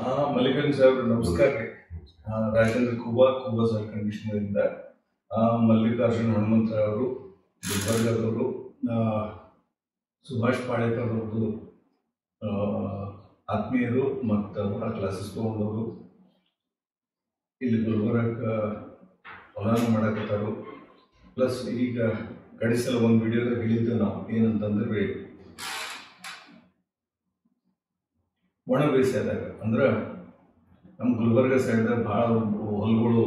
ಮಲ್ಲಿಕಾರ್ಜುನ್ ಸಾಹೇಬ್ರು ನಮಸ್ಕಾರ ರೀ. ರಾಜೇಂದ್ರ ಕೂಬಾ ಸರ್ ಕಂಡೀಷನರಿಂದ ಮಲ್ಲಿಕಾರ್ಜುನ್ ಹನುಮಂತರಾವ್ ಅವರು ಗುಲ್ಬರ್ಗದವರು, ಸುಭಾಷ್ ಪಾಳೇಕರ್ ಅವ್ರದ್ದು ಆತ್ಮೀಯರು ಮತ್ತು ಅವರ ಕ್ಲಾಸಸ್ ತೊಗೊಂಡವರು ಇಲ್ಲಿ ಗುಲ್ಬರ್ಗ ಹೊಲಾನ ಮಾಡಕತ್ತಾರು. ಪ್ಲಸ್ ಈಗ ಕಡಿಸಲ ಒಂದು ವಿಡಿಯೋದಾಗ ಹೇಳಿದ್ದೇವೆ ನಾವು ಏನಂತಂದ್ರೆ ಒಣ ಬೇಸಾಯದಾಗ ಅಂದ್ರೆ ನಮ್ಮ ಗುಲ್ಬರ್ಗ ಸೈಡ್ದಾಗ ಭಾಳ ಹೊಲಗಳು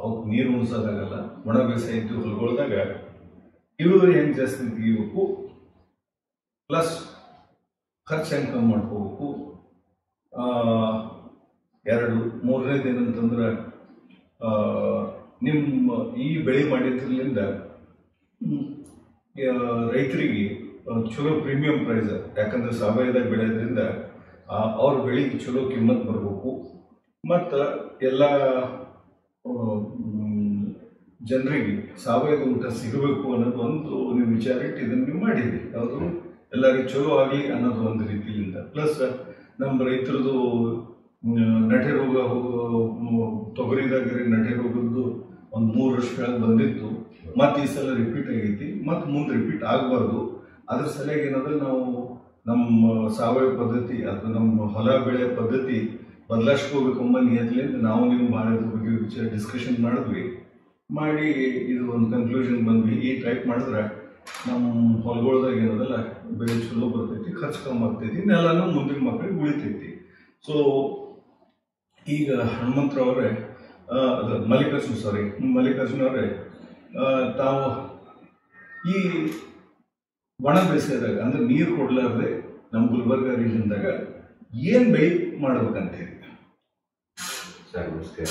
ಅವಕ್ಕೆ ನೀರು ಉಣಿಸೋದಾಗಲ್ಲ. ಒಣ ಬೇಸಾಯ ಇದ್ದು ಹೊಲಗಳ್ದಾಗ ಇಳುವರಿ ಹೆಂಗೆ ಜಾಸ್ತಿ ತೆಗಿಬೇಕು, ಪ್ಲಸ್ ಖರ್ಚು ಹೆಂಗೆ ಕಮ್ಮಿ ಮಾಡ್ಕೋಬೇಕು. ಮೂರನೇದು ಏನಂತಂದ್ರೆ ನಿಮ್ಮ ಈ ಬೆಳೆ ಮಾಡಿದ್ರಲಿಂದ ರೈತರಿಗೆ ಚಲೋ ಪ್ರೀಮಿಯಂ ಪ್ರೈಸ್, ಯಾಕಂದ್ರೆ ಸಾವಯವದಾಗ ಬೆಳೆಯೋದ್ರಿಂದ ಅವ್ರ ಬೆಳೆಗೆ ಚಲೋ ಕಿಮ್ಮತ್ ಬರಬೇಕು. ಮತ್ತು ಎಲ್ಲ ಜನರಿಗೆ ಸಾವಯವ ಊಟ ಸಿಗಬೇಕು ಅನ್ನೋದು ಒಂದು ನೀವು ವಿಚಾರ ಇಟ್ಟು ಇದನ್ನು ನೀವು ಮಾಡಿದ್ರಿ. ಯಾವುದು ಎಲ್ಲರಿಗೂ ಚಲೋ ಆಗಲಿ ಅನ್ನೋದು ಒಂದು ರೀತಿಯಿಂದ. ಪ್ಲಸ್ ನಮ್ಮ ರೈತರದು ನಟೆ ರೋಗ ತೊಗರಿದಾಗ ನಟೆ ರೋಗದ್ದು ಒಂದು 3 ವರ್ಷ ಕೆಳಗೆ ಬಂದಿತ್ತು. ಮತ್ತು ಈ ಸಲ ರಿಪೀಟ್ ಆಗೈತಿ, ಮತ್ತು ಮುಂದೆ ರಿಪೀಟ್ ಆಗಬಾರ್ದು. ಅದ್ರ ಸಲುವಾಗಿ ಏನಾದ್ರೆ ನಾವು ನಮ್ಮ ಸಾವಯವ ಪದ್ಧತಿ ಅಥವಾ ನಮ್ಮ ಹೊಲ ಬೆಳೆ ಪದ್ಧತಿ ಬದಲಾಯಿಸ್ಕೋಬೇಕು ಎಂಬ ನಿಯತ್ಲಿಂದ ನಾವು ನೀವು ಭಾಳ ಬಗ್ಗೆ ವಿಚಾರ ಡಿಸ್ಕಷನ್ ಮಾಡಿ ಇದು ಒಂದು ಕನ್ಕ್ಲೂಷನ್ ಬಂದ್ವಿ. ಈ ಟೈಪ್ ಮಾಡಿದ್ರೆ ನಮ್ಮ ಹೊಲಗೊಳ್ದಾಗ ಏನದಲ್ಲ ಬೆಳೆ ಚಲೋ ಬರ್ತೈತಿ, ಖರ್ಚು ಕಮ್ಮಿ ಆಗ್ತೈತಿ, ನೆಲನೂ ಮುಂದಿನ ಮಕ್ಕಳಿಗೆ ಉಳಿತೈತಿ. ಸೊ ಈಗ ಹನುಮಂತರಾವ್ರೆ ಮಲ್ಲಿಕಾರ್ಜುನ್ ಅವರೇ, ತಾವು ಈ ಒಣ ಬೇಸಾಯದಾಗ ಅಂದ್ರೆ ನೀರು ಕೊಡ್ಲಾರ್ದೆ ನಮ್ಮ ಗುಲ್ಬರ್ಗ ರೀಜನ್ದಾಗ ಏನು ಬೆಳೆ ಮಾಡ್ಬೇಕಂತ ಹೇಳಿ ಸರ್ ನಮಸ್ಕಾರ.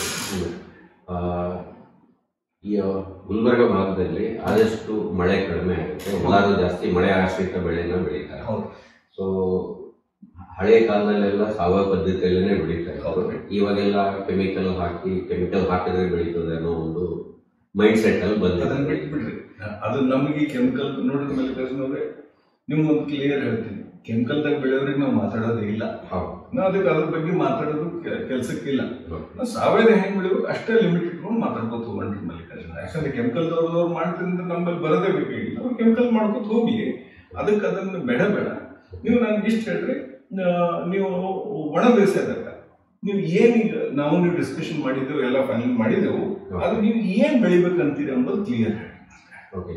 ಈ ಗುಲ್ಬರ್ಗ ಭಾಗದಲ್ಲಿ ಆದಷ್ಟು ಮಳೆ ಕಡಿಮೆ ಆಗುತ್ತೆ, ಎಲ್ಲರೂ ಜಾಸ್ತಿ ಮಳೆ ಆಶ್ರಿತ ಬೆಳೆನ ಬೆಳೀತಾರೆ. ಸೊ ಹಳೆಯ ಕಾಲದಲ್ಲೆಲ್ಲ ಸಾವಯವ ಪದ್ಧತಿಯಲ್ಲೇ ಬೆಳೀತಾ ಇದ್ದಾರೆ. ಇವಾಗೆಲ್ಲ ಕೆಮಿಕಲ್ ಹಾಕಿದ್ರೆ ಬೆಳೀತದೆ ಅನ್ನೋ ಒಂದು ಮೈಂಡ್ ಸೆಟ್ ಅಲ್ಲಿ ಅದನ್ನ ಬಿಟ್ಬಿಡ್ರಿ. ಅದು ನಮಗೆ ಕೆಮಿಕಲ್ ನೋಡಿದ ಮಲ್ಲಿಕಾರ್ಜುನವ್ರೆ, ನಿಮ್ಗೊಂದು ಕ್ಲಿಯರ್ ಹೇಳ್ತೀನಿ, ಕೆಮಿಕಲ್ದಾಗ ಬೆಳೆಯೋರಿಗೆ ನಾವು ಮಾತಾಡೋದೇ ಇಲ್ಲ. ನಾವು ಅದಕ್ಕೆ ಅದ್ರ ಬಗ್ಗೆ ಮಾತಾಡೋದು ಕೆಲ್ಸಕ್ಕಿಲ್ಲ. ನಾವು ಸಾವಯವ ಹೆಂಗ್ ಬೆಳೆಯೋದು ಅಷ್ಟೇ ಲಿಮಿಟ್ ಇಟ್ಕೊಂಡು ಮಾತಾಡ್ಕೋತ ಹೋಗ್ರಿ ಮಲ್ಲಿಕಾರ್ಜುನ. ಯಾಕಂದ್ರೆ ಕೆಮಿಕಲ್ದವ್ರದವ್ರು ಮಾಡ್ತಿದ್ರೆ ನಮ್ಮಲ್ಲಿ ಬರೋದೇ ಬೇಕಾಗಿಲ್ಲ. ಅವ್ರು ಕೆಮಿಕಲ್ ಮಾಡ್ಕೊತ ಹೋಗಿ ಅದಕ್ಕೆ ಅದನ್ನು ಬೇಡ. ನೀವು ನನ್ಗೆ ಇಷ್ಟ ಹೇಳ್ರಿ, ನೀವು ಒಣ ಬೇಸಾಯದಾಗ ನೀವು ಏನೀಗ ನೀವು ಡಿಸ್ಕಷನ್ ಮಾಡಿದ್ದೆವು, ಎಲ್ಲ ಫೈನಲ್ ಮಾಡಿದೆವು, ಅದು ನೀವು ಏನ್ ಬೆಳಿಬೇಕಂತೀರಿ ಅನ್ನೋದು ಕ್ಲಿಯರ್ ಹೇಳಿ. ಓಕೆ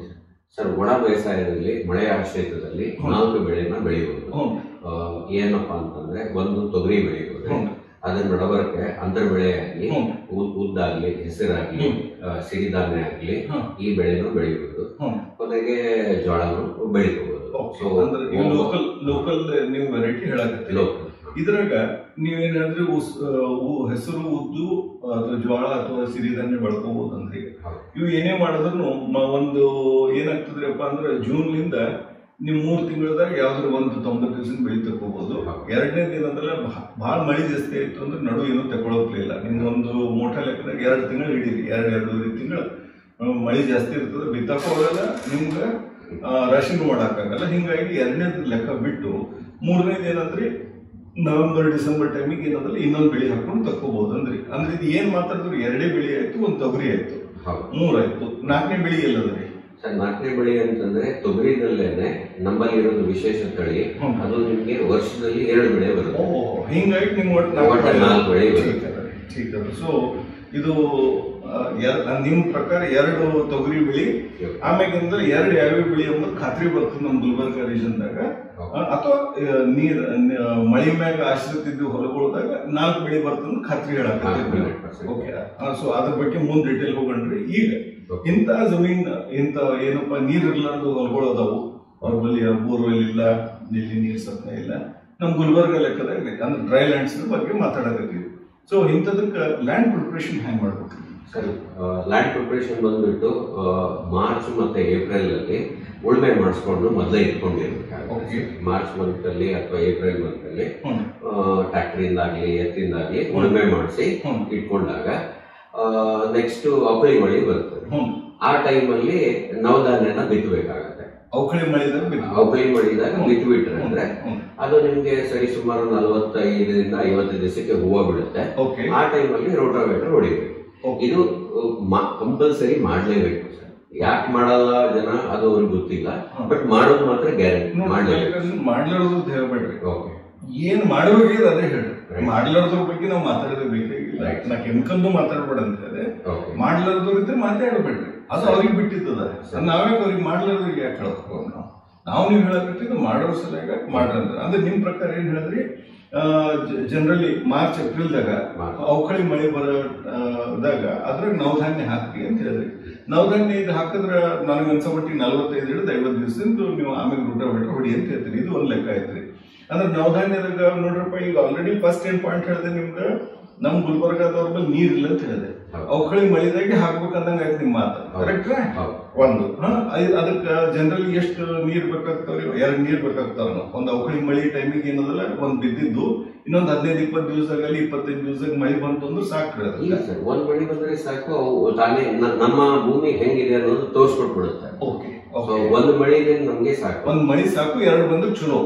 ಸರ್, ಒಣ ಬೇಸಾಯದಲ್ಲಿ ಮಳೆ ಆಶ್ರಿತದಲ್ಲಿ 4 ಬೆಳೆನ ಬೆಳೆಯಬಹುದು. ಏನಪ್ಪಾ ಅಂತಂದ್ರೆ, ಒಂದು ತೊಗರಿ ಬೆಳೆಯಬಹುದು, ಅದರ ನಡಬರಕ್ಕೆ ಅಂತರ್ ಬೆಳೆ ಆಗಲಿ, ಉದ್ದಾಗ್ಲಿ, ಹೆಸರಾಗ್ಲಿ, ಸಿರಿಧಾನ್ಯ ಆಗ್ಲಿ, ಈ ಬೆಳೆನೂ ಬೆಳೆಯಬಹುದು. ಕೊನೆಗೆ ಜೋಳನು ಬೆಳಿಬಹುದು. ಲೋಕಲ್ ನೀವು ವೆರೈಟಿ ಹೇಳಕತ್ತೀರಿ. ಇದ್ರಾಗ ನೀವೇನಾದ್ರೆ ಹೆಸರು, ಉದ್ದು ಅಥವಾ ಜೋಳ ಅಥವಾ ಸಿರಿಧಾನ್ಯ ಬೆಳ್ಕೋಬಹುದಂದ್ರಿ. ಇವು ಏನೇ ಮಾಡಿದ್ರು ಒಂದು ಏನಾಗ್ತದ್ರಪ್ಪ ಅಂದ್ರೆ ಜೂನ್ಲಿಂದ ನೀವು 3 ತಿಂಗಳದಾಗ ಯಾವ್ದಾದ್ರು ಒಂದು 90 ದಿವಸ ಬೆಳೆ ತಗೋಬಹುದು. ಎರಡನೇದು ಏನಂದ್ರೆ ಭಾಳ ಮಳೆ ಜಾಸ್ತಿ ಆಯ್ತು ಅಂದ್ರೆ ನಡು ಏನೂ ತಗೊಳಕ್ಲಿಲ್ಲ. ನಿಮ್ದೊಂದು ಮೋಟ ಲೆಕ್ಕದಾಗ 2 ತಿಂಗಳು ಹಿಡೀರಿ, 2-2.5 ತಿಂಗಳು ಮಳೆ ಜಾಸ್ತಿ ಇರ್ತದೆ, ಬಿತ್ತಕ್ಕೂ ಹೋಗಲ್ಲ, ನಿಮ್ಗೆ ರಾಶಿನೂ ಮಾಡಕ್ಕಾಗಲ್ಲ. ಹಿಂಗಾಗಿ 2ನೇದು ಲೆಕ್ಕ ಬಿಟ್ಟು 3ನೇದು ಏನಂದ್ರಿ ನವೆಂಬರ್ ಡಿಸೆಂಬರ್ ಟೈಮಿಗೆ ಏನಂದ್ರೆ ಇನ್ನೊಂದು ಬೆಳೆ ಹಾಕೊಂಡು ತಕ್ಕೋಬಹುದು ಅಂದ್ರೆ ಇದು ಏನ್ ಮಾತಾಡಿದ್ರು 2 ಬೆಳೆ ಆಯ್ತು, ಒಂದು ತೊಗರಿ ಆಯ್ತು, 3 ಆಯ್ತು. 4ನೇ ಬೆಳೆ ಎಲ್ಲದ್ರಿ ಸರ್? 4ನೇ ಬೆಳೆ ಅಂತಂದ್ರೆ ತೊಗರಿದಲ್ಲೇನೆ ನಮ್ಮಲ್ಲಿ ಇರೋದು ವಿಶೇಷ ತಳಿ, ಅದು ನಿಮ್ಗೆ ವರ್ಷದಲ್ಲಿ 2 ಬೆಳೆ ಬರುತ್ತೆ. ಹಿಂಗಾಗಿ ನಿಮ್ ಒಟ್ಟು 4 ಬೆಳೆ ಬರುತ್ತೆ. ಸೊ ಇದು ನಿಮ್ ಪ್ರಕಾರ 2 ತೊಗರಿ ಬೆಳಿ, ಆಮ್ಯಾಗಿಂದ 2 ಯಾವ್ಯಾವ ಬೆಳಿ ಎಂಬುದು ಖಾತ್ರಿ ಬರ್ತದೆ ನಮ್ಮ ಗುಲ್ಬರ್ಗ ರೀಜನ್ದಾಗ. ಅಥವಾ ಮಳಿ ಮ್ಯಾಗ ಆಶ್ರಿತ ಹೊಲಗೊಳದಾಗ 4 ಬೆಳೆ ಬರ್ತಂದ್ರೆ ಖಾತ್ರಿ ಹೇಳಕ್ಕೆ. ಓಕೆ, ಸೊ ಅದ್ರ ಬಗ್ಗೆ ಮುಂದೆ ಡೀಟೇಲ್ ಹೋಗಣ್ರಿ. ಈಗ ಇಂಥ ಜಮೀನ್ ಏನಪ್ಪ ನೀರಿರ್ಲಾರ್ದು ಹೊಲಗಳು ಅದಾವು, ಅವ್ರ ಬಳಿ ಬೋರ್ವೆಲ್ ಇಲ್ಲ, ನಲ್ಲಿ ನೀರು ಸತ್ನ ಇಲ್ಲ, ನಮ್ ಗುಲ್ಬರ್ಗ ಲೆಕ್ಕದಾಗ ಅಂದ್ರೆ ಡ್ರೈ ಲ್ಯಾಂಡ್ಸ್ ಬಗ್ಗೆ ಮಾತಾಡಕತ್ತೀವಿ. ಸೊ ಇಂಥದಕ್ಕೆ ಲ್ಯಾಂಡ್ ಪ್ರಿಪರೇಷನ್ ಹ್ಯಾಂಗ್ ಮಾಡ್ಬೇಕು ಸರ್? ಲ್ಯಾಂಡ್ ಪ್ರಿಪರೇಷನ್ ಬಂದ್ಬಿಟ್ಟು ಮಾರ್ಚ್ ಮತ್ತೆ ಏಪ್ರಿಲ್ ಅಲ್ಲಿ ಉಳುಮೆ ಮಾಡಿಸ್ಕೊಂಡು ಮೊದಲೇ ಇಟ್ಕೊಂಡಿರ್ಬೇಕಾಗುತ್ತೆ. ಮಾರ್ಚ್ ಮಂತ್ ಅಲ್ಲಿ ಅಥವಾ ಏಪ್ರಿಲ್ ಮಂತ್ ಅಲ್ಲಿ ಟ್ರ್ಯಾಕ್ಟರಿಂದಾಗ್ಲಿ ಎತ್ತಿಂದಾಗ್ಲಿ ಉಳುಮೆ ಮಾಡಿಸಿ ಇಟ್ಕೊಂಡಾಗ ನೆಕ್ಸ್ಟ್ ಅಪ್ರಿ ಮಳೆ ಬರ್ತದೆ. ಆ ಟೈಮಲ್ಲಿ ನವಧಾನ್ಯನ ಬಿತ್ತಬೇಕಾಗತ್ತೆ. ಅವಕಳಿ ಮಳೆದಾಗ ಬಿಟ್ಟು ಬಿಟ್ರೆ ಅಂದ್ರೆ ಅದು ನಿಮ್ಗೆ ಸರಿ ಸುಮಾರು 45ರಿಂದ 50 ದಿವಸಕ್ಕೆ ಹೂವು ಬಿಡುತ್ತೆ. ಆ ಟೈಮಲ್ಲಿ ರೋಟಾವೇಟರ್ ಹೊಡಿಬೇಕು. ಇದು ಕಂಪಲ್ಸರಿ ಮಾಡ್ಲೇಬೇಕು ಸರ್. ಯಾಕೆ ಮಾಡಲ್ಲ ಜನ ಅದು ಅವ್ರಿಗೆ ಗೊತ್ತಿಲ್ಲ, ಬಟ್ ಮಾಡೋದು ಮಾತ್ರ ಗ್ಯಾರಂಟಿ ಮಾಡ್ಲಾರ್ದು ಹೇಳ್ಬೇಡ್ರಿ. ಏನ್ ಮಾಡಬೇಕು ಅದೇ ಹೇಳ್ರಿ. ಮಾಡ್ಲಾರ್ದ್ರ ಬಗ್ಗೆ ನಾವು ಮಾತಾಡೋದು ಬೇಕಾಗಿಲ್ಲ. ನಾ ಕೆಮಿಕಲ್ದು ಮಾತಾಡ್ಬೇಡ ಅಂತ ಹೇಳಿದೆ. ಮಾಡ್ಲಾರ್ದವ್ರ ಇದ್ರೆ ಮಾತಾಡ್ಬೇಡ್ರಿ, ಅದು ಅವ್ರಿಗೆ ಬಿಟ್ಟಿದ್ದದ. ನಾವೇ ಅವ್ರಿಗೆ ಮಾಡ್ಲಾರ್ದ್ರಿಗೆ ಯಾಕೆ ಹೇಳ್ಬೇಕು? ನಾವು ನೀವು ಹೇಳಕತ್ತಿದ್ದು ಮಾಡೋರ್ ಸಲುವಾಗ ಮಾಡ್ರಂದ್ರೆ ಅಂದ್ರೆ ನಿಮ್ ಪ್ರಕಾರ ಏನ್ ಹೇಳಿದ್ರಿ? ಜನರಲಿ ಮಾರ್ಚ್ ಏಪ್ರಿಲ್ದಾಗ ಅವಕಳಿ ಮಳೆ ಬರೋದಾಗ ಅದ್ರಾಗ ನವಧಾನ್ಯ ಹಾಕ್ರಿ ಅಂತ ಹೇಳಿದ್ರಿ. ನವಧಾನ್ಯ ಇದು ಹಾಕಿದ್ರ ನನಗೆ ಅನ್ಸಮಟ್ಟಿಗೆ 45 ಹಿಡಿದು 50 ದಿವಸದಿಂದ ನೀವು ಆಮೇಲೆ ರೋಟಾವೇಟರ್ ಹೊಡಿ ಅಂತ ಹೇಳ್ತೀರಿ. ಇದು ಒಂದ್ ಲೆಕ್ಕ ಐತ್ರಿ. ಅಂದ್ರೆ ನವಧಾನ್ಯದಾಗ ನೋಡ್ರಪ್ಪ, ಈಗ ಆಲ್ರೆಡಿ ಫಸ್ಟ್ ಏನ್ ಪಾಯಿಂಟ್ ಹೇಳಿದೆ ನಿಮ್ಗೆ, ನಮ್ ಗುಲ್ಬರ್ಗಾದವ್ರ ಬಳಿ ನೀರ್ ಇಲ್ಲ ಅಂತ ಹೇಳಿದೆ. ಅವಕಳಿ ಮಳಿದಾಗೆ ಹಾಕ್ಬೇಕಂದಂಗ ಆಯ್ತು ನಿಮ್ ಮಾತು. ಕರೆಕ್ಟ್ ಒಂದು ಅದಕ್ಕ ಜನರಲಿ ಎಷ್ಟು ನೀರ್ ಬೇಕಾಗ್ತಾವ್ರಿ? 2 ನೀರ್ ಬೇಕಾಗ್ತಾವ. ಒಂದ್ ಅವಕಳಿ ಮಳಿ ಟೈಮಿಗೆ ಏನದಲ್ಲ, ಒಂದ್ ಬಿದ್ದಿದ್ದು ಇನ್ನೊಂದ್ 15-20 ದಿವಸದಲ್ಲಿ 25 ದಿವಸಕ್ಕೆ ಮಳಿ ಬಂತು ಅಂದ್ರೆ ಸಾಕ್ರಿ. ಒಂದ್ ಮಳಿ ಬಂದ್ರೆ ಸಾಕು, ತಾನೇ ನಮ್ಮ ಭೂಮಿ ಹೆಂಗಿದೆ ಅನ್ನೋದು ತೋರ್ಸ್ಕೊಟ್ಬಿಡುತ್ತೆ. ಓಕೆ, ಒಂದ್ ಮಳಿಗೆ ನಮ್ಗೆ ಸಾಕು, ಒಂದ್ ಮಳಿ ಸಾಕು, 2 ಬಂದು ಚಲೋ.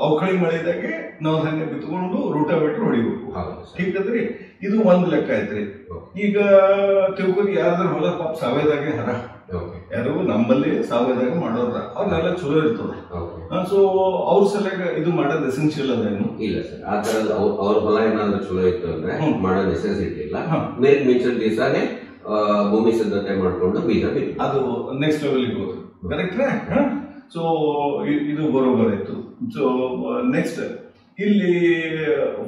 ಅವಕಳಿ ಮಳಿದಾಗೆ ನವಧಾನ್ಯ ಬಿತ್ಕೊಂಡು ರೋಟಾವೇಟರ್ ಹೊಡಿಬೇಕು. ठीक ಅದ್ರಿ. ಇದು ಒಂದ್ ಲೆಕ್ಕ ಐತ್ರಿ. ಈಗ ತಿಳ್ಕೊರಿ, ಯಾರ್ದಾರ ಹೊಲ ಪಾಪ ಸಾವಯದಾಗೆ ಹರ, ಯಾರು ನಮ್ಮಲ್ಲಿ ಸಾವಯದಾಗ ಮಾಡೋರ ಅವ್ರನ್ನೆಲ್ಲ ಚಲೋ ಇರ್ತದ. ಸೊ ಅವ್ರ ಸಲಗ ಇದು ಮಾಡೋದು ಎಸೆನ್ಷಿಯಲ್ ಅದೇನು ಇಲ್ಲ ಸರ್. ಆ ತರದ ಅವ್ರ ಹೊಲ ಏನಾದ್ರು ಚಲೋ ಇತ್ತು ಅಂದ್ರೆ ಮಾಡೋ ನೆಸೆಸಿಟಿ ಇಲ್ಲ. ಮಿಂಚಿನ ದಿವಸನೇ ಭೂಮಿ ಸಿದ್ಧತೆ ಮಾಡ್ಕೊಂಡು ಬೀಜ ಬಿತ್ತು, ಅದು ನೆಕ್ಸ್ಟ್ ಲೆವೆಲ್ಗೆ ಹೋದ್ರು. ಕರೆಕ್ಟ್. ಸೊ ಇದು ಬರೋಬರ್ ಆಯ್ತು. ಸೊ ನೆಕ್ಸ್ಟ್ ಇಲ್ಲಿ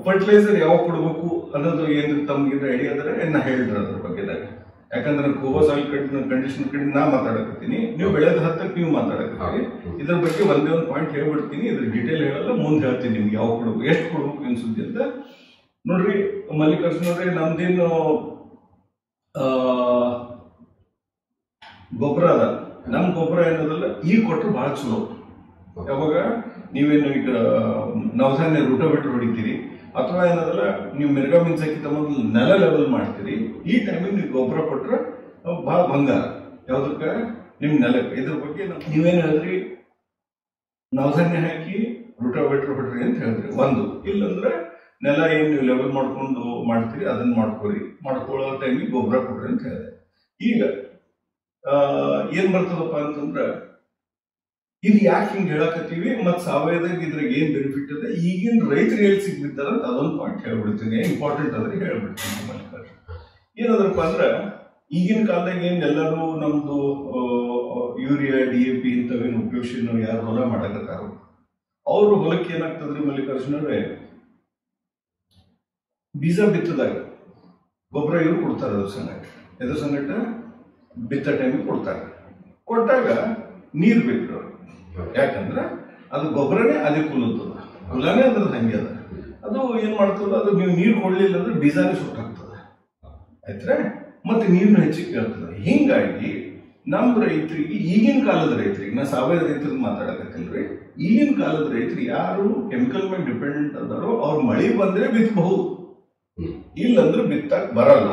ಫರ್ಟಿಲೈಸರ್ ಯಾವಾಗ ಕೊಡ್ಬೇಕು ಅನ್ನೋದು ಏನು ತಮ್ಗೆ ಐಡಿಯಾ ಅಂದ್ರೆ ನಾ ಹೇಳಿದ್ರ ಅದ್ರ ಬಗ್ಗೆದಾಗ. ಯಾಕಂದ್ರೆ ಕೋಬಾ ಸಾಯಿಲ್ ಕಂಡೀಷನ್ ಕಡೆ ನಾ ಮಾತಾಡಕತ್ತೀನಿ, ನೀವು ಬೆಳೆದ ಹತ್ತಕ್ಕೆ ನೀವು ಮಾತಾಡಕತ್ತೀರಿ. ಇದ್ರ ಬಗ್ಗೆ ಒಂದೇ ಒಂದು ಪಾಯಿಂಟ್ ಹೇಳ್ಬಿಡ್ತೀನಿ, ಇದ್ರ ಡೀಟೇಲ್ ಹೇಳಲ್ಲ, ಮುಂದೆ ಹೇಳ್ತೀನಿ ನಿಮ್ಗೆ ಯಾವ ಕೊಡ್ಬೇಕು, ಎಷ್ಟು ಕೊಡ್ಬೇಕು ಏನ್ ಸುದ್ದಿ ಅಂತ. ನೋಡ್ರಿ ಮಲ್ಲಿಕಾರ್ಜುನ ಅವ್ರೆ, ನಮ್ದೇನು ಗೊಬ್ಬರ ಅದ, ನಮ್ ಗೊಬ್ಬರ ಏನದಲ್ಲ ಈಗ ಕೊಟ್ಟರು ಬಹಳ ಚಲೋ. ಯಾವಾಗ ನೀವೇನು ಈಗ ನವಧಾನ್ಯ ರೋಟಾವೇಟರ್ ಹೊಡಿತೀರಿ ಅಥವಾ ಏನದಲ್ಲ ನೀವು ಮಿರ್ಗಾ ಮಿಂಚಕ್ಕಿಂತ ಮೊದಲು ನೆಲ ಲೆವೆಲ್ ಮಾಡ್ತೀರಿ, ಈ ಟೈಮಿಗೆ ನೀವು ಗೊಬ್ಬರ ಕೊಟ್ರೆ ಬಹಳ ಬಂಗಾರ. ಯಾವ್ದಕ್ಕ? ನಿಮ್ ನೆಲಕ್ಕೆ. ಇದ್ರ ಬಗ್ಗೆ ನೀವೇನು ಹೇಳಿದ್ರಿ? ನವಧಾನ್ಯ ಹಾಕಿ ರೋಟಾವೇಟರ್ ಹೊಡ್ರಿ ಅಂತ ಹೇಳಿದ್ರಿ. ಒಂದು ಇಲ್ಲಂದ್ರೆ ನೆಲ ಏನ್ ನೀವು ಲೆವೆಲ್ ಮಾಡ್ಕೊಂಡು ಮಾಡ್ತೀರಿ ಅದನ್ನ ಮಾಡ್ಕೊರಿ, ಮಾಡ್ಕೊಳ್ಳೋ ಟೈಮಿಗೆ ಗೊಬ್ಬರ ಕೊಡ್ರಿ ಅಂತ ಹೇಳಿದೆ. ಈಗ ಏನ್ ಬರ್ತದಪ್ಪ ಅಂತಂದ್ರ, ಇದು ಯಾಕೆ ಹಿಂಗ್ ಹೇಳಕತ್ತೀವಿ ಮತ್ ಸಾವಯವದಾಗ ಇದ್ರಾಗ ಏನ್ ಬೆನಿಫಿಟ್ ಇದೆ, ಈಗಿನ ರೈತರಿಗೆ ಎಲ್ಲಿ ಸಿಗ್ಬಿಡ್ತಾರ ಅಂತ ಅದೊಂದು ಪಾಯಿಂಟ್ ಹೇಳ್ಬಿಡ್ತೀನಿ. ಇಂಪಾರ್ಟೆಂಟ್ ಆದ್ರೆ ಹೇಳ್ಬಿಡ್ತೀನಿ. ಏನದ್ರಪ್ಪ ಅಂದ್ರ, ಈಗಿನ ಕಾಲದಾಗ ಏನ್ ಎಲ್ಲರೂ ನಮ್ದು ಯೂರಿಯಾ DAP ಇಂಥವೇನು ಉಪಯೋಗಿಸಿ ಯಾರು ಹೊಲ ಮಾಡಕತ್ತಾರ, ಅವ್ರ ಹೊಲಕ್ಕೆ ಏನಾಗ್ತದ್ರಿ ಮಲ್ಲಿಕಾರ್ಜುನವ್ರೆ, ಬೀಜ ಬಿತ್ತದಾಗ ಗೊಬ್ಬರ ಇವ್ರು ಕೊಡ್ತಾರ. ಅದ್ರ ಸಂಗಟ ಎದ್ರ ಸಂಗಟ ಬಿತ್ತ ಟೈಮಿಗೆ ಕೊಡ್ತಾರೆ. ಕೊಟ್ಟಾಗ ನೀರ್ ಬೇಕು. ಯಾಕಂದ್ರ ಅದು ಗೊಬ್ಬರನೇ ಅದೇ ಕುಲತದ, ಕುಲನೇ ಅದ್ರದ್ದು ಹಂಗೆ ಅದ. ಅದು ಏನ್ ಮಾಡ್ತದ, ಅದು ನೀವು ನೀರು ಕೊಡ್ಲಿಲ್ಲ ಅಂದ್ರೆ ಬೀಜಾನೇ ಸುಟ್ಟಾಗ್ತದ. ಆಯ್ತ್ರೆ, ಮತ್ತೆ ನೀರ್ನ ಹೆಚ್ಚಿಗೆ ಕೇಳ್ತದ. ಹಿಂಗಾಗಿ ನಮ್ ರೈತರಿಗೆ, ಈಗಿನ ಕಾಲದ ರೈತರಿಗೆ, ನಾ ಸಾವಯವ ರೈತರಿಗೆ ಮಾತಾಡಕತ್ತಿಲ್ರಿ, ಈಗಿನ ಕಾಲದ ರೈತರು ಯಾರು ಕೆಮಿಕಲ್ ಮೇಲೆ ಡಿಪೆಂಡೆಂಟ್ ಅದಾರೋ ಅವ್ರು ಮಳೆ ಬಂದ್ರೆ ಬಿತ್ತಬಹುದು, ಇಲ್ಲಂದ್ರೆ ಬಿತ್ತಾಕ್ ಬರಲ್ಲ.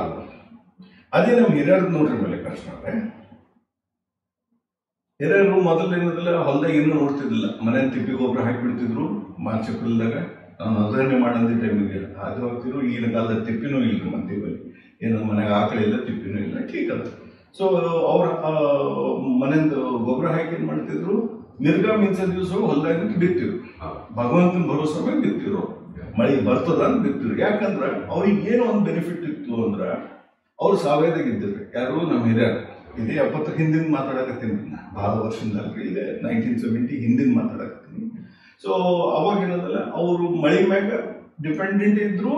ಅದೇ ನಮ್ ಹಿರಿಯರ್ ನೋಡ್ರಿ ಮಲ್ಲಿಕಾರ್ಜುನ, ಹಿರಿಯರು ಮೊದಲು ಏನದಲ್ಲ ಹೊಲದಾಗ ಏನು ನೋಡ್ತಿದ್ದಿಲ್ಲ, ಮನೆ ತಿಪ್ಪಿ ಗೊಬ್ಬರ ಹಾಕಿಬಿಡ್ತಿದ್ರು. ಮಾರ್ಚ್ ಏಪ್ರಿಲ್ದಾಗ ನಾವು ನವಧಾನ್ಯ ಮಾಡಂದ ಟೈಮಿಗೆ ಅದು ಹೋಗ್ತಿದ್ರು. ಈಗಿನ ಕಾಲದ ತಿಪ್ಪಿನೂ ಇಲ್ರಿ ಮಂದಿ ಬಳಿ, ಏನು ಮನೆಗೆ ಆಕಳಿಲ್ಲ, ತಿಪ್ಪಿನೂ ಇಲ್ಲ. ಠೀಕ್ ಅದ. ಸೊ ಅವ್ರ ಮನೆಯಿಂದ ಗೊಬ್ಬರ ಹಾಕಿ ಏನ್ ಮಾಡ್ತಿದ್ರು, ಮಿರ್ಗಾ ಮಿಂಚ ದಿವಸ ಹೊಲದಾಗ ಬಿತ್ತಿರು, ಭಗವಂತನ ಭರೋಸೆ ಮೇಲೆ ಬಿತ್ತಿರು, ಮಳೆ ಬರ್ತದ ಅಂತ ಬಿತ್ತಿರು. ಯಾಕಂದ್ರ ಅವ್ರಿಗೆ ಏನೋ ಒಂದು ಬೆನಿಫಿಟ್ ಇತ್ತು ಅಂದ್ರ ಅವ್ರು ಸಾವಯವದಾಗ ಇದ್ದಿರ್ರಿ. ಯಾರು ನಮ್ಮ ಹಿರಿಯರು, ಇದೇ 70 ಹಿಂದಿನ ಮಾತಾಡಕತ್ತೀನಿ, ಬಹಳ ವರ್ಷದಿಂದ ಅಲ್ರಿ, ಇದೆ 1970 ಹಿಂದಿನ ಮಾತಾಡಕತ್ತೀನಿ. ಸೊ ಅವಾಗ ಏನದಲ್ಲ, ಅವರು ಮಳೆ ಮ್ಯಾಗ ಡಿಪೆಂಡೆಂಟ್ ಇದ್ರು,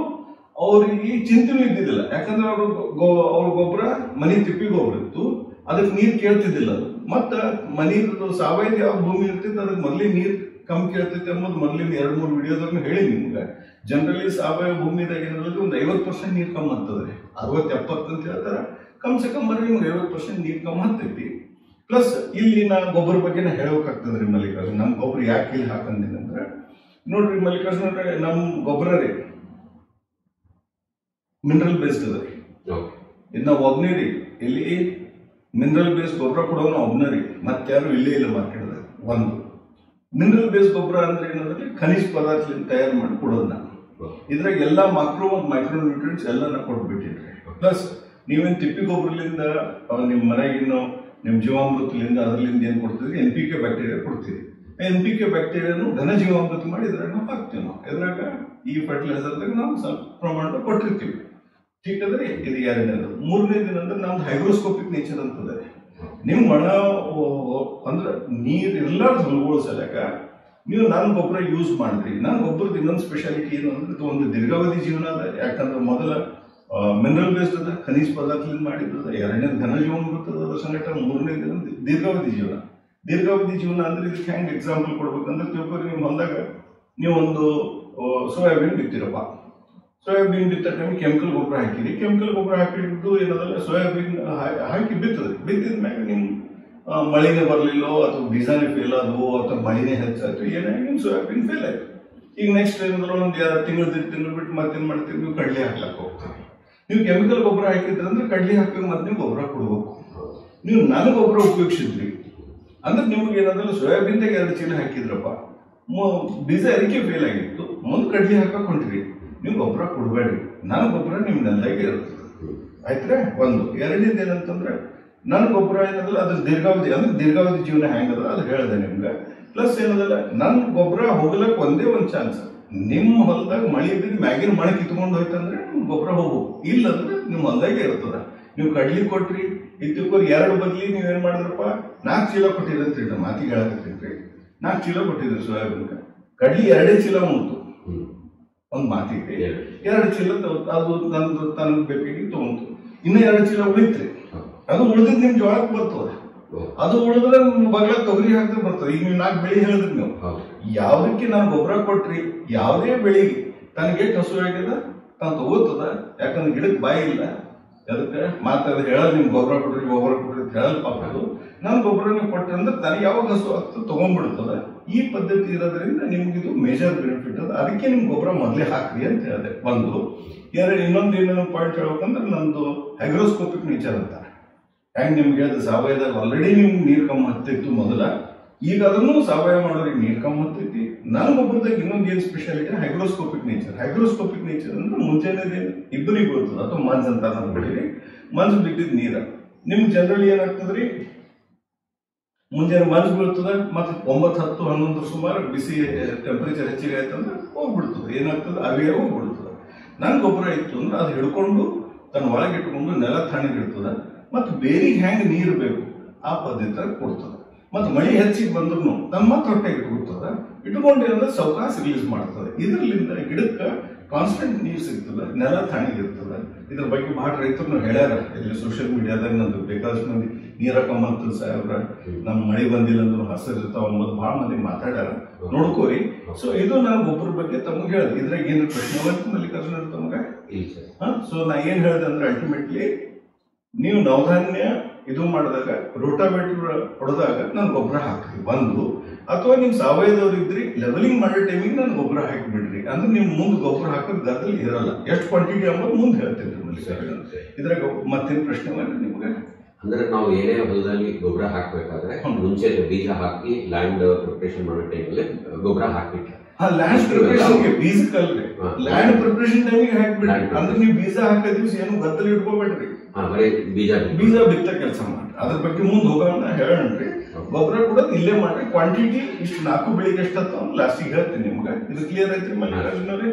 ಅವ್ರಿಗೆ ಚಿಂತೆನೂ ಇದ್ದಿದ್ದಿಲ್ಲ. ಯಾಕಂದ್ರೆ ಅವ್ರ ಗೊಬ್ಬರ ಮನಿ ತಿಪ್ಪಿ ಗೊಬ್ಬರ ಇತ್ತು, ಅದಕ್ಕೆ ನೀರ್ ಕೇಳ್ತಿದ್ದಿಲ್ಲ. ಅದು ಮತ್ತ ಮನಿದು ಸಾವಯವ ಯಾವ ಭೂಮಿ ಇರ್ತಿತ್ತು ಅದಕ್ಕೆ ಮೊದ್ಲೇ ನೀರ್ ಕಮ್ಮಿ ಕೇಳ್ತೈತಿ ಅನ್ನೋದು ಮೊದ್ಲಿನ 2-3 ವಿಡಿಯೋದಾಗ ಹೇಳಿ ನಿಮ್ಗೆ. ಜನರಲಿ ಸಾವಯವ ಭೂಮಿದಾಗ ಏನಾದ್ರೆ ಒಂದು 50% ನೀರ್ ಕಮ್ಮಿ ಆಗ್ತದ್ರಿ. 60-70 ಅಂತ ಹೇಳ್ತಾರ, ಕಮ್ ಸೆ ಕಮ್ ಬರ್ರಿ ನಿಮ್ಗೆ 50% ನೀರ್ ಕಮ್ಮಿ ಆಗ್ತೈತಿ. ಪ್ಲಸ್ ಇಲ್ಲಿ ನಾ ಗೊಬ್ಬರ ಬಗ್ಗೆ ಹೇಳ್ಬೇಕಾಗ್ತದ್ರಿ ಮಲ್ಲಿಕಾರ್ಜುನ್. ನಮ್ ಗೊಬ್ಬರ ಯಾಕೆ ಇಲ್ಲಿ ಹಾಕಂದಿನ ಅಂದ್ರೆ, ನೋಡ್ರಿ ಮಲ್ಲಿಕಾರ್ಜುನ್, ನಮ್ ಗೊಬ್ಬರ ರೀ ಮಿನರಲ್ ಬೇಸ್ಡ್ ಅದ ರೀ. ಇನ್ನ ಒಬ್ನೇ ರೀ, ಇಲ್ಲಿ ಮಿನರಲ್ ಬೇಸ್ ಗೊಬ್ಬರ ಕೊಡೋನು ಒಬ್ಬನೇ ರೀ, ಮತ್ತಾರು ಇಲ್ಲೇ ಇಲ್ಲ ಮಾರ್ಕೆಟ್ದಾಗ. ಒಂದು ಮಿನರಲ್ ಬೇಸ್ ಗೊಬ್ಬರ ಅಂದ್ರೆ ಏನಂದ್ರೆ ಖನಿಜ ಪದಾರ್ಥದಿಂದ ತಯಾರು ಮಾಡಿ ಕೊಡೋದು ನಾನು. ಇದ್ರಾಗ ಎಲ್ಲ ಮೈಕ್ರೋ ಮತ್ತು ಮೈಕ್ರೋ ನ್ಯೂಟ್ರಿಯೆಂಟ್ಸ್ ಎಲ್ಲ ಕೊಟ್ಬಿಟ್ಟಿದ್ರಿ. ಪ್ಲಸ್ ನೀವೇನು ತಿಪ್ಪಿ ಗೊಬ್ಬರಲಿಂದ ನಿಮ್ಮ ಮನೆಗಿನ್ನೋ ನಿಮ್ಮ ಜೀವಾಮೃತಲಿಂದ ಅದರಲ್ಲಿಂದ ಏನು ಕೊಡ್ತಿದ್ರಿ, NPK ಬ್ಯಾಕ್ಟೀರಿಯಾ ಕೊಡ್ತೀರಿ. NPK ಬ್ಯಾಕ್ಟೀರಿಯಾನು ಘನ ಜೀವಾಮೃತ ಮಾಡಿ ಇದ್ರಾಗ ನಾವು ಹಾಕ್ತೀವಿ. ನಾವು ಇದ್ರಾಗ ಈ ಫರ್ಟಿಲೈಸರ್ದಾಗ ನಾವು ಸ್ವಲ್ಪ ಪ್ರಮಾಣದಾಗ ಕೊಟ್ಟಿರ್ತೀವಿ. ठीक अद्री ಇದು ಎರಡನೇದು. ಮೂರನೇದು ಏನಂದ್ರೆ ನಮ್ದು ಹೈಗ್ರೋಸ್ಕೋಪಿಕ್ ನೇಚರ್ ಅಂತದೆ. ನೀವು ಮಣ ಅಂದ್ರೆ ನೀರು ಇರ್ಲಾರ್ದ ಹೊಲಗಳ ಸಲಕ ನೀವು ನನ್ನ ಗೊಬ್ಬರ ಯೂಸ್ ಮಾಡಿದ್ರಿ. ನನ್ನ ಗೊಬ್ಬರದ ಇನ್ನೊಂದು ಸ್ಪೆಷಾಲಿಟಿ ಏನು ಅಂದ್ರೆ ಇದು ಒಂದು ದೀರ್ಘಾವಧಿ ಜೀವನ ಅದ. ಯಾಕಂದ್ರೆ ಮೊದಲ ಮಿನರಲ್ ಬೇಸ್ಡ್ ಅದ, ಖನಿಜ ಪದಾರ್ಥದಿಂದ ಮಾಡಿದ್ದದ. ಎರಡನೇದು ಘನ ಜೀವಾಮೃತ ಅದ ಸಂಗಟ. ಮೂರನೇದು ದೀರ್ಘಾವಧಿ ಜೀವನ. ದೀರ್ಘಾವಧಿ ಜೀವನ ಅಂದ್ರೆ ಇದಕ್ಕೆ ಹೆಂಗೆ ಎಕ್ಸಾಂಪಲ್ ಕೊಡ್ಬೇಕಂದ್ರೆ ತಿಳ್ಕೊರಿ, ನಿಮ್ಮ ಹೊಲದಾಗ ನೀವು ಒಂದು ಸೋಯಾಬೀನ್ ಬಿತ್ತಿರಪ್ಪ. ಸೋಯಾಬೀನ್ ಬಿತ್ತ ಟೈಮ್ ಕೆಮಿಕಲ್ ಗೊಬ್ಬರ ಹಾಕಿರಿ. ಕೆಮಿಕಲ್ ಗೊಬ್ಬರ ಹಾಕಿದ್ದು ಏನದಲ್ಲ ಸೋಯಾಬೀನ್ ಹಾಕಿ ಬಿತ್ತದ್ರಿ. ಬಿತ್ತಿದ ಮ್ಯಾಗ ನಿಮ್ ಮಳೆನೇ ಬರಲಿಲ್ಲೋ ಅಥವಾ ಬೀಜಾನೇ ಫೇಲ್ ಆದವು ಅಥವಾ ಮಳೆನೇ ಹೆಚ್ಚಾಯ್ತು, ಏನಾಗಿ ನಿಮ್ ಸೋಯಾಬೀನ್ ಫೇಲ್ ಆಯ್ತು. ಈಗ ನೆಕ್ಸ್ಟ್ ಏನಂದ್ರೆ ಒಂದು 2 ತಿಂಗಳು ಬಿಟ್ಟು ಮತ್ತೇನ್ ಮಾಡ್ತೀರಿ, ನೀವು ಕಡ್ಲಿ ಹಾಕ್ಲಕ್ಕೆ ಹೋಗ್ತೀರಿ. ನೀವು ಕೆಮಿಕಲ್ ಗೊಬ್ಬರ ಹಾಕಿದ್ರಂದ್ರೆ ಕಡ್ಲಿ ಹಾಕಿ ಮತ್ತೆ ನೀವು ಗೊಬ್ಬರ ಕೊಡ್ಬೇಕು. ನೀವು ನನ್ನ ಗೊಬ್ಬರ ಉಪಯೋಗಿಸಿದ್ರಿ ಅಂದ್ರೆ ನಿಮ್ಗೆ ಏನಂದ್ರೆ ಸೋಯಾಬೀನ್ದಾಗ 2 ಚೀಲ ಹಾಕಿದ್ರಪ್ಪ, ಬೀಜ ಅದಕ್ಕೆ ಫೇಲ್ ಆಗಿತ್ತು, ಮುಂದೆ ಕಡ್ಲಿ ಹಾಕಕ್ ಹೊಂಟ್ರಿ, ನೀವು ಗೊಬ್ಬರ ಕೊಡಬೇಡ್ರಿ. ನನ್ನ ಗೊಬ್ಬರ ನಿಮ್ ನೆಲದಾಗೆ ಇರ್ತದೆ. ಆಯ್ತ್ರೆ ಒಂದು. ಎರಡನೇದು ಏನಂತಂದ್ರೆ ನನ್ನ ಗೊಬ್ಬರ ಏನದಲ್ಲ ಅದ್ರ ದೀರ್ಘಾವಧಿ ಅಂದ್ರೆ ದೀರ್ಘಾವಧಿ ಜೀವನ ಹೆಂಗದ ಅದು ಹೇಳಿದೆ ನಿಮ್ಗೆ. ಪ್ಲಸ್ ಏನದಲ್ಲ ನನ್ನ ಗೊಬ್ಬರ ಹೋಗ್ಲಕ್ ಒಂದೇ ಒಂದು ಚಾನ್ಸ್, ನಿಮ್ಮ ಹೊಲದಾಗ ಮಳೆ ಬಿದ್ದು ಮ್ಯಾಗಿನ ಮಳೆ ಕಿತ್ಕೊಂಡು ಹೋಯ್ತಂದ್ರೆ ನಿಮ್ ಗೊಬ್ಬರ ಹೋಗ್ಬೇಕು. ಇಲ್ಲಂದ್ರೆ ನಿಮ್ಮ ಹೊಲದಾಗೆ ಇರ್ತದ. ನೀವು ಕಡ್ಲಿ ಕೊಟ್ರಿ, ಇದ್ದಕ್ಕೋರ್ 2 ಬದ್ಲಿ ನೀವೇನ್ ಮಾಡಿದ್ರಪ್ಪ 4 ಚೀಲ ಕೊಟ್ಟಿರಂತ್ರಿ. ನಮ್ಮ ಮಾತಿಗೆ ಹೇಳಕತ್ತೀನ್ರಿ, 4 ಚೀಲ ಕೊಟ್ಟಿದ್ರಿ ಸೋಯಾಬೀನ್ಕ. ಕಡ್ಲಿ 2 ಚೀಲ ಮುಗಿತು. ಒಂದು ಮಾತಿಗೆ 2 ಚೀಲ ಅದು ನಂದು ತನಗೆ ಬೇಕಾಗಿ ತಗೊಂತು. ಇನ್ನ 2 ಚೀಲ ಉಳಿತ್ರಿ. ಅದು ಉಳಿದಿದ್ ನಿಮ್ ಜೋಳಕ್ಕೆ ಬರ್ತದ. ಅದು ಉಳಿದ್ರೆ ಬಗ್ಲ ತೊಗರಿ ಹಾಕಿದ್ರೆ ಬರ್ತದೆ. ಈಗ ನೀವು 4 ಬೆಳೆ ಹೇಳಿದ್ರಿ. ನೀವು ಯಾವ್ದಕ್ಕೆ ನಾನು ಗೊಬ್ಬರ ಕೊಟ್ರಿ, ಯಾವುದೇ ಬೆಳೆಗೆ ತನಗೆ ಹಸು ಆಗ್ಯದ ತಾನು ತಗೋತದ. ಯಾಕಂದ್ರೆ ಗಿಡಕ್ಕೆ ಬಾಯಿ ಇಲ್ಲ. ಅದಕ್ಕೆ ಮಾತಾಡ ಹೇಳೋದು ನಿಮ್ಗೆ ಗೊಬ್ಬರ ಕೊಟ್ರಿ ಅಂತ ಹೇಳಲ್ ಪಾಪದು. ನಾನು ಗೊಬ್ಬರ ನೀವು ಕೊಟ್ರಿ ಅಂದ್ರೆ ತನಗೆ ಯಾವಾಗ ಹಸು ಆಗ್ತದೆ ತಗೊಂಡ್ಬಿಡ್ತದ. ಈ ಪದ್ಧತಿ ಇರೋದ್ರಿಂದ ನಿಮ್ಗಿದು ಮೇಜರ್ ಬೆನಿಫಿಟ್ ಅದ. ಅದಕ್ಕೆ ನಿಮ್ ಗೊಬ್ಬರ ಮೊದಲೇ ಹಾಕ್ರಿ ಅಂತ ಹೇಳಿದೆ. ಒಂದು. ಇನ್ನೊಂದು ಏನೇನೋ ಪಾಯಿಂಟ್ ಹೇಳ್ಬೇಕಂದ್ರೆ ನಂದು ಹೈಗ್ರೋಸ್ಕೋಪಿಕ್ ನೇಚರ್ ಅಂತ. ಹೆಂಗ್ ನಿಮ್ಗೆ ಹೇಳಿದ ಸಾವಯವದಾಗ ಆಲ್ರೆಡಿ ನಿಮ್ಗೆ ನೀರು ಕಮ್ಮಿ ಹತ್ತಿತ್ತು ಮೊದಲ, ಈಗ ಅದನ್ನು ಸಾವಯವ ಮಾಡೋರಿಗೆ ನೀರು ಕಮ್ಮಿ ಹತ್ತೈತಿ. ನನ್ನ ಗೊಬ್ಬರದಾಗ ಇನ್ನೊಂದು ಏನ್ speciality hygroscopic nature. Hygroscopic nature ಅಂದ್ರೆ ಮುಂಚೆನೇ ಇಬ್ಬರಿಗೆ ಬರ್ತದ ಅಥವಾ ಮಂಜ್ ಅಂತ ಅಂದ್ಬಿಟ್ಟಿರಿ. ಮಂಜ್ ಬಿಟ್ಟಿದ್ ನೀರ ನಿಮ್ಗೆ ಜನರಲಿ ಏನಾಗ್ತದ್ರಿ, ಮುಂಜಾನೆ ಮಂಜು ಬೀಳ್ತದ, ಮತ್ತೆ 9, 10, 11 ಸುಮಾರು ಬಿಸಿ ಟೆಂಪರೇಚರ್ ಹೆಚ್ಚಿಗೆ ಆಯ್ತಂದ್ರೆ ಹೋಗ್ಬಿಡ್ತದೆ. ಏನಾಗ್ತದೆ ಅವೇ ಹೋಗ್ಬಿಡ್ತದ. ನನ್ನ ಗೊಬ್ಬರ ಇತ್ತು ಅಂದ್ರೆ ಅದು ಹಿಡ್ಕೊಂಡು ತನ್ನ ಒಳಗೆ ಇಟ್ಕೊಂಡು ನೆಲ ತಣ್ಣಗಿರ್ತದ. ಮತ್ತು ಬೇರಿಗೆ ಹೆಂಗೆ ನೀರು ಬೇಕು ಆ ಪದ್ಧತಿ ಕೊಡ್ತದ. ಮತ್ತು ಮಳೆ ಹೆಚ್ಚಿಗೆ ಬಂದ್ರು ತಮ್ಮ ಮತ್ತೆ ಹೊಟ್ಟೆಗೆ ಇಟ್ಕೊಡ್ತದ. ಇಟ್ಕೊಂಡು ಏನಂದ್ರೆ ಸವಕಾಶ ರಿಲೀಸ್ ಮಾಡ್ತದೆ. ಇದರಿಂದ ಗಿಡಕ್ಕೆ ಕಾನ್ಸ್ಟೆಂಟ್ ನೀರು ಸಿಗ್ತದೆ, ನೆಲ ತಣ್ಣಗಿರ್ತದೆ. ಇದ್ರ ಬಗ್ಗೆ ಬಹಳ ರೈತರು ಹೇಳ್ಯಾರ. ಇಲ್ಲಿ ಸೋಷಿಯಲ್ ಮೀಡಿಯಾದಾಗ ನಂದು ಬೇಕಾದಷ್ಟು ಮಂದಿ ನೀರ ಕಮ್ಮಂತ ಸಾಹೇಬ್ರ ನಮ್ ಮಳೆ ಬಂದಿಲ್ಲ ಅಂದ್ರು ಹಸಿರಿರ್ತಾವ ಅಂಬೋದು ಬಹಳ ಮಂದಿ ಮಾತಾಡ್ಯಾರ. ನೋಡ್ಕೋರಿ. ಸೊ ಇದು ನಾನು ಗೊಬ್ಬರ ಬಗ್ಗೆ ತಮಗೆ ಹೇಳಿದೆ. ಇದ್ರಾಗ ಏನ್ ಪ್ರಶ್ನೆ ಬಂತು ಮಲ್ಲಿಕಾರ್ಜುನ ತಮಗ? ಸೊ ನಾ ಏನ್ ಹೇಳಿದೆ ಅಂದ್ರೆ ಅಲ್ಟಿಮೇಟ್ಲಿ ನೀವು ನವಧಾನ್ಯ ಇದು ಮಾಡಿದಾಗ ರೋಟಾವೇಟರ್ ಹೊಡೆದಾಗ ನಾನು ಗೊಬ್ಬರ ಹಾಕ್ರಿ ಒಂದು. ಅಥವಾ ನಿಮ್ ಸಾವಯವದವ್ರು ಇದ್ರಿ ಲೆವೆಲಿಂಗ್ ಮಾಡೋ ಟೈಮಿಗೆ ನಾನು ಗೊಬ್ಬರ ಹಾಕಿಬಿಡ್ರಿ. ಅಂದ್ರೆ ನಿಮ್ ಮುಂದೆ ಗೊಬ್ಬರ ಹಾಕೋದ್ ಗದ್ದಲ್ ಇರಲ್ಲ. ಎಷ್ಟು ಕ್ವಾಂಟಿಟಿ ಅಂಬೋದು ಮುಂದೆ ಹೇಳ್ತೀನಿ ಮಲ್ಲಿಕಾರ್ಜುನ. ಇದ್ರಾಗ ಮತ್ತೇನ್ ಪ್ರಶ್ನೆ ಮಾಡಿ ನಿಮ್ಗೆ? ಅಂದ್ರೆ ನಾವು ಏನೇ ಹೊಲದಲ್ಲಿ ಗೊಬ್ಬರ ಹಾಕ್ಬೇಕಾದ್ರೆ ಮುಂಚೆ ಬೀಜ ಹಾಕಿ ಲ್ಯಾಂಡ್ ಪ್ರಿಪರೇಷನ್ ಮಾಡೋ ಟೈಮಲ್ಲಿ ಗೊಬ್ಬರ ಹಾಕ್ಬಿಟ್ರೆ ಲ್ಯಾಂಡ್ ಪ್ರಿಪರೇಷನ್ ಬೀಜಕ್ಕಲ್ರಿ, ಲ್ಯಾಂಡ್ ಪ್ರಿಪರೇಷನ್ ಟೈಮಿಗೆ ಹಾಕ್ಬಿಡ್ರಿ. ಅಂದ್ರೆ ನೀವು ಬೀಜ ಹಾಕೋ ದಿವಸ ಏನು ಗದ್ದಲ ಇಟ್ಕೋಬೇಡ್ರಿ. ಬೀಜ ಬಿತ್ತ ಕೆಲಸ ಮಾಡ್ರಿ. ಅದ್ರ ಬಗ್ಗೆ ಮುಂದೆ ಹೋಗೋಣ ಹೇಳಣ್ರಿ. ಗೊಬ್ಬರ ಕೂಡ ಇಲ್ಲೇ ಮಾಡ್ರಿ. ಕ್ವಾಂಟಿಟಿ ಇಷ್ಟು 4 ಬೆಳಿಗ್ಗೆ ಎಷ್ಟತ್ತ ಲಾಸ್ಟಿಗೆ ಹೇಳ್ತೀನಿ ನಿಮ್ಗೆ. ಇದು ಕ್ಲಿಯರ್ ಐತ್ರಿ ಮಲ್ಲಿಕಾರ್ಜುನ ಅವ್ರೆ?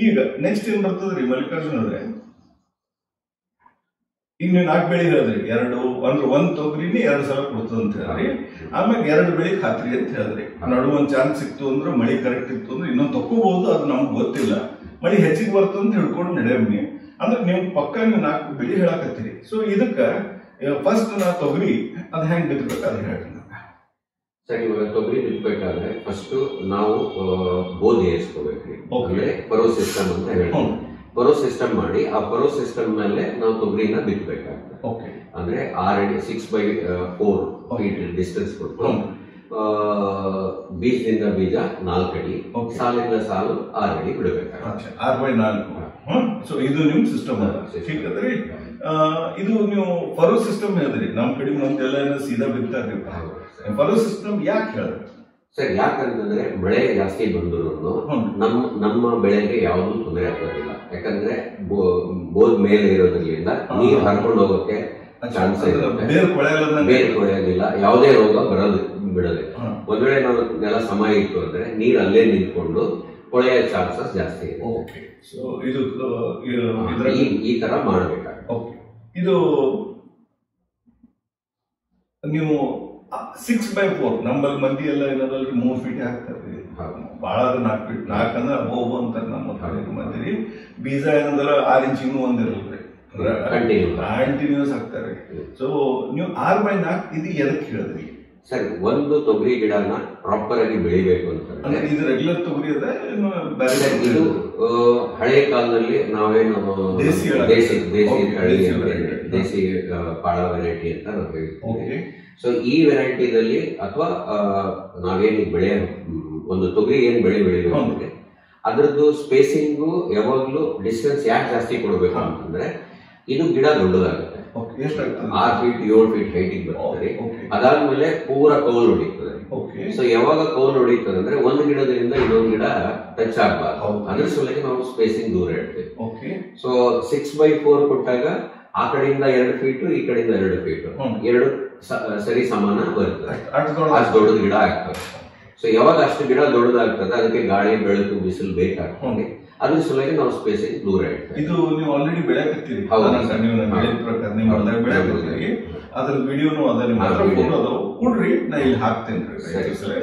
ಈಗ ನೆಕ್ಸ್ಟ್ ಏನ್ ಬರ್ತದ್ರಿ ಮಲ್ಲಿಕಾರ್ಜುನ ಅವ್ರೆ? ಈಗ ನೀವು 4 ಬೆಳೆ ಹೇಳಿದ್ರಿ. 2 ಅಂದ್ರೆ 1 ತೊಗರಿನಿ 2 ಸಲ ಕೊಡ್ತದ ಅಂತ ಹೇಳ್ರಿ. ಆಮೇಲೆ 2 ಬೆಳಿಗ್ಗೆ ಹಾಕ್ರಿ ಅಂತ ಹೇಳಿದ್ರಿ. ನಡು ಒಂದ್ ಚಾನ್ಸ್ ಸಿಕ್ತು ಅಂದ್ರೆ ಮಳಿ ಕರೆಕ್ಟ್ ಇತ್ತು ಅಂದ್ರೆ ಇನ್ನೊಂದು ತಕ್ಕೋಬಹುದು. ಅದು ನಮ್ಗೆ ಗೊತ್ತಿಲ್ಲ. ಮಳಿ ಹೆಚ್ಚಿಗೆ ಬರ್ತದ ಅಂತ ಹಿಡ್ಕೊಂಡು ನಡೆಯಮ್ಮಿ ಅಂದ್ರೆ ನೀವು ಪಕ್ಕ ನೀವು 4 ಬೆಳೆ ಹೇಳಾಕತ್ತೀರಿ. ಸೊ ಇದಕ್ಕ ಫಸ್ಟ್ ನಾ ತೊಗರಿ ಅದ್ ಹೆಂಗ್ ಬಿತ್ತಬೇಕು ಅದು ಹೇಳ್ರಿ. ಸರ್ ಇವಾಗ ತೊಗರಿ ಬಿತ್ತಬೇಕಾದ್ರೆ ಫಸ್ಟ್ ನಾವು ಬೋಧಿ ಏರಿಸ್ಕೋಬೇಕ್ರಿ. ಅಂದ್ರೆ ಪರೋ ಸಿಸ್ಟಮ್ ಅಂತ ಹೇಳ್ತೀವಿ. ಪರೋ ಸಿಸ್ಟಮ್ ಮಾಡಿ ಆ ಪರೋ ಸಿಸ್ಟಮ್ ಮೇಲೆ ನಾವು ತೊಗರಿನ ಬಿತ್ತಬೇಕಾಗ್ತದೆ. ಅಂದ್ರೆ 6 ಅಡಿ 6/4 ಫೀಟ್ ಡಿಸ್ಟೆನ್ಸ್ ಕೊಟ್ಟು ಬೀಜದಿಂದ ಬೀಜ 4 ಅಡಿ, ಸಾಲಿಂದ ಸಾಲು 6 ಅಡಿ ಬಿಡಬೇಕಾಗುತ್ತೆ. 6x4. ಸೊ ಇದು ನಿಮ್ ಸಿಸ್ಟಮ್ ಅದ. ಹೀಗಾದ್ರೆ ಇದು ನೀವು ಫರೋ ಸಿಸ್ಟಮ್ ಹೇಳಿದ್ರಿ. ನಮ್ ಕಡೆ ಮಂದೆಲ್ಲ ಸೀದಾ ಬಿಡ್ತಾರೆ. ಫರೋ ಸಿಸ್ಟಮ್ ಯಾಕೆ ಹೇಳಿದ್ರಿ ಸರ್? ಯಾಕಂತಂದ್ರೆ ಮಳೆ ಜಾಸ್ತಿ ಬಂದ್ರು ನಮ್ಮ ಬೆಳೆಗೆ ಯಾವ್ದು ತೊಂದರೆ ಆಗೋದಿಲ್ಲ. ಯಾಕಂದ್ರೆ ಬೋದ್ ಮೇಲೆ ಇರೋದ್ರಿಂದ ನೀರು ಹರ್ಕೊಂಡು ಹೋಗೋಕೆ ಚಾನ್ಸ್ ಇರುತ್ತೆ, ಬೇರೆ ಕೊಳೆಯೋದಿಲ್ಲ, ಯಾವುದೇ ರೋಗ ಬರೋದು ಬಿಡೋದಿಲ್ಲ. ಒಂದ್ ವೇಳೆ ನಾವು ನೆಲ ಸಮ ಇತ್ತು ಅಂದ್ರೆ ನೀರು ಅಲ್ಲೇ ನಿಂತ್ಕೊಂಡು ಕೊಳೆಯ ಚಾನ್ಸಸ್ ಜಾಸ್ತಿ ಇದೆ. ಈ ತರ ಮಾಡ್ಬೇಕಾಗುತ್ತೆ. ಇದು ನೀವು 6x4 ನಮ್ಮಲ್ಲಿ ಮಂದಿ ಎಲ್ಲ ಏನದಲ್ಲಿ 3 ಫೀಟ್ ಹಾಕ್ತಾರೆ. ಬಹಳ 4 ಫೀಟ್, 4 ಅಂದ್ರೆ ಅಬೋಬ್ ಅಂತಾರೆ ನಮ್ಮ ಮಂದಿ. ಬೀಜ ಏನಂದ್ರೆ 6 ಇಂಚಿಗೂ ಒಂದಿರಲ್ರಿ, ಕಂಟಿನ್ಯೂಸ್ ಹಾಕ್ತಾರೆ. ಸೊ ನೀವು 6x4 ಇದು ಎದಕ್ಕೆ ಹೇಳಿದ್ರಿ ಸರ್? ಒಂದು ತೊಗರಿ ಗಿಡನ ಪ್ರಾಪರ್ ಆಗಿ ಬೆಳಿಬೇಕು ಅಂತ. ಇದು ರೆಗ್ಯುಲರ್ ತೊಗರಿ ಅದ? ಇದು ಹಳೆ ಕಾಲದಲ್ಲಿ ನಾವೇನು ದೇಸಿ ಪಾಳ ವೆರೈಟಿ ಅಂತ ನಾವು ಹೇಳ್ತೀವಿ. ಸೊ ಈ ವೆರೈಟಿದಲ್ಲಿ ಅಥವಾ ನಾವೇನು ಬೆಳೆ ಒಂದು ತೊಗರಿ ಏನ್ ಬೆಳಿಬೇಕು ಅಂದ್ರೆ ಅದ್ರದ್ದು ಸ್ಪೇಸಿಂಗು ಯಾವಾಗ್ಲೂ ಡಿಸ್ಟೆನ್ಸ್ ಯಾಕೆ ಜಾಸ್ತಿ ಕೊಡ್ಬೇಕು ಅಂತಂದ್ರೆ ಇದು ಗಿಡ ದೊಡ್ಡದಾಗುತ್ತೆ. 6 ಫೀಟ್ 7 ಫೀಟ್ ಹೈಟಿಗೆ ಬರ್ತದೆ. ಅದಾದ್ಮೇಲೆ ಪೂರ ಕೌಲ್ ಹೊಡಿತದೆ. ಸೊ ಯಾವಾಗ ಕೌಲ್ ಹೊಡಿತದೆ ಅಂದ್ರೆ ಒಂದು ಗಿಡದಿಂದ ಇನ್ನೊಂದು ಗಿಡ ಟಚ್ ಆಗಬಾರ್ದು, ಅದ್ರ ಸಲುವಾಗಿ ನಾವು ಸ್ಪೇಸಿಂಗ್ ದೂರ ಇಡ್ತೀವಿ. ಸೊ 6x4 ಕೊಟ್ಟಾಗ ಆ ಕಡೆಯಿಂದ 2 ಫೀಟ್, ಈ ಕಡೆಯಿಂದ 2 ಫೀಟ್, 2 ಸರಿ ಸಮಾನ ಬರ್ತದೆ. ಅಷ್ಟು ದೊಡ್ಡದು ಗಿಡ ಆಗ್ತದೆ. ಸೊ ಯಾವಾಗ ಅಷ್ಟು ಗಿಡ ದೊಡ್ಡದಾಗ್ತದೆ ಅದಕ್ಕೆ ಗಾಳಿ ಬೆಳಕು ಬಿಸಿಲು ಬೇಕಾಗ್ತದೆ. ಅದ್ರ ಸಲುವಾಗಿ ನಾವು ಸ್ಪೇಸಿಂಗ್ ದೂರ ಇಡ್ತೀವಿ. ಇದು ನೀವು ಆಲ್ರೆಡಿ ಬೆಳೆಯಕತ್ತೀರಿ, ಅದ್ರ ವಿಡಿಯೋನು ಅದ ಕೊಡ್ರಿ, ನಾ ಇಲ್ಲಿ ಹಾಕ್ತೇನೆ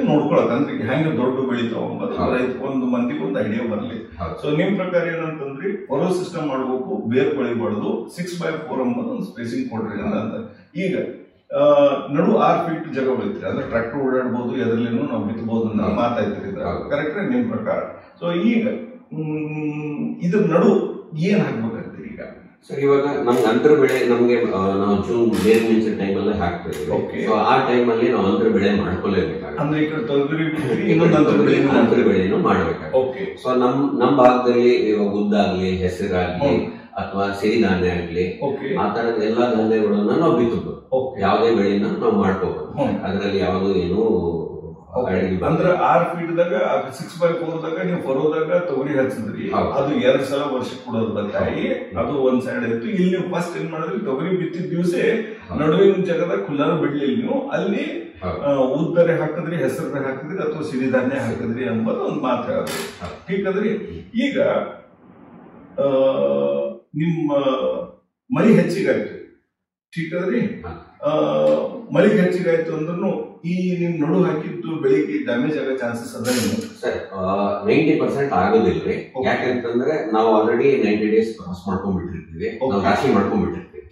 ನೋಡ್ಕೊಳಕಂದ್ರೆ ಹೆಂಗ ದೊಡ್ಡ ಬೆಳಿತಾವ ಅಂಬದು ಒಂದು ಮಂದಿಗೆ ಒಂದು ಐಡಿಯಾ ಬರ್ಲಿ. ಸೊ ನಿಮ್ ಪ್ರಕಾರ ಏನಂತಂದ್ರಿ, ಫರೋ ಸಿಸ್ಟಮ್ ಮಾಡ್ಬೇಕು, ಬೇರ್ ಬೆಳಿಬಾರ್ದು, 6x4 ಅಂಬದು ಒಂದು ಸ್ಪೇಸಿಂಗ್ ಕೊಡ್ರಿ ಅಂತ. ಈಗ ನಡು 6 ಫೀಟ್ ಜಾಗ ಬೆಳಿತೀರಿ ಅಂದ್ರೆ ಟ್ರ್ಯಾಕ್ಟರ್ ಓಡಾಡ್ಬೋದು, ಎದ್ರಲ್ಲೇನು ನಾವು ಬಿತ್ತಬಹುದು ಅಂತ ಮಾತಾಡ್ತೀರಿ. ಕರೆಕ್ಟ್ ನಿಮ್ ಪ್ರಕಾರ? ಸೊ ಈಗ ಇದ್ರ ನಡು ಏನ್ ಹಾಕ್ಬೇಕಂತೀರಿ ಈಗ ಸರ್? ಇವಾಗ ನಮ್ಗೆ ಅಂತರ ಬೆಳೆ ನಮ್ಗೆ ನಾವು ಜೂನ್ ಬೇರೆ ಮಿಂಚೆ ಟೈಮ್ ಅಲ್ಲೇ ಹಾಕ್ತೇವೆ. ಸೊ ಆ ಟೈಮ್ ಅಲ್ಲಿ ನಾವು ಅಂತರ ಬೆಳೆ ಮಾಡ್ಕೊಳ್ಳೇಬೇಕಾಗುತ್ತೆ. ಅಂದ್ರೆ ಈ ಕಡೆ ತೊಗರಿ ಇನ್ನೊಂದು ಅಂತರ ಬೆಳೆಯನ್ನು ಮಾಡ್ಬೇಕಾಗುತ್ತೆ. ಸೊ ನಮ್ ಭಾಗದಲ್ಲಿ ಇವಾಗ ಉದ್ದಾಗ್ಲಿ, ಹೆಸರಾಗ್ಲಿ ಅಥವಾ ಸಿರಿಧಾನ್ಯ ಆಗ್ಲಿ, ಆ ತರದ ಎಲ್ಲಾ ಧಾನ್ಯಗಳನ್ನ ನಾವು ಬಿತ್ತಬಹುದು. ಯಾವುದೇ ಬೆಳೆನ ನಾವು ಮಾಡ್ಕೋಬಹುದು. ಅದರಲ್ಲಿ ಯಾವ್ದು ಏನು ಅಂದ್ರೆ 6 ಫೀಟ್ದಾಗ 6x4ದಾಗ ನೀವು ಫರೋದಾಗ ತೊಗರಿ ಹಚ್ಚಿದ್ರಿ, ಅದು 2 ಸಲ ವರ್ಷಕ್ಕೆ ಕೊಡೋದಾಗಿ ಅದು ಒಂದ್ ಸೈಡ್ ಆಯ್ತು. ಇಲ್ಲಿ ನೀವು ಫಸ್ಟ್ ಏನ್ ಮಾಡಿದ್ರಿ, ತೊಗರಿ ಬಿತ್ತಿದ ದಿವಸ ನಡುವಿನ ಜಾಗದಾಗ ಖುಲ್ಲಾನು ಬಿಡ್ಲಿಲ್ಲ ನೀವು, ಅಲ್ಲಿ ಉದ್ದರೆ ಹಾಕಿದ್ರಿ, ಹೆಸರು ಹಾಕಿದ್ರಿ ಅಥವಾ ಸಿರಿಧಾನ್ಯ ಹಾಕಿದ್ರಿ ಎಂಬುದು ಒಂದು ಮಾತು ಹೇಳಿದ್ರಿ. ಹೀಗಾದ್ರಿ ಈಗ ನಿಮ್ಮ ಮಳಿ ಹೆಚ್ಚಿಗಾಯ್ತು, ಠೀಕದ್ರಿ? ಮಳಿಗೆ ಹೆಚ್ಚಿಗಾಯ್ತು ಅಂದ್ರೂ ಈ ನಿಮ್ ನಡು ಹಾಕಿದ್ದು ಬೆಳಿಗ್ಗೆ ಡ್ಯಾಮೇಜ್ ಆಗೋ ಚಾನ್ಸಸ್ ಅದ ಸರ್? 90% ಆಗೋದಿಲ್ರಿ. ಯಾಕಂತಂದ್ರೆ ನಾವು ಆಲ್ರೆಡಿ 90 ಡೇಸ್ ಕ್ರಾಸ್ ಮಾಡ್ಕೊಂಡ್ಬಿಟ್ಟಿರ್ತೀವಿ, ನಾವು ರಾಶಿ ಮಾಡ್ಕೊಂಡ್ಬಿಟ್ಟಿರ್ತೀವಿ.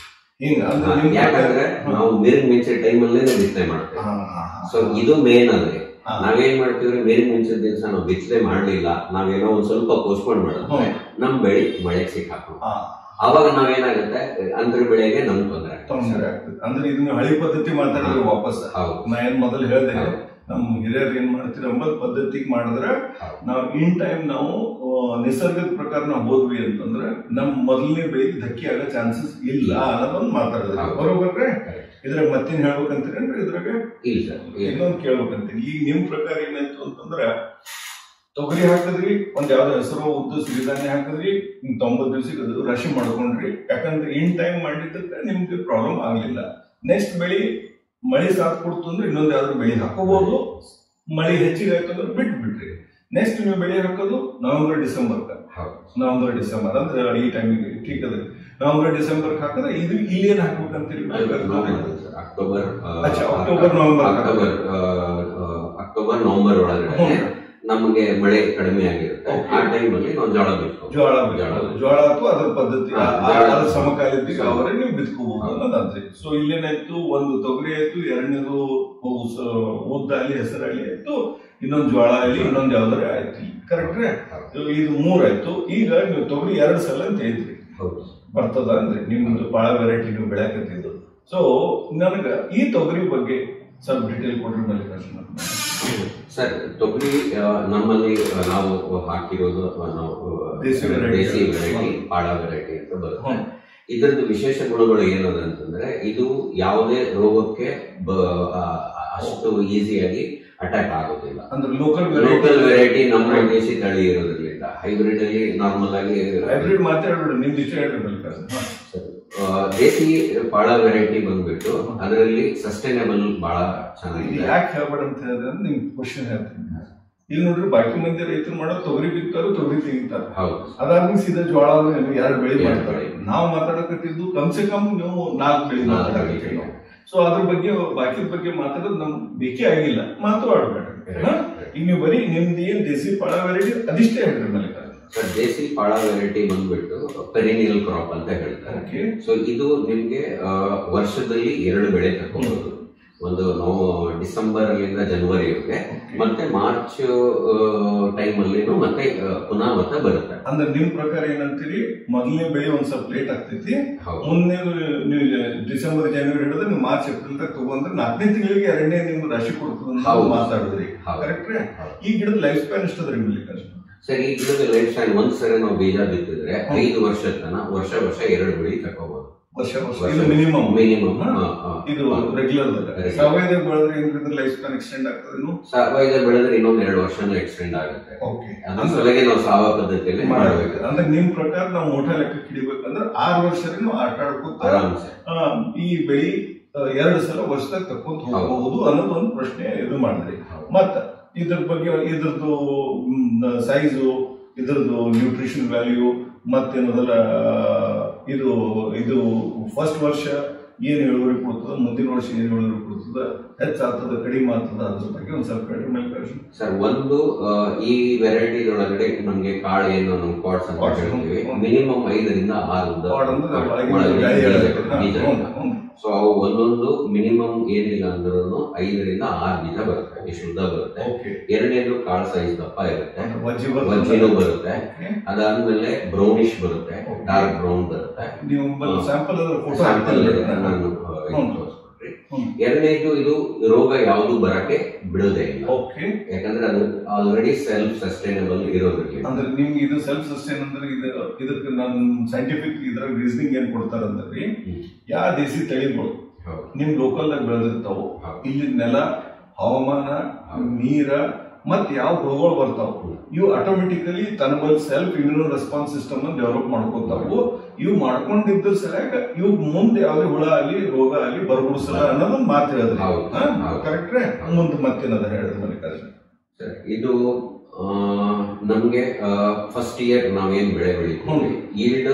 ಯಾಕಂದ್ರೆ ನಾವು ನೀರಿನ ಮಿಂಚೆ ಟೈಮ್ ಅಲ್ಲೇ ಬಿತ್ತನೆ ಮಾಡ್ತೇವೆ. ಸೊ ಇದು ಮೇನ್ ಅಂದ್ರೆ ನಾವೇನ್ ಮಾಡ್ತೀವ್ರಿ, ನೀರಿನ ಮಿಂಚದ ದಿವಸ ನಾವು ಬಿತ್ತನೆ ಮಾಡ್ಲಿಲ್ಲ, ನಾವೇನೋ ಒಂದ್ ಸ್ವಲ್ಪ ಪೋಸ್ಟ್ಪೋನ್ ಮಾಡಿದ್ರೆ ನಮ್ ಬೆಳಿ ಮಳೆಗೆ ಸಿಕ್ಕಾಕೊಂಡು ಅವಾಗ ನಾವೇನಾಗುತ್ತೆ, ಅಂತರ ಬೆಳೆಗೆ ನಮ್ಗೆ ತೊಂದರೆ ಆಗ್ತದೆ. ಅಂದ್ರೆ ಇದನ್ನ ಹಳಿ ಪದ್ಧತಿ ಮಾತಾಡಿದ್ರೆ ವಾಪಸ್ ನಾ ಏನ್ ಮೊದಲು ಹೇಳ್ದೆ, ನಮ್ ಹಿರಿಯರು ಏನ್ ಮಾಡ್ತೀವಿ ಎಂಬತ್ ಪದ್ಧತಿಗೆ ಮಾಡಿದ್ರೆ ನಾವು ಇನ್ ಟೈಮ್ ನಾವು ನಿಸರ್ಗದ ಪ್ರಕಾರ ನಾವು ಹೋದ್ವಿ ಅಂತಂದ್ರೆ ನಮ್ ಮೊದಲನೇ ಬೆಳೆಗೆ ಧಕ್ಕೆ ಆಗೋ ಚಾನ್ಸಸ್ ಇಲ್ಲ ಅನ್ನೋದೊಂದು ಮಾತಾಡಿದ್ರೆ ಬರೋಬ್ರೆ. ಇದ್ರಾಗ ಮತ್ತೇನ್ ಹೇಳ್ಬೇಕಂತೀರೇನ್ರಿ? ಇದ್ರಾಗ ಇನ್ನೊಂದು ಕೇಳ್ಬೇಕಂತೀನಿ. ಈಗ ನಿಮ್ ಪ್ರಕಾರ ಏನಾಯ್ತು ಅಂತಂದ್ರ ತೊಗರಿ ಹಾಕಿದ್ರಿ, ಒಂದ್ ಯಾವ್ದೋ ಹೆಸರು ಉದ್ದು ಸಿರಿಧಾನ್ಯ ಹಾಕಿದ್ರಿ, 90 ದಿವಸಕ್ಕೆ ರಾಶಿ ಮಾಡ್ಕೊಂಡ್ರಿ. ಯಾಕಂದ್ರೆ ಇನ್ ಟೈಮ್ ಮಾಡಿದ್ದಕ್ಕೆ ನಿಮ್ಗೆ ಪ್ರಾಬ್ಲಮ್ ಆಗ್ಲಿಲ್ಲ. ನೆಕ್ಸ್ಟ್ ಬೆಳಿ ಮಳಿ ಸಾಥ್ ಕೊಡ್ತು ಅಂದ್ರೆ ಇನ್ನೊಂದ್ ಯಾವ್ದಾದ್ರು ಬೆಳಿ ಹಾಕೋಬಹುದು. ಮಳಿ ಹೆಚ್ಚಿಗೆ ಆಯ್ತು ಅಂದ್ರೆ ಬಿಟ್ಬಿಟ್ರಿ. ನೆಕ್ಸ್ಟ್ ನೀವು ಬೆಳಿ ಹಾಕೋದು ನವೆಂಬರ್ ಡಿಸೆಂಬರ್ ಅಂದ್ರೆ ಈ ಟೈಮಿಗೆ ಠೀಕ್ ಅದ್ರಿ. ನವೆಂಬರ್ ಡಿಸೆಂಬರ್ ಹಾಕಿದ್ರೆ ಇದು ಇಲ್ಲಿ ಏನ್ ಹಾಕ್ಬೇಕಂತೀರಿ? ಅಕ್ಟೋಬರ್ ನವೆಂಬರ್ ಒಳಗಡೆ ನಮಗೆ ಮಳೆ ಕಡಿಮೆ ಆಗಿರುತ್ತೆ. ಆ ಟೈಮ್ ಅಲ್ಲಿ ನಾವು ಜೋಳ ಅಥವಾ ಅದ್ರ ಪದ್ಧತಿ ಸಮಕಾಲೀನ ಅವರೇ ನೀವು ಬಿತ್ಕೋಬಹುದು ಅನ್ನೋದಾದ್ರಿ. ಸೊ ಇಲ್ಲೇನಾಯ್ತು, ಒಂದು ತೊಗರಿ ಆಯ್ತು, ಎರಡನೇದು ಉದ್ದಾಗಲಿ ಹೆಸರಾಗಲಿ ಆಯ್ತು, ಇನ್ನೊಂದು ಜೋಳ ಆಗಲಿ, ಇನ್ನೊಂದು ಯಾವ್ದಾರ ಆಯ್ತು. ಕರೆಕ್ಟ್ರಿ? ಇದು 3 ಆಯ್ತು. ಈಗ ನೀವು ತೊಗರಿ 2 ಸಲ ಅಂತ ಹೇಳಿದ್ರಿ, ಬರ್ತದ ಅಂದ್ರೆ ನಿಮ್ದು ಬಹಳ ವೆರೈಟಿ ನೀವು ಬೆಳೆಯಕತ್ತಿದ್ದು. ಸೊ ನನಗ ಈ ತೊಗರಿ ಬಗ್ಗೆ ಸ್ವಲ್ಪ ಡೀಟೇಲ್ ಕೊಡ್ರಿ ಮಲ್ಲಿಕಾರ್ಜುನ. ಸರ್, ತೊಗರಿ ನಮ್ಮಲ್ಲಿ ನಾವು ಹಾಕಿರೋದು ದೇಸಿ ವೆರೈಟಿ, ಪಾಳ ವೆರೈಟಿ ಅಂತ ಬರುತ್ತೆ. ಇದರದ್ದು ವಿಶೇಷ ಗುಣಗಳು ಏನದ ಅಂತಂದ್ರೆ, ಇದು ಯಾವುದೇ ರೋಗಕ್ಕೆ ಅಷ್ಟು ಈಸಿಯಾಗಿ ಅಟ್ಯಾಕ್ ಆಗೋದಿಲ್ಲ. ಅಂದ್ರೆ ಲೋಕಲ್ ವೆರೈಟಿ ನಮ್ಮ ದೇಶಿ ತಳಿ ಇರೋದ್ರಿಂದ ಹೈಬ್ರಿಡ್ ಅಲ್ಲಿ ನಾರ್ಮಲ್ ಆಗಿ ಹೈಬ್ರಿಡ್ ಮಾತಾಡ್ಬಿಡು, ನಿಮ್ ವಿಷಯ ಹೇಳ್ರಿ. ದೇಸಿ ಪಾಳ ವೆರೈಟಿ ಬಂದ್ಬಿಟ್ಟು ಅದರಲ್ಲಿ ಸಸ್ಟೈನಬಲ್ ಬಹಳ ಚೆನ್ನಾಗಿದೆ. ಯಾಕೆ ಹೇಳ್ಬೇಡ ಅಂತ ಹೇಳಿದ್ರೆ ನಿಮ್ ಕ್ವಶನ್ ಹೇಳ್ತೀನಿ. ಈಗ ನೋಡ್ರಿ, ಬಾಕಿ ಮಂದಿ ರೈತರು ಮಾಡೋ ತೊಗರಿ ಬಿತ್ತಾರು, ತೊಗರಿ ತೆಗಿತಾರೆ. ಅದಾದ್ಮೇಲೆ ಸೀದಾ ಜೋಳ ಎರಡು ಬೆಳೆ ಮಾಡ್ತಾರೆ. ನಾವು ಮಾತಾಡಕತ್ತಿದ್ದು ಕಮ್ಸೆ ಕಮ್ ನೀವು 4 ಬೆಳೆ ಮಾತಾಡಕತ್ತೀವಿ ನಾವು. ಸೊ ಅದ್ರ ಬಗ್ಗೆ ಬಾಕಿ ಬಗ್ಗೆ ಮಾತಾಡೋದು ನಮ್ಗೆ ಬೇಕೇ ಆಗಿಲ್ಲ, ಮಾತಾಡ್ಬೇಡ. ಈಗ ನೀವು ಬರೀ ನಿಮ್ದು ಏನ್ ದೇಸಿ ಪಾಳ ವೆರೈಟಿ ಅದಿಷ್ಟೇ ಹೇಳ್ರಿ ಮಲ್ಲಿಕಾರ್ಜುನ. ದೇಸಿ ಪಾಳ ವೆರೈಟಿ ಬಂದ್ಬಿಟ್ಟು ಪೆರಿನಿಯಲ್ ಕ್ರಾಪ್ ಅಂತ ಹೇಳ್ತಾರೆ. ಸೊ ಇದು ನಿಮ್ಗೆ ವರ್ಷದಲ್ಲಿ 2 ಬೆಳೆ ತಗೋಬಹುದು. ಒಂದು ಡಿಸೆಂಬರ್ ಅಲ್ಲಿಂದ ಜನವರಿವರೆಗೆ, ಮತ್ತೆ ಮಾರ್ಚ್ ಟೈಮ್ ಅಲ್ಲಿ ಮತ್ತೆ ಪುನಃ ಮತ್ತೆ ಬರುತ್ತೆ. ಅಂದ್ರೆ ನಿಮ್ ಪ್ರಕಾರ ಏನಂತೀರಿ, ಮೊದಲನೇ ಬೆಳೆ ಒಂದ್ ಸ್ವಲ್ಪ ಲೇಟ್ ಆಗ್ತೈತಿ, ಮುಂದೆ ನೀವು ಡಿಸೆಂಬರ್ ಜನವರಿ ಹಿಡಿದ್ರೆ ನೀವು ಮಾರ್ಚ್ ಏಪ್ರಿಲ್ ತಗ ತಗೊಂಡ್ರೆ 4ನೇ ತಿಂಗಳಿಗೆ 2ನೇ ನಿಮ್ಗೆ ರಾಶಿ ಕೊಡ್ತದ ಮಾತಾಡಿದ್ರಿ. ಕರೆಕ್ಟ್ರಿ? ಈ ಗಿಡದ ಲೈಫ್ ಸ್ಪ್ಯಾನ್ ಎಷ್ಟದ್ರಿ ಮಲ್ಲಿಕಾರ್ಜುನ? ಸರ್, ಈ ಗಿಡದ ಲೈಫ್ ಸ್ಟೈಲ್ ಒಂದ್ಸರಿ ನಾವು ಬೀಜ ಬಿತ್ತಿದ್ರೆ 5 ವರ್ಷದ ತನಕ ವರ್ಷ 2 ಬೆಳೆ ತಗೋಬಹುದು. ಇದು ಮಿನಿಮಮ್. ಇದು ರೆಗ್ಯುಲರ್. ಸಾವಯವ ಬೆಳೆದ್ರೆ ಏನ್ರ ಲೈಫ್ ಸ್ಪ್ಯಾನ್ ಎಕ್ಸ್ಟೆಂಡ್ ಆಗ್ತದೆ. ಸಾವಯವ ಬೆಳೆದ್ರೆ ಇನ್ನೊಂದು 2 ವರ್ಷನೂ ಎಕ್ಸ್ಟೆಂಡ್ ಆಗುತ್ತೆ. ಅದ್ರ ಸಲುವಾಗಿ ನಾವು ಸಾವಯವ ಪದ್ಧತಿಯಲ್ಲಿ ಮಾಡಬೇಕು. ಅಂದ್ರೆ ನಿಮ್ ಪ್ರಕಾರ ನಾವು ಮೋಟಾ ಲೆಕ್ಕ ಹಿಡಿಬೇಕಂದ್ರೆ 6 ವರ್ಷದಿಂದ ಆಟ ಆಡ್ಕೊತ ಈ ಬೆಳಿ 2 ಸಲ ವರ್ಷದಾಗ ತಕ್ಕೊಂತ ಹೋಗಬಹುದು ಅನ್ನೋದು ಒಂದು ಪ್ರಶ್ನೆ ಇದು ಮಾಡಿದ್ರಿ. ಮತ್ತ ಇದ್ರ ಬಗ್ಗೆ ಇದ್ರದ್ದು ಸೈಜು, ಇದ್ರದ್ದು ನ್ಯೂಟ್ರಿಷನ್ ವ್ಯಾಲ್ಯೂ, ಮತ್ತೇನದಲ್ಲ ಇದು ಇದು ಫಸ್ಟ್ ವರ್ಷ ಏನ್ ಇಳುವರಿ ಕೊಡ್ತದ, ಮುಂದಿನ ವರ್ಷ ಏನ್ ಇಳುವರಿ ಕೊಡ್ತದ, ಹೆಚ್ಚಾಗ್ತದ ಕಡಿಮೆ ಆಗ್ತದ, ಅದ್ರ ಬಗ್ಗೆ ಒಂದ್ ಸ್ವಲ್ಪ ಕಡಿಮೆ ಮಲ್ಲಿಕಾರ್ಜುನ. ಸರ್, ಒಂದು ಈ ವೆರೈಟಿ ಒಳಗಡೆ ನಮ್ಗೆ ಕಾಳು ಏನು ನಾವು ಪಾಟ್ಸ್ ಅಂತ ಹೇಳ್ತೀವಿ, ಮಿನಿಮಮ್ 5 ರಿಂದ 6 ಸೊ ಅವು ಒಂದೊಂದು ಮಿನಿಮಮ್ ಏನಿಲ್ಲ ಅಂದ್ರೂ 5 ರಿಂದ 6 ಬೀಜ ಬರುತ್ತೆ. ಇಷ್ಟು ಉದ್ದ ಬರುತ್ತೆ. ಎರಡನೇದು ಕಾಳು ಸೈಜ್ ದಪ್ಪ ಇರುತ್ತೆ, ವಜ್ಜಿನೂ ಬರುತ್ತೆ. ಅದಾದ್ಮೇಲೆ ಬ್ರೌನಿಶ್ ಬರುತ್ತೆ, ಡಾರ್ಕ್ ಬ್ರೌನ್ ಬರುತ್ತೆ. ಎರಡನೇದು ಇದು ರೋಗ ಯಾವುದು ಬರಕ್ಕೆ ಬಿಡೋದೇ ಇಲ್ಲ, ಯಾಕಂದ್ರೆ ಅದು ಆಲ್ರೆಡಿ ಸೆಲ್ಫ್ ಸಸ್ಟೈನಬಲ್ ಇರೋದ್ರಲ್ಲಿ. ಅಂದ್ರೆ ನಿಮ್ಗೆ ಇದು ಸೆಲ್ಫ್ ಸಸ್ಟೈನ್ ಅಂದ್ರೆ ಇದಕ್ಕೆ ನಾನು ಸೈಂಟಿಫಿಕ್ ಇದ್ರ ರೀಸನಿಂಗ್ ಏನ್ ಕೊಡ್ತಾರಂದ್ರಿ, ಯಾವ ದೇಸಿ ತಳಿಗಳು ನಿಮ್ ಲೋಕಲ್ ದಾಗ ಬೆಳೆದಿರ್ತಾವ, ಇಲ್ಲಿ ನೆಲ, ಹವಾಮಾನ, ನೀರ ಮತ್ ಯಾವ ರೋಗಗಳು ಬರ್ತಾವ, ಇವು ಆಟೋಮೆಟಿಕಲಿ ತನ್ನ ಬಲ್ ಸೆಲ್ಫ್ ಇಮ್ಯೂನೋ ರೆಸ್ಪಾನ್ಸ್ ಸಿಸ್ಟಮ್ ಅನ್ನು ಡೆವಲಪ್ ಮಾಡ್ಕೊತಾವು. ಇವು ಮಾಡ್ಕೊಂಡಿದ್ರ ಸಲಕ ಇವು ಮುಂದೆ ಯಾವ್ದೇ ಹುಳ ಆಗಲಿ ರೋಗ ಆಗಲಿ ಬರ್ಬಿಡಿಸಲ್ಲ ಅನ್ನೋದೊಂದು ಮಾತು ಹೇಳಿದ್ರಿ. ಕರೆಕ್ಟ್ರೆ? ಮುಂದೆ ಮತ್ತೇನದ ಹೇಳಿದ್ರೆ ಮಲ್ಲಿಕಾರ್ಜುನ? ಇದು ನಮ್ಗೆ ಫಸ್ಟ್ ಇಯರ್ ನಾವೇನ್ ಬೆಳೆ ಬೆಳಿತೀವಿ, ಈಲ್ಡ್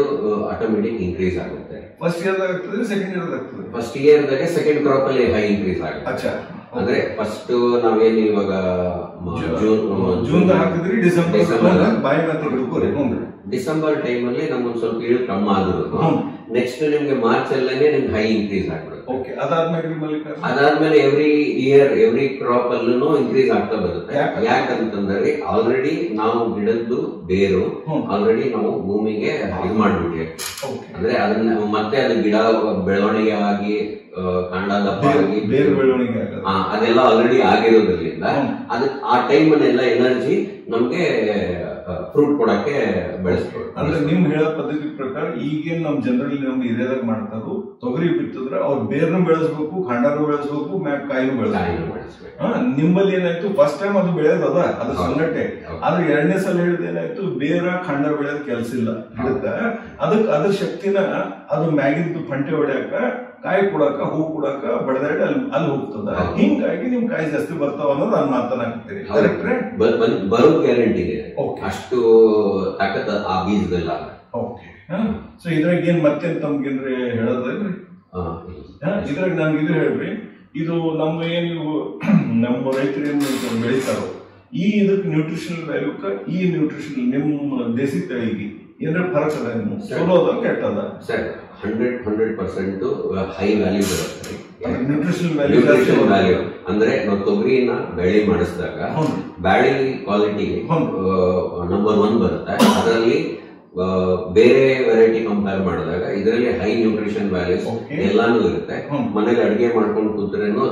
ಆಟೋಮೆಟಿಕ್ ಇನ್ಕ್ರೀಸ್ ಆಗುತ್ತೆ. ಫಸ್ಟ್ ಇಯರ್ ಆಗ್ತದೆ, ಸೆಕೆಂಡ್ ಇಯರ್ ಆಗ್ತದೆ. ಫಸ್ಟ್ ಇಯರ್ ದಾಗೆ ಸೆಕೆಂಡ್ ಕ್ರಾಪ್ ಅಲ್ಲಿ ಹೈ ಇನ್ಕ್ರೀಸ್ ಆಗುತ್ತೆ. ಅಂದ್ರೆ ಫಸ್ಟ್ ನಾವೇನು ಇವಾಗ ಜೂನ್ ಹಾಕಿದ್ರಿ, ಡಿಸೆಂಬರ್ ಟೈಮ್ ಅಲ್ಲಿ ನಮ್ಗೊಂದ್ ಸ್ವಲ್ಪ ಇಳು ಕಮ್ಮಿ ಆದ್ರು, ನೆಕ್ಸ್ಟ್ ನಿಮ್ಗೆ ಮಾರ್ಚ್ ಅಲ್ಲೇ ನಿಮ್ಗೆ ಹೈ ಇನ್ಕ್ರೀಸ್ ಆಗ್ಬಿಡುತ್ತೆ. ಅದಾದ್ಮೇಲೆ ಎವ್ರಿ ಇಯರ್ ಎವ್ರಿ ಕ್ರಾಪ್ ಅಲ್ಲೂ ಇನ್ಕ್ರೀಸ್ ಆಗ್ತಾ ಬರುತ್ತೆ. ಯಾಕಂತಂದ್ರೆ ಆಲ್ರೆಡಿ ನಾವು ಗಿಡದ್ದು ಬೇರು ಆಲ್ರೆಡಿ ನಾವು ಭೂಮಿಗೆ ಇದು ಮಾಡ್ಬಿಟ್ವಿ. ಅಂದ್ರೆ ಅದನ್ನ ಮತ್ತೆ ಅದು ಗಿಡ ಬೆಳವಣಿಗೆ ಆಗಿ ಕಾಂಡ ದಪ್ಪ ಆಗಿ ಅದೆಲ್ಲ ಆಲ್ರೆಡಿ ಆಗಿರೋದ್ರಿಂದ ಅದಕ್ಕೆ ಆ ಟೈಮ್ ಅನ್ನೆಲ್ಲ ಎನರ್ಜಿ ನಮ್ಗೆ ಫ್ರೂಟ್ ಕೊಡಕ್ಕೆ ಬೆಳೆಸ್ಬೋದು. ಅಂದ್ರೆ ನಿಮ್ ಹೇಳೋ ಪದ್ಧತಿ ಪ್ರಕಾರ ಈಗೇನ್ ನಮ್ ಜನರಲ್ಲಿ ನಮ್ ಏರಿಯಾದಾಗ ಮಾಡ್ತಾರೋ, ತೊಗರಿ ಬಿತ್ತಿದ್ರೆ ಅವ್ರು ಬೇರ್ನು ಬೆಳೆಸ್ಬೇಕು, ಖಂಡನು ಬೆಳೆಸ್ಬೇಕು, ಮ್ಯಾಕ್ ಕಾಯಿನೂ ಬೆಳೆಸ್ಬೇಕು. ನಿಮ್ಮಲ್ಲಿ ಏನಾಯ್ತು, ಫಸ್ಟ್ ಟೈಮ್ ಅದು ಬೆಳೆಯೋದದ ಅದು ಸಣ್ಣಟ್ಟೆ, ಆದ್ರೆ 2ನೇ ಸಲ ಹೇಳಿದ ಏನಾಯ್ತು, ಬೇರ ಖಂಡ ಬೆಳೆಯೋದ್ ಕೆಲ್ಸ ಇಲ್ಲ ಗಿಡಕ್ಕ. ಅದಕ್ಕೆ ಅದ್ರ ಶಕ್ತಿನ ಅದು ಮ್ಯಾಗಿಂದು ಫಂಟೆ ಹೊಡ್ಯಾಕ, ಕಾಯಿ ಕೊಡಾಕ, ಹೂ ಕೊಡಾಕ ಬಡದಾಡಿ ಅಲ್ಲಿ ಹೋಗ್ತದ. ಹಿಂಗಾಗಿ ನಿಮ್ ಕಾಯಿ ಜಾಸ್ತಿ ಬರ್ತಾವ ಅನ್ನೋದು ನಾನು ಮಾತನಾಡ್ತೀರಿ. ಕರೆಕ್ಟ್ರೆ? ಬರೋದ್ ಗ್ಯಾರಂಟಿ ಇದೆ, ಅಷ್ಟು ತಾಕತ್ ಆ ಬೀಜದಲ್ಲ. ಸೊ ಇದ್ರಾಗ ಏನ್ ಮತ್ತೇನ್ ತಮ್ಗೇನ್ರಿ ಹೇಳೋದ್ರಿ? ಇದ್ರಾಗ ನನ್ಗೆ ಇದು ಹೇಳ್ರಿ, ಇದು ನಮ್ಮ ಏನು ನಮ್ಮ ರೈತರು ಏನ್ ಬೆಳಿತಾರೋ ಈ ಇದಕ್ಕೆ ನ್ಯೂಟ್ರಿಷನಲ್ ವ್ಯಾಲ್ಯೂಕ ಈ ನ್ಯೂಟ್ರಿಷನ್ ನಿಮ್ಮ ದೇಸಿ ತಳಿಗೆ ಏನಾರ ಫರಕ್ ಅದ, ಚಲೋದ ಕೆಟ್ಟದ? ಸರ್, 100% ಹೈ ವ್ಯಾಲ್ಯೂ ಬರುತ್ತೆ. ನ್ಯೂಟ್ರಿಷನಲ್ ವ್ಯಾಲ್ಯೂ ಅಂದ್ರೆ ನಾವು ತೊಗರಿನ ಬೆಳೆ ಮಾಡಿಸಿದಾಗ ಬ್ಯಾಳಿ ಕ್ವಾಲಿಟಿ ನಂಬರ್ 1 ಬರುತ್ತೆ. ಅದರಲ್ಲಿ ಬೇರೆ ವೆರೈಟಿ ಕಂಪೇರ್ ಮಾಡಿದಾಗ ಇದರಲ್ಲಿ ಹೈ ನ್ಯೂಟ್ರಿಷನ್ ವ್ಯಾಲ್ಯೂಸ್ ಎಲ್ಲಾನು ಇರುತ್ತೆ. ಮನೇಲಿ ಅಡಿಗೆ ಮಾಡ್ಕೊಂಡು ಕೂತ್ರೇನು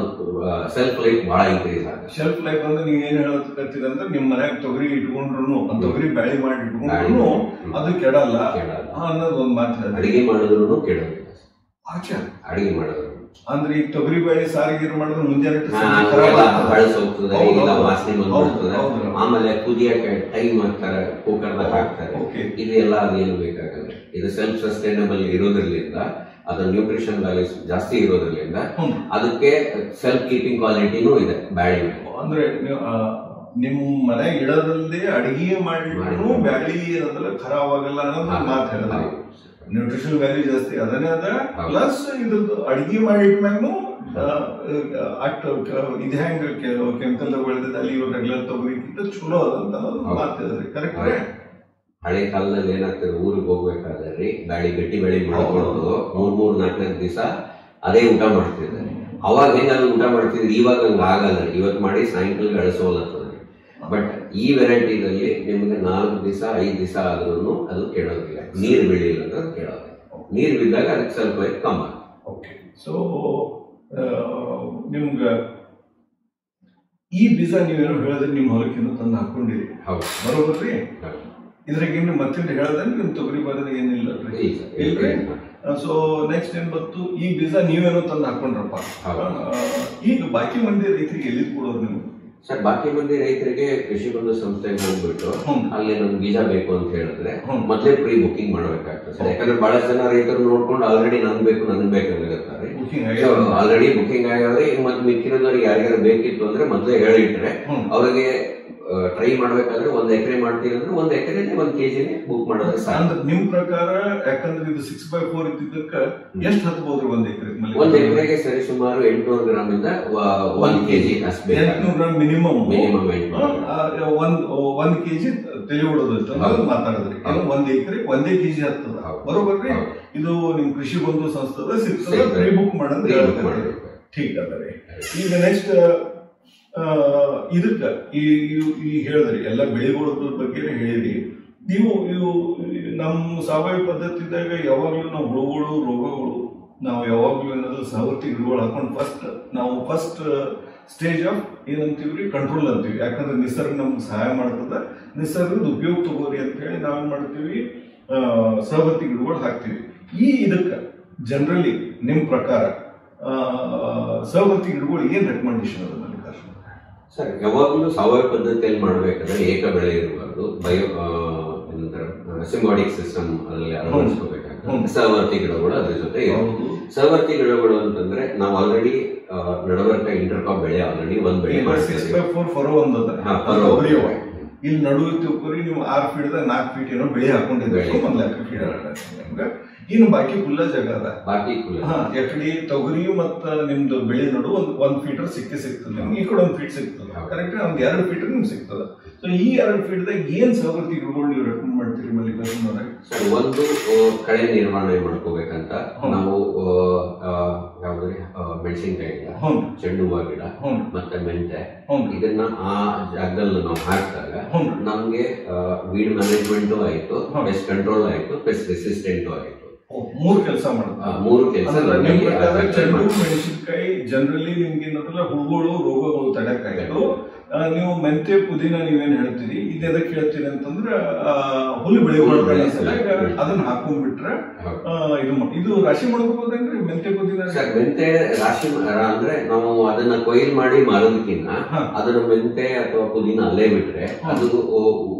ಸೆಲ್ಫ್ ಲೈಫ್ ಬಹಳ ಇನ್ಕ್ರೀಸ್ ಆಗುತ್ತೆ. ಶೆಲ್ಫ್ ಲೈಫ್ ಅಂದ್ರೆ ನೀವ್ ಏನ್ ಹೇಳತ್ತೀರಿ ಅಂದ್ರೆ ನಿಮ್ ಮನ್ಯಾಗ ತೊಗರಿ ಇಟ್ಕೊಂಡ್ರು ತೊಗರಿ ಬ್ಯಾಳಿ ಮಾಡಿ ಇಟ್ಕೊಂಡ್ರು ಅದು ಕೆಡಲ್ಲ ಅನ್ನೋದು ಒಂದ್ ಮಾತು. ಅಡಿಗೆ ಮಾಡಿದ್ರು ಕೆಡೋದಿಲ್ಲ. ಅಡಿಗೆ ಮಾಡಿದ್ರು ಅಂದ್ರೆ ಈ ತೊಗರಿ ಬೇಳೆ ಸಾರಿಗೆ ಮಾಡಿದ್ರೆ ಮುಂಜಾನೆ ಹೋಗ್ತದೆ, ಇಲ್ಲ ವಾಸನೆ ಬಂದ್ಬಿಡ್ತದೆ. ಆಮೇಲೆ ಕುದಿಯಕ್ಕೆ ಟೈಮ್ ಹಾಕ್ತಾರೆ, ಕುಕ್ಕರ್ದಾಗ ಹಾಕ್ತಾರೆ. ಇದೆಲ್ಲ ಅದೇನು ಬೇಕಾಗಲ್ಲ. ಇದು ಸೆಲ್ಫ್ ಸಸ್ಟೈನಬಲ್ ಇರೋದ್ರಲ್ಲಿಂದ, ಅದ್ರ ನ್ಯೂಟ್ರಿಷನ್ ವ್ಯಾಲ್ಯೂಸ್ ಜಾಸ್ತಿ ಇರೋದ್ರಲ್ಲಿಂದ ಅದಕ್ಕೆ ಸೆಲ್ಫ್ ಕೀಪಿಂಗ್ ಕ್ವಾಲಿಟಿನೂ ಇದೆ ಬ್ಯಾಳಿ. ಅಂದ್ರೆ ನಿಮ್ ಮನೆ ಗಿಡದಲ್ಲಿ ಅಡಿಗೆ ಮಾಡಿದ್ರು ಬ್ಯಾಳಿ ಏನಂದ್ರೆ ಖರಾಬ್ ಆಗಲ್ಲ ಅನ್ನೋದು ಮಾತು ಹೇಳಿದ್ರೆ ನ್ಯೂಟ್ರಿಷನ್ ವ್ಯಾಲ್ಯೂ ಜಾಸ್ತಿ ಅದನ್ನೇ ಅದ. ಪ್ಲಸ್ ಇದ್ರದ್ದು ಅಡಿಗೆ ಮಾಡಿಟ್ಮ್ಯಾಗೂ ಅಷ್ಟು ಇದು ಹೆಂಗ ಕೆಮಿಕಲ್ ಬೆಳೆದಿದೆ ಅಲ್ಲಿ ಇವಾಗ ರೆಗ್ಯುಲರ್ ತೊಗರಿಗಿಂತ ಚಲೋ ಅದಂತ ಮಾತು ಹೇಳಿದ್ರಿ. ಕರೆಕ್ಟ್. ಹಳೆ ಕಾಲದಲ್ಲಿ ಏನಾಗ್ತದೆ, ಊರಿಗೆ ಹೋಗ್ಬೇಕಾದ್ರೆ ಬ್ಯಾಳಿ ಗಟ್ಟಿ ಬ್ಯಾಳಿ ಮಾಡ್ಕೊಂಡು 3-4 ದಿವಸ ಅದೇ ಊಟ ಮಾಡ್ತಿದ್ದಾರೆ. ಅವಾಗ ಹೆಂಗಾದ್ರು ಊಟ ಮಾಡ್ತಿದ್ರು, ಇವಾಗ ಹಂಗ ಆಗಲ್ಲ. ಇವತ್ತು ಮಾಡಿ ಸಾಯಂಕಾಲ ಅಳಿಸೋಲತ್ತದ. ಬಟ್ ಈ ವೆರೈಟಿದಲ್ಲಿ ನಿಮ್ಗೆ 4 ದಿವಸ 5 ದಿವಸ ಆದ್ರೂ ಅದು ಕೆಡೋದಿಲ್ಲ. ನೀರು ಬೀಳಿಲ್ಲ ಅಂದ್ರೆ ಅದು ಕೆಡೋದಿಲ್ಲ. ನೀರು ಬಿದ್ದಾಗ ಅದಕ್ಕೆ ಸ್ವಲ್ಪ ಕಮ್ಮ. ಓಕೆ. ಸೊ ನಿಮ್ಗೆ ಈ ಬೀಜ ನೀವೇನೋ ಹೇಳಿದ್ರೆ ನಿಮ್ಮ ಹೊಲಕ್ಕಿಂತ ತಂದು ಹಾಕೊಂಡಿರಿ. ಹೌದು, ಬರೋಬರ್ರಿ. ಇದ್ರಾಗೇನು ಮತ್ತೇನು ಹೇಳದಂದ್ರೆ ನಿಮ್ ತೊಗರಿ ಬರೋದಾಗ ಏನಿಲ್ಲ ಇಲ್ರಿ. ಸೊ ನೆಕ್ಸ್ಟ್ ಏನ್ ಬಂತು, ಈ ಬೀಜ ನೀವೇನೋ ತಂದು ಹಾಕೊಂಡ್ರಪ್ಪ. ಈಗ ಬಾಕಿ ಮಂದಿ ರೈತರಿಗೆ ಎಲ್ಲಿ ಕೊಡೋರು ನೀವು? ಸರ್, ಬಾಕಿ ಮಂದಿ ರೈತರಿಗೆ ಕೃಷಿ ಬಂಧು ಸಂಸ್ಥೆಗೆ ಹೋಗ್ಬಿಟ್ಟು ಅಲ್ಲಿ ನಮ್ಗೆ ಬೀಜ ಬೇಕು ಅಂತ ಹೇಳಿದ್ರೆ ಮೊದಲೇ ಪ್ರೀ ಬುಕಿಂಗ್ ಮಾಡ್ಬೇಕಾಗ್ತದೆ ಸರ್. ಯಾಕಂದ್ರೆ ಬಹಳಷ್ಟು ಜನ ರೈತರು ನೋಡ್ಕೊಂಡು ಆಲ್ರೆಡಿ ನನ್ಗೆ ಬೇಕು ಅನ್ನಗತ್ತಾರೆ. Already booking ಆಗ್ಯಾವ್ರೆ. ಮತ್ತೆ ಮಿಕ್ಕಿರೋದವ್ರಿಗೆ ಯಾರ್ಯಾರು ಬೇಕಿತ್ತು ಅಂದ್ರೆ ಮೊದಲೇ ಹೇಳಿಟ್ರೆ ಅವ್ರಿಗೆ ಟ್ರೈ ಮಾಡ್ಬೇಕಾದ್ರೆ 1 ಎಕರೆ ಮಾಡ್ತೀವಿ ಅಂದ್ರೆ 1 ಎಕರೆಗೆ 1 kg ಬುಕ್ ಮಾಡೋದು ಸಾಕು. ನಿಮ್ ಪ್ರಕಾರ ಯಾಕಂದ್ರೆ ಇದು 6x4 ಇದ್ದಿದ್ದಕ್ಕ ಎಷ್ಟು ಹತ್ಬೋದ್ರಿ 1 ಎಕರೆ? 1 ಎಕರೆಗೆ ಸರಿ ಸುಮಾರು 800 ಗ್ರಾಮ್ ಇಂದ 1 kg ಅಷ್ಟು ಬೇಕು. 800 ಗ್ರಾಮ್ ಮಿನಿಮಮ್ 1 kg ತಲೆ ಹೊಡೋದು ಮಾತಾಡಿದ್ರಿ. 1 ಎಕರೆ 1 kg ಹತ್ತದ. ಬರೋಬರ್ರಿ. ಇದು ನಿಮ್ ಕೃಷಿ ಬಂಧು ಸಂಸ್ಥೆದ ಸಿಗ್ತದೆ. ಪ್ರೀ ಬುಕ್ ಮಾಡೋದು ಠೀಕ್ ಅದರಿ. ಈಗ ನೆಕ್ಸ್ಟ್ ಇದಕ್ಕ ಈ ಹೇಳಿದ್ರಿ ಎಲ್ಲ ಬೆಳೆಗಳ ಬಗ್ಗೆ ಹೇಳಿದ್ರಿ ನೀವು. ಇವು ನಮ್ಮ ಸಾವಯವ ಪದ್ಧತಿದಾಗ ಯಾವಾಗ್ಲೂ ನಾವು ಹುಳುಗಳು ರೋಗಗಳು ನಾವು ಯಾವಾಗ್ಲೂ ಏನಾದ್ರು ಸಹವರ್ತಿ ಗಿಡಗಳು ಹಾಕೊಂಡು ಫಸ್ಟ್ ಸ್ಟೇಜ್ ಆಫ್ ಏನಂತೀವ್ರಿ, ಕಂಟ್ರೋಲ್ ಅಂತೀವಿ. ಯಾಕಂದ್ರೆ ನಿಸರ್ಗ ನಮ್ಗೆ ಸಹಾಯ ಮಾಡ್ತದ. ನಿಸರ್ಗದ ಉಪಯೋಗ ತಗೋರಿ ಅಂತ ಹೇಳಿ ನಾವೇನ್ ಮಾಡ್ತೀವಿ, ಸಹವರ್ತಿ ಗಿಡಗಳು ಹಾಕ್ತಿವಿ. ಇದಕ್ಕ ಜನರಲಿ ನಿಮ್ ಪ್ರಕಾರ ಸಹವರ್ತಿ ಗಿಡಗಳು ಏನ್ ರೆಕಮೆಂಡೇಶನ್ ಅದ? ಸರ್, ಯಾವಾಗಲೂ ಸಾವಯವ ಪದ್ಧತಿಯಲ್ಲಿ ಮಾಡ್ಬೇಕಾದ್ರೆ ಏಕ ಬೆಳೆ ಇರಬಾರ್ದು. ಸಿಂಬಾಟಿಕ್ ಸಿಸ್ಟಮ್ ಅಲ್ಲಿ ಅಳವಡಿಸ್ಕೋಬೇಕಾಗ್ತದೆ. ಸಹವರ್ತಿ ಗಿಡಗಳು ಅದ್ರ ಜೊತೆ ಇರೋದು. ಸಹವರ್ತಿ ಗಿಡಗಳು ಅಂತಂದ್ರೆ ನಾವು ಆಲ್ರೆಡಿ ನಡವರ್ಕ ಇಂಟರ್ಕಾಪ್ ಬೆಳೆ ಆಲ್ರೆಡಿ 1 ಬೆಳೆ ಮಾಡ್ತೀವಿ. ಇಲ್ಲಿ ನಡುವೆ ತಿಳ್ಕೊರಿ ನೀವು 6 ಫೀಟ್ 4 ಫೀಟ್ ಏನೋ ಬೆಳೆ ಹಾಕೊಂಡಿದ್ದೀವಿ. ಇನ್ನು ಬಾಕಿ ಕುಲ್ಲ ಜಾಗ ಅದ. ಬಾಕಿ ಎಕಡಿ ತೊಗರಿ ಮತ್ತ ನಿಮ್ದು ಬೆಳೆ ನಡು 1 ಫೀಟರ್ ಸಿಗ್ತದೆ ನಿಮ್ಗೆ. ಈ ಕಡೆ 1 ಫೀಟ್ ಸಿಗ್ತದೆ. ಕರೆಕ್ಟ್. ಒಂದ್ 2 ಫೀಟರ್ ನಿಮ್ಗೆ ಸಿಗ್ತದ. ಸೊ ಈ 2 ಫೀಟ್ದಾಗ ಏನ್ ಸಹವರ್ತಿ ಗಿಡಗಳು ನೀವು ರೆಕಮೆಂಡ್ ಮಾಡ್ತೀರಿ ಮಲ್ಲಿಕಾರ್ಜುನ ಅವರೇ? ಸರ್, ಒಂದು ಕಳೆ ನಿರ್ವಹಣೆ ಮಾಡ್ಕೋಬೇಕಂತ ನಾವು ಯಾವ್ದ್ರಿ ಮೆಣಸಿನ್ಕಾಯಿ ಗಿಡ, ಚೆಂಡು ಹೂವ ಗಿಡ ಮತ್ತೆ ಮೆಂತೆ ಇದನ್ನ ಆ ಜಾಗದಲ್ಲಿ ನಾವು ಹಾಕಿದಾಗ ನಮ್ಗೆ ವೀಡ್ ಮ್ಯಾನೇಜ್ಮೆಂಟು ಆಯ್ತು, ಪೆಸ್ಟ್ ಕಂಟ್ರೋಲ್ ಆಯ್ತು, ಪೆಸ್ಟ್ ರೆಸಿಸ್ಟೆಂಟು ಆಯ್ತು. 3 ಕೆಲಸ ಮಾಡೋದು. 3 ಕೆಲಸ. ಚೆಂಡು ಮೆಣಸಿನ್ಕಾಯಿ ಜನರಲಿ ನಿಮ್ಗೆ ಏನಂದ್ರೆ ಹುಳುಗಳು ರೋಗಗಳು ತಡೆಕಾಯ್ತು. ನೀವು ಮೆಂತೆ ಪುದೀನ ನೀವೇನ್ ಹೇಳ್ತೀರಿ, ಇದೆದಕ್ಕೆ ಹೇಳ್ತೀರಿ ಅಂತಂದ್ರೆ ಹುಲ್ಲು ಬೆಳೆ ಅದನ್ನ ಹಾಕೊಂಡ್ಬಿಟ್ರೆ ಇದು ರಾಶಿ ಮಾಡ್ಕೋಬೋದೇನ್ರಿ ಮೆಂತೆ ಪುದೀನ? ಸರ್, ಮೆಂತೆ ರಾಶಿ ಅಂದ್ರೆ ನಾವು ಅದನ್ನ ಕೊಯ್ಲು ಮಾಡಿ ಮಾರೋದಕ್ಕಿಂತ ಅದನ್ನ ಮೆಂತೆ ಅಥವಾ ಪುದೀನ ಅಲ್ಲೇ ಬಿಟ್ರೆ ಅದು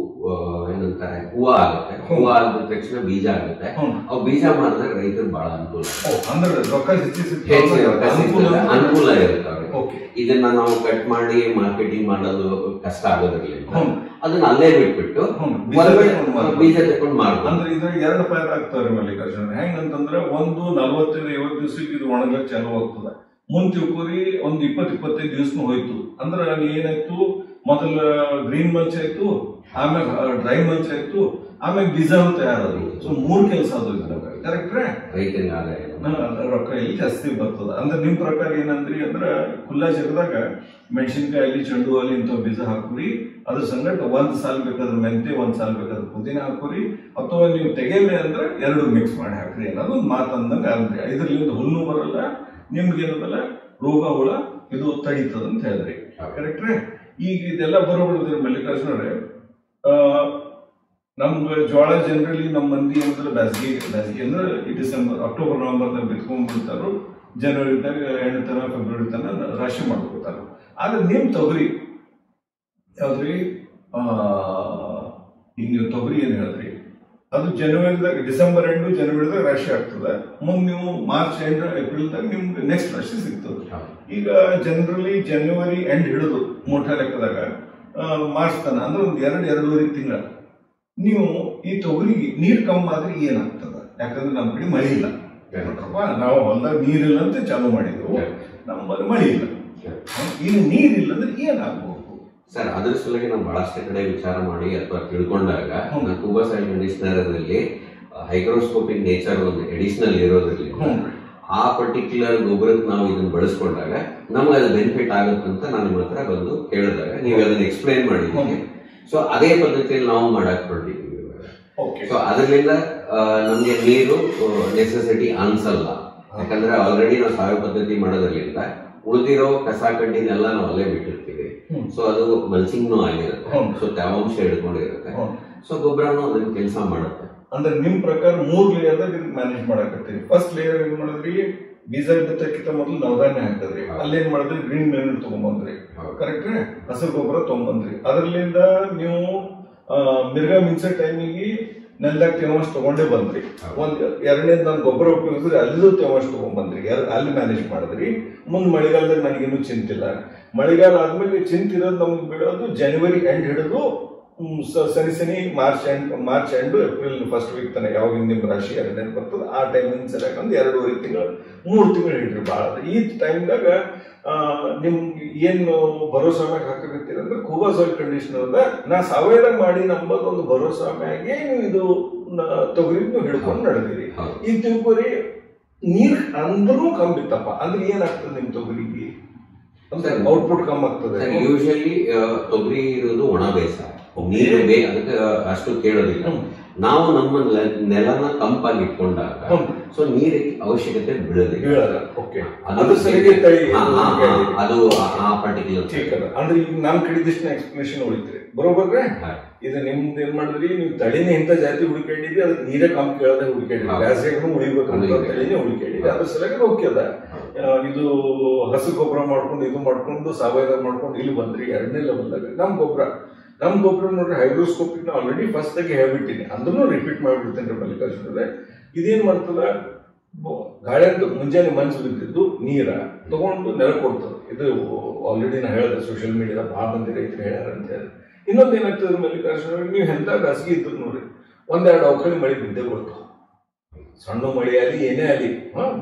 ಏನಂತಾರೆ ಹೂವ ಆಗುತ್ತೆ. ಹೂವ ಆದ ತಕ್ಷಣ ಬೀಜ ಆಗುತ್ತೆ. ಅವು ಬೀಜ ಮಾಡಿದ್ರೆ ರೈತರು ಬಹಳ ಅನುಕೂಲ, ಅನುಕೂಲ ಇರುತ್ತೆ ಅವ್ರಿಗೆ. ಇದನ್ನ ನಾವು ಕಟ್ ಮಾಡಿ ಮಾರ್ಕೆಟಿಂಗ್ ಮಾಡೋದು ಕಷ್ಟ ಆಗೋದ್ರಲ್ಲಿಂದ ಅದನ್ನ ಅಲ್ಲೇ ಬಿಟ್ಬಿಟ್ಟು ಬೀಜ ತಗೊಂಡು ಮಾಡ್ತಾರೆ. ಅಂದ್ರೆ ಇದ್ರಾಗ 2 ಫೈರ್ ಆಗ್ತಾವ್ರಿ ಮಲ್ಲಿಕಾರ್ಜುನ. ಹೆಂಗಂತಂದ್ರೆ ಒಂದು 45-50 ದಿವಸಕ್ಕೆ ಇದು ಒಣಗಕ್ಕೆ ಚಾಲು ಆಗ್ತದೆ. ಮುಂದ್ ತಿಳ್ಕೊರಿ ಒಂದು 20-25 ದಿವಸ ಹೋಯ್ತು ಅಂದ್ರೆ ಏನಾಯ್ತು, ಮೊದಲ ಗ್ರೀನ್ ಮಲ್ಚ್ ಆಯ್ತು, ಆಮ್ಯಾಗ ಡ್ರೈ ಮಲ್ಚ್ ಆಯ್ತು, ಆಮ್ಯಾಗ ಬೀಜ ತಯಾರದು. ಸೊ 3 ಕೆಲಸ ಅದು. ಕರೆಕ್ಟ್. ರೊಕ್ಕ ಇಲ್ಲಿ ಜಾಸ್ತಿ ಬರ್ತದ. ಅಂದ್ರೆ ನಿಮ್ ಪ್ರಕಾರ ಏನಂದ್ರಿ ಅಂದ್ರೆ ಖುಲ್ಲಾ ಜಗದಾಗ ಮೆಣಸಿನ್ಕಾಯಿ ಅಲ್ಲಿ ಚೆಂಡು ಅಲ್ಲಿ ಇಂಥ ಬೀಜ ಹಾಕ್ರಿ, ಅದ್ರ ಸಂಗಟ ಒಂದ್ ಸಾಲ್ ಬೇಕಾದ್ರೆ ಮೆಂತೆ, ಒಂದ್ ಸಾಲ್ ಬೇಕಾದ್ರೆ ಪುದೀನ ಹಾಕೋರಿ, ಅಥವಾ ನೀವು ತೆಗೆಯಲಿ ಅಂದ್ರೆ ಎರಡು ಮಿಕ್ಸ್ ಮಾಡಿ ಹಾಕ್ರಿ ಅನ್ನೋದು ಒಂದು ಮಾತಂದಂಗ ಅಲ್ರಿ. ಇದರಿಂದ ಹುಲ್ಲು ಬರಲ್ಲ, ನಿಮ್ಗೆ ಏನದಲ್ಲ ರೋಗ ಹುಳ ಇದು ತಡೀತದ ಅಂತ ಹೇಳಿದ್ರಿ. ಕರೆಕ್ಟ್ರಿ? ಈಗ ಇದೆಲ್ಲ ಬರೋಬಿಡಿದ್ರಿ ಮಲ್ಲಿಕಾರ್ಜುನವ್ರೆ. ನಮ್ಗೆ ಜೋಳ ಜನರಲಿ ನಮ್ಮ ಮಂದಿ ಅಂದ್ರೆ ಬೇಸಿಗೆ ಅಂದ್ರೆ ಡಿಸೆಂಬರ್, ಅಕ್ಟೋಬರ್, ನವೆಂಬರ್ದಾಗ ಬಿತ್ಕೊಂಡ್ಬಿಡ್ತಾರೋ, ಜನವರಿದಾಗ ಎಂಟು ತನ ಫೆಬ್ರವರಿ ತನ ರಾಶಿ ಮಾಡ್ಕೊತಾರ. ಆದ್ರೆ ನಿಮ್ ತೊಗರಿ ಯಾವ್ದ್ರಿ, ಈಗ ನೀವು ತೊಗರಿ ಏನ್ ಹೇಳಿದ್ರಿ ಅದು ಜನವರಿದಾಗ, ಡಿಸೆಂಬರ್ ಎಂಟು ಜನವರಿದಾಗ ರಾಶಿ ಆಗ್ತದೆ. ಮುಂದೆ ನೀವು ಮಾರ್ಚ್ ಎಂಡ್ ಏಪ್ರಿಲ್ದಾಗ ನಿಮ್ಗೆ ನೆಕ್ಸ್ಟ್ ರಾಶಿ ಸಿಗ್ತದೆ. ಈಗ ಜನರಲಿ ಜನವರಿ ಎಂಡ್ ಹಿಡಿದು ಮೋಟಾ ಲೆಕ್ಕದಾಗ ಮಾರ್ಚ್ ತನ ಅಂದ್ರೆ ಒಂದು ಎರಡೂವರೆ ತಿಂಗಳ ನೀವು ಈ ತೊಗರಿಗೆ ನೀರ್ ಕಮ್ಮಿ ಆದ್ರೆ ಏನಾಗ್ತದ? ಯಾಕಂದ್ರೆ ನಮ್ಮ ಕಡೆ ಮಳೆ ಇಲ್ಲ. ನಾವು ಹೊಲದಾಗ ನೀರಿಲ್ಲ ಅಂತ ಚಾಲು ಮಾಡಿದೆವು, ನಮ್ಮಲ್ಲಿ ಮಳೆ ಇಲ್ಲ. ಈಗ ನೀರಿಲ್ಲ ಅಂದ್ರೆ ಏನಾಗ್ಬಹುದು ಸರ್? ಅದ್ರ ಸಲುವಾಗಿ ನಾವು ಬಹಳಷ್ಟು ಕಡೆ ವಿಚಾರ ಮಾಡಿ ಅಥವಾ ತಿಳ್ಕೊಂಡಾಗ ಕೂಬಾ ಸಾಯಿಲ್ ಕಂಡೀಷನರ್ ಅಲ್ಲಿ ಹೈಗ್ರೋಸ್ಕೋಪಿಕ್ ನೇಚರ್ ಒಂದು ಎಡಿಷನಲ್ ಇರೋದ್ರಲ್ಲಿ ಆ ಪರ್ಟಿಕ್ಯುಲರ್ ಗೊಬ್ಬರಕ್ಕೆ ನಾವು ಇದನ್ನ ಬಳಸ್ಕೊಂಡಾಗ ನಮ್ಗೆ ಅದು ಬೆನಿಫಿಟ್ ಆಗುತ್ತಂತ ನಾನು ನಿಮ್ಮ ಹತ್ರ ಬಂದು ಕೇಳಿದಾಗ ನೀವು ಅದನ್ನ ಎಕ್ಸ್ಪ್ಲೈನ್ ಮಾಡಿದ್ದೀನಿ. ಸೊ ಅದೇ ಪದ್ಧತಿಯಲ್ಲಿ ನಾವು ಮಾಡಕ್ ಹೊರಟಿದ್ದೀವಿ. ಸೊ ಅದರಿಂದ ನಮ್ಗೆ ನೀರು ನೆಸೆಸಿಟಿ ಅನ್ಸಲ್ಲ. ಯಾಕಂದ್ರೆ ಆಲ್ರೆಡಿ ನಾವು ಸಾವಯವ ಪದ್ಧತಿ ಮಾಡೋದ್ರಿಂದ ಉಳಿದಿರೋ ಕಸ ಕಡ್ಡಿನೆಲ್ಲ ನಾವು ಅಲ್ಲೇ ಬಿಟ್ಟಿರ್ತೀವಿ. ಸೊ ಅದು ಮಲ್ಚಿಂಗ್ನೂ ಆಗಿರುತ್ತೆ, ಸೊ ತೇವಾಂಶ ಹಿಡ್ಕೊಂಡಿರುತ್ತೆ. ಸೊ ಗೊಬ್ಬರನು ಅದನ್ನ ಕೆಲಸ ಮಾಡುತ್ತೆ. ಅಂದ್ರೆ ನಿಮ್ ಪ್ರಕಾರ 3 ಲೇಯರ್ದಾಗ ಮ್ಯಾನೇಜ್ ಮಾಡಕತ್ತೀವಿ. ಫಸ್ಟ್ ಲೇಯರ್ ಏನ್ ಮಾಡಿದ್ರಿ, ಬೀಜ ಬಿತ್ತಕ್ಕಿಂತ ಮೊದಲು ನವಧಾನ್ಯ ಹಾಕ್ತದ್ರಿ. ಅಲ್ಲೇನ್ ಮಾಡಿದ್ರಿ, ಗ್ರೀನ್ ಮ್ಯಾನ್ಯೂರ್ ತಗೊಂಬಂದ್ರಿ. ಕರೆಕ್ಟ್? ಹಸಿರು ಗೊಬ್ಬರ ತಗೊಂಬಂದ್ರಿ. ಅದರಲ್ಲಿಂದ ನೀವು ಮಿರ್ಗಾ ಮಿಂಚೋ ಟೈಮಿಗೆ ನೆಲದಾಗ ತೇವಾಂಶ ತಗೊಂಡೇ ಬಂದ್ರಿ. ಒಂದ್ ಎರಡನೇದು ನಾನು ಗೊಬ್ಬರ ಉಪಯೋಗಿಸಿದ್ರೆ ಅಲ್ಲಿದು ತೇವಾಂಶ ತಗೊಂಡ್ಬಂದ್ರಿ, ಅಲ್ಲಿ ಮ್ಯಾನೇಜ್ ಮಾಡಿದ್ರಿ. ಮುಂದ್ ಮಳೆಗಾಲದಾಗ ನನಗೇನು ಚಿಂತಿಲ್ಲ. ಮಳೆಗಾಲ ಆದ್ಮೇಲೆ ಚಿಂತಿರೋದು ನಮ್ಗೆ ಬೀಳೋದು ಜನವರಿ ಎಂಡ್ ಹಿಡಿದು ಸನಿ March end April first week ತನಕ, ಯಾವಾಗ ನಿಮ್ ರಾಶಿ ಎರಡನೇ ಬರ್ತದೆ ಆ ಟೈಮಿಂಗ್ ಸರಿಯಾಗಿ ಒಂದು 2.5 ತಿಂಗಳು 3 ತಿಂಗಳು ಹಿಡ್ರಿ. ಭಾಳ ಈ ಟೈಮ್ದಾಗ ನಿಮ್ಗೆ ಏನು ಭರೋಸಾ ಮ್ಯಾಗ ಹಾಕಕತ್ತೀರ ಅಂದ್ರೆ ಕೂಬಾ ಸಾಯಿಲ್ ಕಂಡೀಷನರ್ ನಾ ಸಾವಯವ ಮಾಡಿ ನಂಬದು ಒಂದು ಭರೋಸಾ ಮ್ಯಾಗೆ ನೀವು ಇದು ತೊಗರಿ ನೀವು ಹಿಡ್ಕೊಂಡು ನಡೆದಿರಿ. ಈಗ ತಿಳ್ಕೊರಿ, ನೀರ್ ಅಂದ್ರೂ ಕಮ್ಮಿ ಬಿತ್ತಪ್ಪ ಅಂದ್ರೆ ಏನಾಗ್ತದೆ ನಿಮ್ ತೊಗರಿಗೆ? ಔಟ್ಪುಟ್ ಕಮ್ಮಿ ಆಗ್ತದೆ. ಯೂಶಲಿ ತೊಗರಿ ಇರೋದು ಒಣ ಬೇಸಾಯ, ನೀರು ಅದಕ್ಕೆ ಅಷ್ಟು ಕೇಳೋದಿಲ್ಲ. ನಾವು ನಮ್ಮ ನೆಲನ ತಂಪಾಗಿ ಇಟ್ಕೊಂಡಾಗ ಸೊ ನೀರಿಗೆ ಅವಶ್ಯಕತೆ ಬೀಳೋದಿಲ್ಲ. ಅದು ಆ ಪರ್ಟಿಕ್ಯುಲರ್ ಅಂದ್ರೆ ಈಗ ನಮ್ ಕಡಿದಿಷ್ಟ ಎಕ್ಸ್ಪ್ಲನೇಷನ್ ಉಳಿತ್ರಿ. ಬರೋಬರ್ರೆ? ಇದು ನಿಮ್ದು ಏನ್ ಮಾಡಿದ್ರಿ, ನೀವು ತಳಿನೇ ಇಂಥ ಜಾತಿ ಹುಡುಕಾಡಿದ್ರಿ, ಅದಕ್ಕೆ ನೀರೇ ಕಮ್ಮಿ ಕೇಳೋದೇ ಹುಡುಕಾಡಿದ್ರಿ. ಬ್ಯಾಸಿಗೆ ಉಳಿಬೇಕಂತ ತಳಿನೇ ಹುಡುಕಾಡಿದ್ರಿ. ಅದ್ರ ಸಲುವಾಗಿ ಓಕೆ ಅದ. ಇದು ಹಸು ಗೊಬ್ಬರ ಮಾಡ್ಕೊಂಡು ಇದು ಮಾಡ್ಕೊಂಡು ಸಾವಯವ ಮಾಡ್ಕೊಂಡು ಇಲ್ಲಿ ಬಂದ್ರಿ. ಎರಡನೇ ಲೆವೆಲ್ದಾಗ ನಮ್ ಗೊಬ್ಬರ ನೋಡ್ರಿ ಹೈಡ್ರೋಸ್ಕೋಪಿಕ್ ನಾ ಆಲ್ರೆಡಿ ಫಸ್ಟ್ ಆಗಿ ಹೇಳ್ಬಿಟ್ಟಿನಿ, ಅಂದ್ರೂ ರಿಪೀಟ್ ಮಾಡ್ಬಿಡ್ತೇನೆ ರೀ ಮಲ್ಲಿಕಾರ್ಜುನ. ಇದೇನ್ ಮಾಡ್ತದ, ಗಾಳಿ ಅಂತ ಮುಂಜಾನೆ ಮಂಜು ಬಿದ್ದಿದ್ದು ನೀರ ತಗೊಂಡು ನೆಲ ಕೊಡ್ತದೆ. ಇದು ಆಲ್ರೆಡಿ ನಾ ಹೇಳಿದೆ, ಸೋಷಿಯಲ್ ಮೀಡಿಯಾ ಭಾಳ ಮಂದಿ ರೈತರು ಹೇಳ್ಯಾರ ಅಂತ ಹೇಳಿ. ಇನ್ನೊಂದು ಏನಾಗ್ತದೆ ಮಲ್ಲಿಕಾರ್ಜುನ, ನೀವು ಎಂತ ಬೇಸಿಗೆ ಇದ್ರು ನೋಡ್ರಿ, ಒಂದೆರಡು ಅವಕಳಿ ಮಳೆ ಬಿದ್ದೇ ಬಿಡ್ತಾವ. ಸಣ್ಣ ಮಳೆ ಆಗಲಿ ಏನೇ ಆಗಲಿ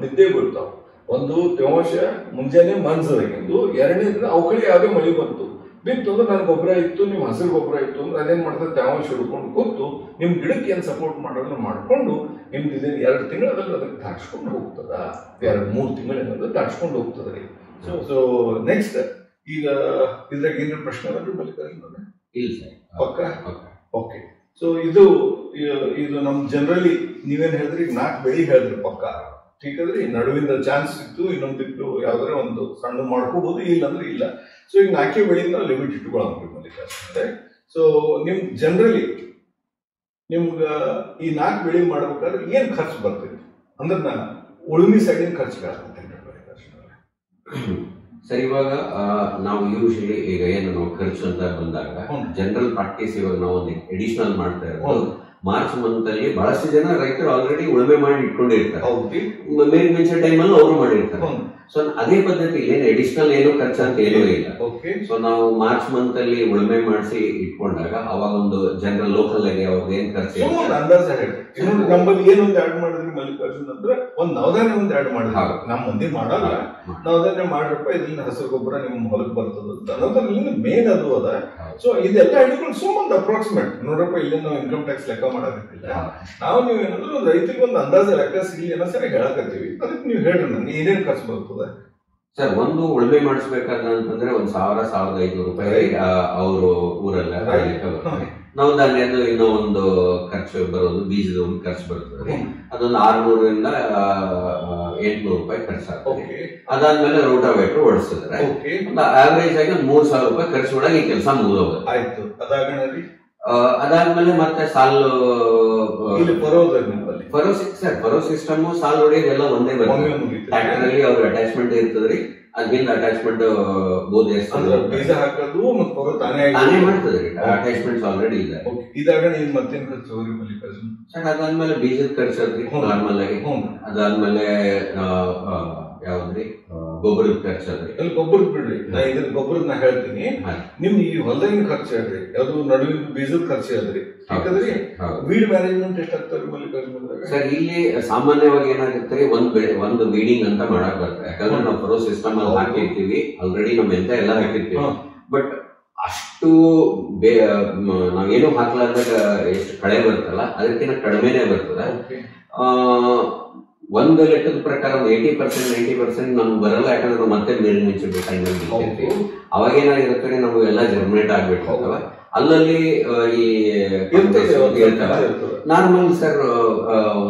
ಬಿದ್ದೇ ಬಿಡ್ತಾವ. ಒಂದು ತೇವಾಂಶ ಮುಂಜಾನೆ ಮಂಜಾಗಿದ್ದು, ಎರಡನೇ ದಿನ ಅವಕಳಿ ಯಾವುದೇ ಮಳೆ ಬಂತು ಬಿತ್ತು ಅಂದ್ರೆ ನನ್ನ ಗೊಬ್ಬರ ಇತ್ತು, ನಿಮ್ಮ ಹಸಿರು ಗೊಬ್ಬರ ಇತ್ತು ಅಂದ್ರೆ ಅದೇನ್ ಮಾಡ್ತದೆ, ತೇವಾಂಶ ಹಿಡ್ಕೊಂಡು ಕೂತು ನಿಮ್ ಗಿಡಕ್ಕೆ ಏನ್ ಸಪೋರ್ಟ್ ಮಾಡೋದನ್ನ ಮಾಡ್ಕೊಂಡು ನಿಮ್ದು ಇದನ್ನ 2 ತಿಂಗಳಲ್ಲಿ ಅದಕ್ಕೆ ದಾಟ್ಸ್ಕೊಂಡು ಹೋಗ್ತದ. 2-3 ತಿಂಗಳು ಏನಾದ್ರು ದಾಟ್ಸ್ಕೊಂಡು ಹೋಗ್ತದ್ರಿ. ಸೊ ನೆಕ್ಸ್ಟ್ ಈಗ ಇದ್ರಾಗ ಏನಾದ್ರು ಪ್ರಶ್ನೆ ಅದ್ರಿ ಮಲ್ಲಿಕಾರ್ಜುನ? ಪಕ್ಕ? ಓಕೆ. ಸೊ ಇದು ನಮ್ ಜನರಲಿ ನೀವೇನ್ ಹೇಳಿದ್ರಿ, 4 ಬೆಳಿ ಹೇಳಿದ್ರಿ ಪಕ್ಕ. ठीक है ನಡುವಿನ ಚಾನ್ಸ್ ಇತ್ತು ಇನ್ನೊಂದಿಟ್ಟು ಯಾವ್ದಾರ ಒಂದು ಸಣ್ಣ ಮಾಡ್ಕೋಬಹುದು ಇಲ್ಲಂದ್ರೆ ಇಲ್ಲ. ಸೊ ಈಗ 4 ಬೆಳೆಯಿಂದ ಲಿಮಿಟ್ ಇಟ್ಕೊಳ್ಳೋದು ಮಲ್ಲಿಕಾರ್ಜುನ. ಸೊ ನಿಮ್ ಜನರಲಿ ನಿಮ್ಗೆ ಈ 4 ಬೆಳೆ ಮಾಡ್ಬೇಕಾದ್ರೆ ಏನ್ ಖರ್ಚು ಬರ್ತೈತಿ ಅಂದ್ರೆ ನಾ ಉಳುಮಿ ಸೈಡಿನ ಖರ್ಚು ಆಗ್ತೈತೆ ಮಲ್ಲಿಕಾರ್ಜುನ ಸರ್. ಇವಾಗ ನಾವು ಯೂಶಲಿ ಈಗ ಏನು ನಾವು ಖರ್ಚು ಅಂತ ಬಂದಾಗ ಜನರಲ್ ಪ್ರಾಕ್ಟೀಸ್ ಇವಾಗ ನಾವು ಒಂದು ಎಡಿಷನಲ್ ಮಾಡ್ತಾ ಇರೋದು ಮಾರ್ಚ್ ಮಂತ್ ಅಲ್ಲಿ ಬಹಳಷ್ಟು ಜನ ರೈತರು ಆಲ್ರೆಡಿ ಉಳುಮೆ ಮಾಡಿ ಇಟ್ಕೊಂಡಿರ್ತಾರೆ. ಮೇನ್ ಮೆನ್ಷನ್ ಟೈಮ್ ಅಲ್ಲಿ ಅವರು ಮಾಡಿರ್ತಾರೆ. ಸೊ ಅದೇ ಪದ್ಧತಿ ಏನು ಎಡಿಷನಲ್ ಏನು ಖರ್ಚು ಅಂತ ಏನೂ ಇಲ್ಲ. ಸೊ ನಾವು ಮಾರ್ಚ್ ಮಂತ್ ಅಲ್ಲಿ ಉಳುಮೆ ಮಾಡಿಸಿ ಇಟ್ಕೊಂಡಾಗ ಅವಾಗ ಒಂದು ಜನರಲ್ ಲೋಕಲ್ ಆಗಿ ಅವ್ರಿಗೆ ಏನ್ ಖರ್ಚು ಅಂದಾಜ ನಮ್ಮಲ್ಲಿ ಏನೊಂದು ಆಡ್ ಮಾಡಿದ್ರಿ ಮಲ್ಲಿಕಾರ್ಜುನ್ ಅಂದ್ರೆ ಒಂದ್ ನವಧಾನ್ಯ ಒಂದು ಆಡ್ ಮಾಡಿದ್ರೆ ನಮ್ಮ ಮಂದಿ ಮಾಡಲ್ಲ. ನವಧಾನ್ಯ ಮಾಡ್ರಪ್ಪ ಇದರಿಂದ ಹಸಿರು ಗೊಬ್ಬರ ನಿಮ್ ಹೊಲಕ್ ಬರ್ತದ ಅನ್ನೋದ್ರಲ್ಲಿ ಮೇನ್ ಅದು ಅದ. ಸೊ ಇದೆಲ್ಲ ಹಿಡ್ಕೊಂಡು ಸುಮ್ಮನೆ ಅಪ್ರಾಕ್ಸಿಮೇಟ್ ನೋಡ್ರಪ್ಪ ಇಲ್ಲಿ ನಾವು ಇನ್ಕಮ್ ಟ್ಯಾಕ್ಸ್ ಲೆಕ್ಕ ಮಾಡೋದಿಲ್ಲ. ನಾವು ನೀವು ಏನಂದ್ರೆ ಒಂದು ರೈತರಿಗೆ ಒಂದು ಅಂದಾಜ ಲೆಕ್ಕ ಸಿಗ್ಲಿ ಅನ್ನೋ ಸರಿ ಹೇಳಕತ್ತೀವಿ. ಅದಕ್ಕೆ ನೀವು ಹೇಳ್ರಿ ನನ್ಗೆ ಏನೇನ್ ಖರ್ಚು ಬರ್ತದೆ. ಸರ್ ಒಂದು ಉಳುಮೆ ಮಾಡಿಸ್ಬೇಕಾದಂತಂದ್ರೆ 1,000-1,500 ರೂಪಾಯಿ ಅವರು ಊರಲ್ಲ ಬರುತ್ತೆ. ನಾವು ಧಾನ್ಯದ ಇನ್ನೂ ಒಂದು ಖರ್ಚು ಬರೋದು, ಬೀಜದ ಒಂದು ಖರ್ಚು ಬರ್ತದೆ, ಅದೊಂದು 600ರಿಂದ 800 ರೂಪಾಯಿ ಖರ್ಚಾಗ್ತದೆ. ಅದಾದ್ಮೇಲೆ ರೋಟಾವೇಟರ್ ಓಡಿಸಿದ್ರೆ ಒಂದು ಆವರೇಜ್ ಆಗಿ 3,000 ರೂಪಾಯಿ ಖರ್ಚು ಒಳಗೆ ಈ ಕೆಲಸ ಮುಗಿದೋಗುತ್ತೆ. ಆಯ್ತು. ಅದಾದ್ಮೇಲೆ ಮತ್ತೆ ಸಾಲು ಫರೋ ಸಿಸ್ಟಮ್ ಸಾಲ್ ಹೊಡೆಯೋದೆಲ್ಲ ಒಂದೇ ಬರ್ತದೆ. ಟ್ರ್ಯಾಕ್ಟರ್ ಅಲ್ಲಿ ಅವ್ರ ಅಟ್ಯಾಚ್ಮೆಂಟ್ ಇರ್ತದ್ರಿ, ಅದ್ರಿಂದ ಅಟ್ಯಾಚ್ಮೆಂಟ್ ಬೀಜ ಹಾಕೋದು ಮತ್ತು ತಾನೇ ಮಾಡ್ತದ್ರಿ. ಅಟ್ಯಾಚ್ಮೆಂಟ್ಸ್ ಆಲ್ರೆಡಿ ಇದೆ. ಇದಾಗ ನೀವು ಮತ್ತೇನ್ ಖರ್ಚು ಮಲ್ಲಿಕಾರ್ಜುನ್ ಸರ್? ಅದಾದ್ಮೇಲೆ ಬೀಜದ ಖರ್ಚು ಅದ್ರಿ ನಾರ್ಮಲ್ ಆಗಿ. ಅದಾದ್ಮೇಲೆ ಯಾವ್ದ್ರಿ ಗೊಬ್ಬರದ ಖರ್ಚು ಅದ್ರಿ. ಅಲ್ಲಿ ಗೊಬ್ಬರದ ಬಿಡ್ರಿ, ನಾ ಇದ್ರ ಗೊಬ್ಬರದ ನಾ ಹೇಳ್ತೀನಿ. ನಿಮ್ ಈ ಹೊಲದಾಗಿನ ಖರ್ಚು ಹೇಳ್ರಿ, ಯಾವ್ದು ನಡುವಿನ ಬೀಜದ ಖರ್ಚು ಹೇಳ್ರಿ. ಯಾಕಂದ್ರಿ ವೀಡ್ ಮ್ಯಾನೇಜ್ಮೆಂಟ್ ಎಷ್ಟಾಗ್ತಾವ್ರಿ ಮಲ್ಲಿಕಾರ್ಜುನ್? ಸರ್ ಇಲ್ಲಿ ಸಾಮಾನ್ಯವಾಗಿ ಏನಾಗುತ್ತೆ, ಒಂದು ವೀಡಿಂಗ್ ಅಂತ ಮಾಡಕ್ ಬರ್ತದೆ. ಯಾಕಂದ್ರೆ ನಾವು ಫರೋ ಸಿಸ್ಟಮ್ ಅಲ್ಲಿ ಹಾಕಿರ್ತೀವಿ ಆಲ್ರೆಡಿ, ನಮ್ಮ ಎಂತ ಎಲ್ಲ ಹಾಕಿರ್ತೀವಿ. ಬಟ್ ಅಷ್ಟು ನಾವೇನು ಹಾಕ್ಲಾರ್ದಾಗ ಎಷ್ಟು ಕಳೆ ಬರ್ತಲ್ಲ ಅದಕ್ಕಿಂತ ಕಡಿಮೆನೆ ಬರ್ತದೆ. ಒಂದು ಲೆಕ್ಕದ ಪ್ರಕಾರ 80%-90% ನಮ್ಗೆ ಬರಲ್ಲ. ಯಾಕಂದ್ರೆ ನಾವು ಮತ್ತೆ ನೀರು ಮಿಂಚಬೇಕು. ಅವಾಗೇನಾಗಿರುತ್ತೆ, ನಾವು ಎಲ್ಲ ಜರ್ಮಿನೇಟ್ ಆಗ್ಬಿಟ್ಟಿರ್ತವೆ. ಅಲ್ಲಲ್ಲಿ ಈ ನಾರ್ಮಲ್ ಸರ್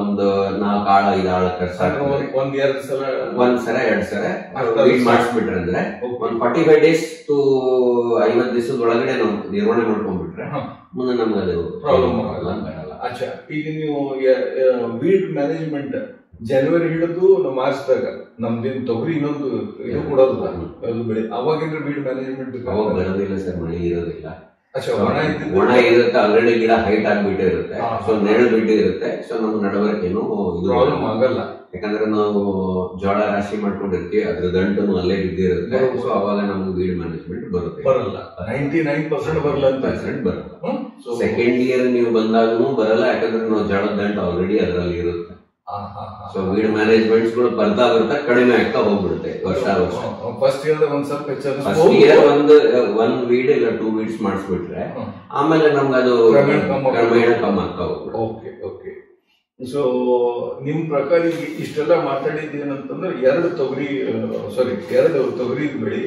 ಒಂದು 4-5 ಆಳ ಖರ್ಚಾಗ್ತದೆ. ಒಂದ್ ಸಲ 2 ಸಲ ಮಾಡಿಸ್ಬಿಟ್ರೆ ಅಂದ್ರೆ ಒಂದು 45 days to 50 ದಿವಸದ ಒಳಗಡೆ ನಾವು ನಿರ್ವಹಣೆ ಮಾಡ್ಕೊಂಡ್ಬಿಟ್ರೆ ಮುಂದೆ ನಮ್ಗೆ ಅದು ಪ್ರಾಬ್ಲಮ್ ಬರಲ್ಲ. ಈಗ ನೀವು ವೀಡ್ ಮ್ಯಾನೇಜ್ಮೆಂಟ್ ಜನವರಿ ಹಿಡಿದು ನಾವು ಮಾರ್ಚ್ದಾಗ ನಮ್ದೇನು ತೊಗರಿ ಇನ್ನೊಂದು ಇದು ಕೊಡೋದಿಲ್ಲ ಅದು ಬೆಳೆ, ಅವಾಗೇನ್ರ ವೀಡ್ ಮ್ಯಾನೇಜ್ಮೆಂಟ್ ಅವಾಗ ಬರೋದಿಲ್ಲ ಸರ್, ಮಳೆ ಇರೋದಿಲ್ಲ. ಒಣ ಇರುತ್ತೆ, ಆಲ್ರೆಡಿ ಗಿಡ ಹೈಟ್ ಆಗ್ಬಿಟ್ಟಿರುತ್ತೆ, ಸೊ ನೆರಳು ಬಿಟ್ಟು ಇರುತ್ತೆ. ಸೊ ನಮ್ಗೆ ನಡವಳಿಕೆನು ಇದು ಪ್ರಾಬ್ಲಮ್ ಆಗಲ್ಲ. ಯಾಕಂದ್ರೆ ನಾವು ಜೋಳ ರಾಶಿ ಮಾಡ್ಕೊಂಡಿರ್ತೀವಿ, ಅದ್ರ ದಂಟು ಅಲ್ಲೇ ಬಿದ್ದಿರುತ್ತೆ. ಸೊ ಅವಾಗ ನಮ್ಗೆ ವೀಡ್ ಮ್ಯಾನೇಜ್ಮೆಂಟ್ ಬರಲ್ಲ. 99% ಬರಲ್ಲ ಅಂತ ಬರಲ್ಲ. ಸೆಕೆಂಡ್ ಇಯರ್ ನೀವು ಬಂದಾಗೂ ಬರಲ್ಲ, ಯಾಕಂದ್ರೆ ನಾವು ಜೋಳದ ದಂಟು ಆಲ್ರೆಡಿ ಅದರಲ್ಲಿ ಇರುತ್ತೆ. ಸೊ ವೀಡ್ ಮ್ಯಾನೇಜ್ಮೆಂಟ್ಸ್ ಗಳು ಬರ್ತಾ ಕಡಿಮೆ ಆಗ್ತಾ ಹೋಗ್ಬಿಡುತ್ತೆ ವರ್ಷ. ಫಸ್ಟ್ ಇಯರ್ ಒಂದ್ ಸ್ವಲ್ಪ ಫಸ್ಟ್ ಇಯರ್ ಒಂದ್ ವೀಡ್ ಇಲ್ಲ 2 ವೀಡ್ಸ್ ಮಾಡಿಸ್ಬಿಟ್ರೆ ಆಮೇಲೆ ನಮ್ಗೆ ಅದು ಕ್ರಮೇಣ ಕಮ್ಮಿ ಆಗ್ತಾ ಹೋಗ್ಬಿಡುತ್ತೆ. Okay okay. ಸೊ ನಿಮ್ ಪ್ರಕಾರ ಇಷ್ಟೆಲ್ಲ ಮಾತಾಡಿದ್ದೇನಂತಂದ್ರೆ 2 ತೊಗರಿ ಬೆಳಿ,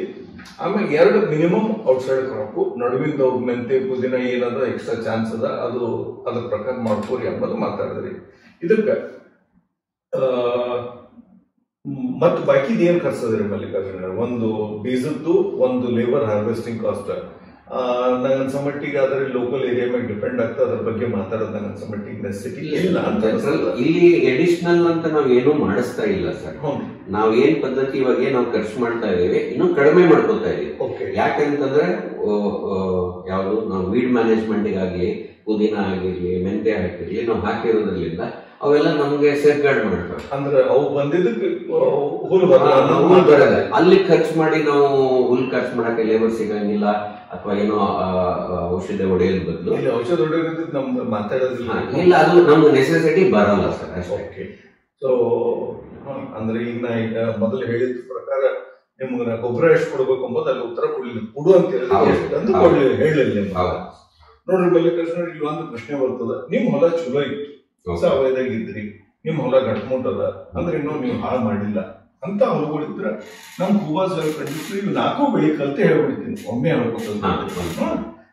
ಆಮೇಲೆ 2 ಮಿನಿಮಮ್ ಔಟ್ಸೈಡ್ ಕ್ರಾಪ್, ನಡುವಿಂದ ಮೆಂತೆ ಪುದೀನ ಏನದ ಎಕ್ಸ್ಟ್ರಾ ಚಾನ್ಸ್ ಅದ ಅದು ಅದ್ರ ಪ್ರಕಾರ ಮಾಡ್ಕೋರಿ ಅನ್ನೋದು ಮಾತಾಡಿದ್ರಿ. ಇದಕ್ಕ ಮತ್ತು ಬಾಕಿದ್ ಏನ್ ಖರ್ಚದ್ರಿ ಮಲ್ಲಿಕಾರ್ಜುನ? ಒಂದು ಬೀಜದ್ದು, ಒಂದು ಲೇಬರ್ ಹಾರ್ವೆಸ್ಟಿಂಗ್ ಕಾಸ್ಟ್. ನಂಗನ್ಸ ಮಟ್ಟಿಗೆ ಅದ್ರ ಲೋಕಲ್ ಏರಿಯಾ ಮೇಲೆ ಡಿಪೆಂಡ್ ಆಗ್ತದೆ, ಅದ್ರ ಬಗ್ಗೆ ಮಾತಾಡೋದು ನಂಗನ್ಸ ಮಟ್ಟಿಗೆ ನೆಸಿಟಿ ಇಲ್ಲ ಅಂತ. ಇಲ್ಲಿ ಎಡಿಷನಲ್ ಅಂತ ನಾವ್ ಏನು ಮಾಡಿಸ್ತಾ ಇಲ್ಲ ಸರ್. ನಾವ್ ಏನ್ ಪದ್ಧತಿ ಇವಾಗ ನಾವು ಖರ್ಚು ಮಾಡ್ತಾ ಇದೀವಿ, ಇನ್ನು ಕಡಿಮೆ ಮಾಡ್ಕೊತಾ ಇದೀವಿ. ಯಾಕಂತಂದ್ರೆ ಯಾವ್ದು ನಾವು ವೀಡ್ ಮ್ಯಾನೇಜ್ಮೆಂಟ್ಗಾಗ್ಲಿ, ಪುದೀನ ಆಗಿರ್ಲಿ, ಮೆಂತೆ ಆಗಿರ್ಲಿ ನಾವು ಹಾಕಿರೋದ್ರಿಂದ ಅವೆಲ್ಲ ನಮ್ಗೆ ಸೇಫ್ ಗಾರ್ಡ್ ಮಾಡ್ತಾರೆ. ಅಂದ್ರೆ ಅವು ಬಂದಿದ್ದಕ್ಕೆ ಹುಲ್ ಬರಲ್ಲ. ಅಲ್ಲಿ ಖರ್ಚು ಮಾಡಿ ನಾವು ಹುಲ್ ಖರ್ಚು ಮಾಡಕ್ಕೆ ಲೇಬರ್ ಸಿಗಂಗಿಲ್ಲ, ಅಥವಾ ಏನೋ ಔಷಧ ಹೊಡೆಯೋದ್ ಬದಲು ಔಷಧ ಹೊಡೆಯೋದು ನಮ್ಗೆ ಮಾತಾಡೋದಿಲ್ಲ. ಇಲ್ಲ, ಅದು ನಮ್ಗೆ ನೆಸೆಸಿಟಿ ಬರಲ್ಲ ಸರ್ ಅಷ್ಟೇ. ಸೊ ಅಂದ್ರೆ ಈಗ ಮೊದಲು ಹೇಳಿದ ಪ್ರಕಾರ ನಿಮ್ಗೆ ಗೊಬ್ಬರ ಎಷ್ಟು ಕೊಡ್ಬೇಕು ಅಂಬೋದು ಅಲ್ಲಿ ಉತ್ತರ ಕೊಡ್ಲಿಲ್ಲ. ಕೊಡು ಅಂತ ಹೇಳಿಲ್ಲ. ನೋಡ್ರಿ ಮಲ್ಲಿಕಾರ್ಜುನ, ಇಲ್ಲಿ ಒಂದು ಪ್ರಶ್ನೆ ಬರ್ತದ. ನಿಮ್ ಹೊಲ ಚಲೋ ಇತ್ತು, ಸಾವಯದಾಗ ಇದ್ರಿ, ನಿಮ್ ಹೊಲ ಗಟ್ಮುಟ್ಟದ ಅಂದ್ರೆ ಇನ್ನೂ ನೀವು ಹಾಳು ಮಾಡಿಲ್ಲ ಅಂತ ಹೊಲಗಳಿದ್ರ ನಮ್ ಹೂವಾಸ್ ಕಂಡಿತ್ತು. ಇವ್ 4 ಬೆಳಿ ಕಲ್ತೆ ಹೇಳ್ಬಿಡ್ತೀನಿ, ಒಮ್ಮೆ ಹೇಳ್ಕೊತ.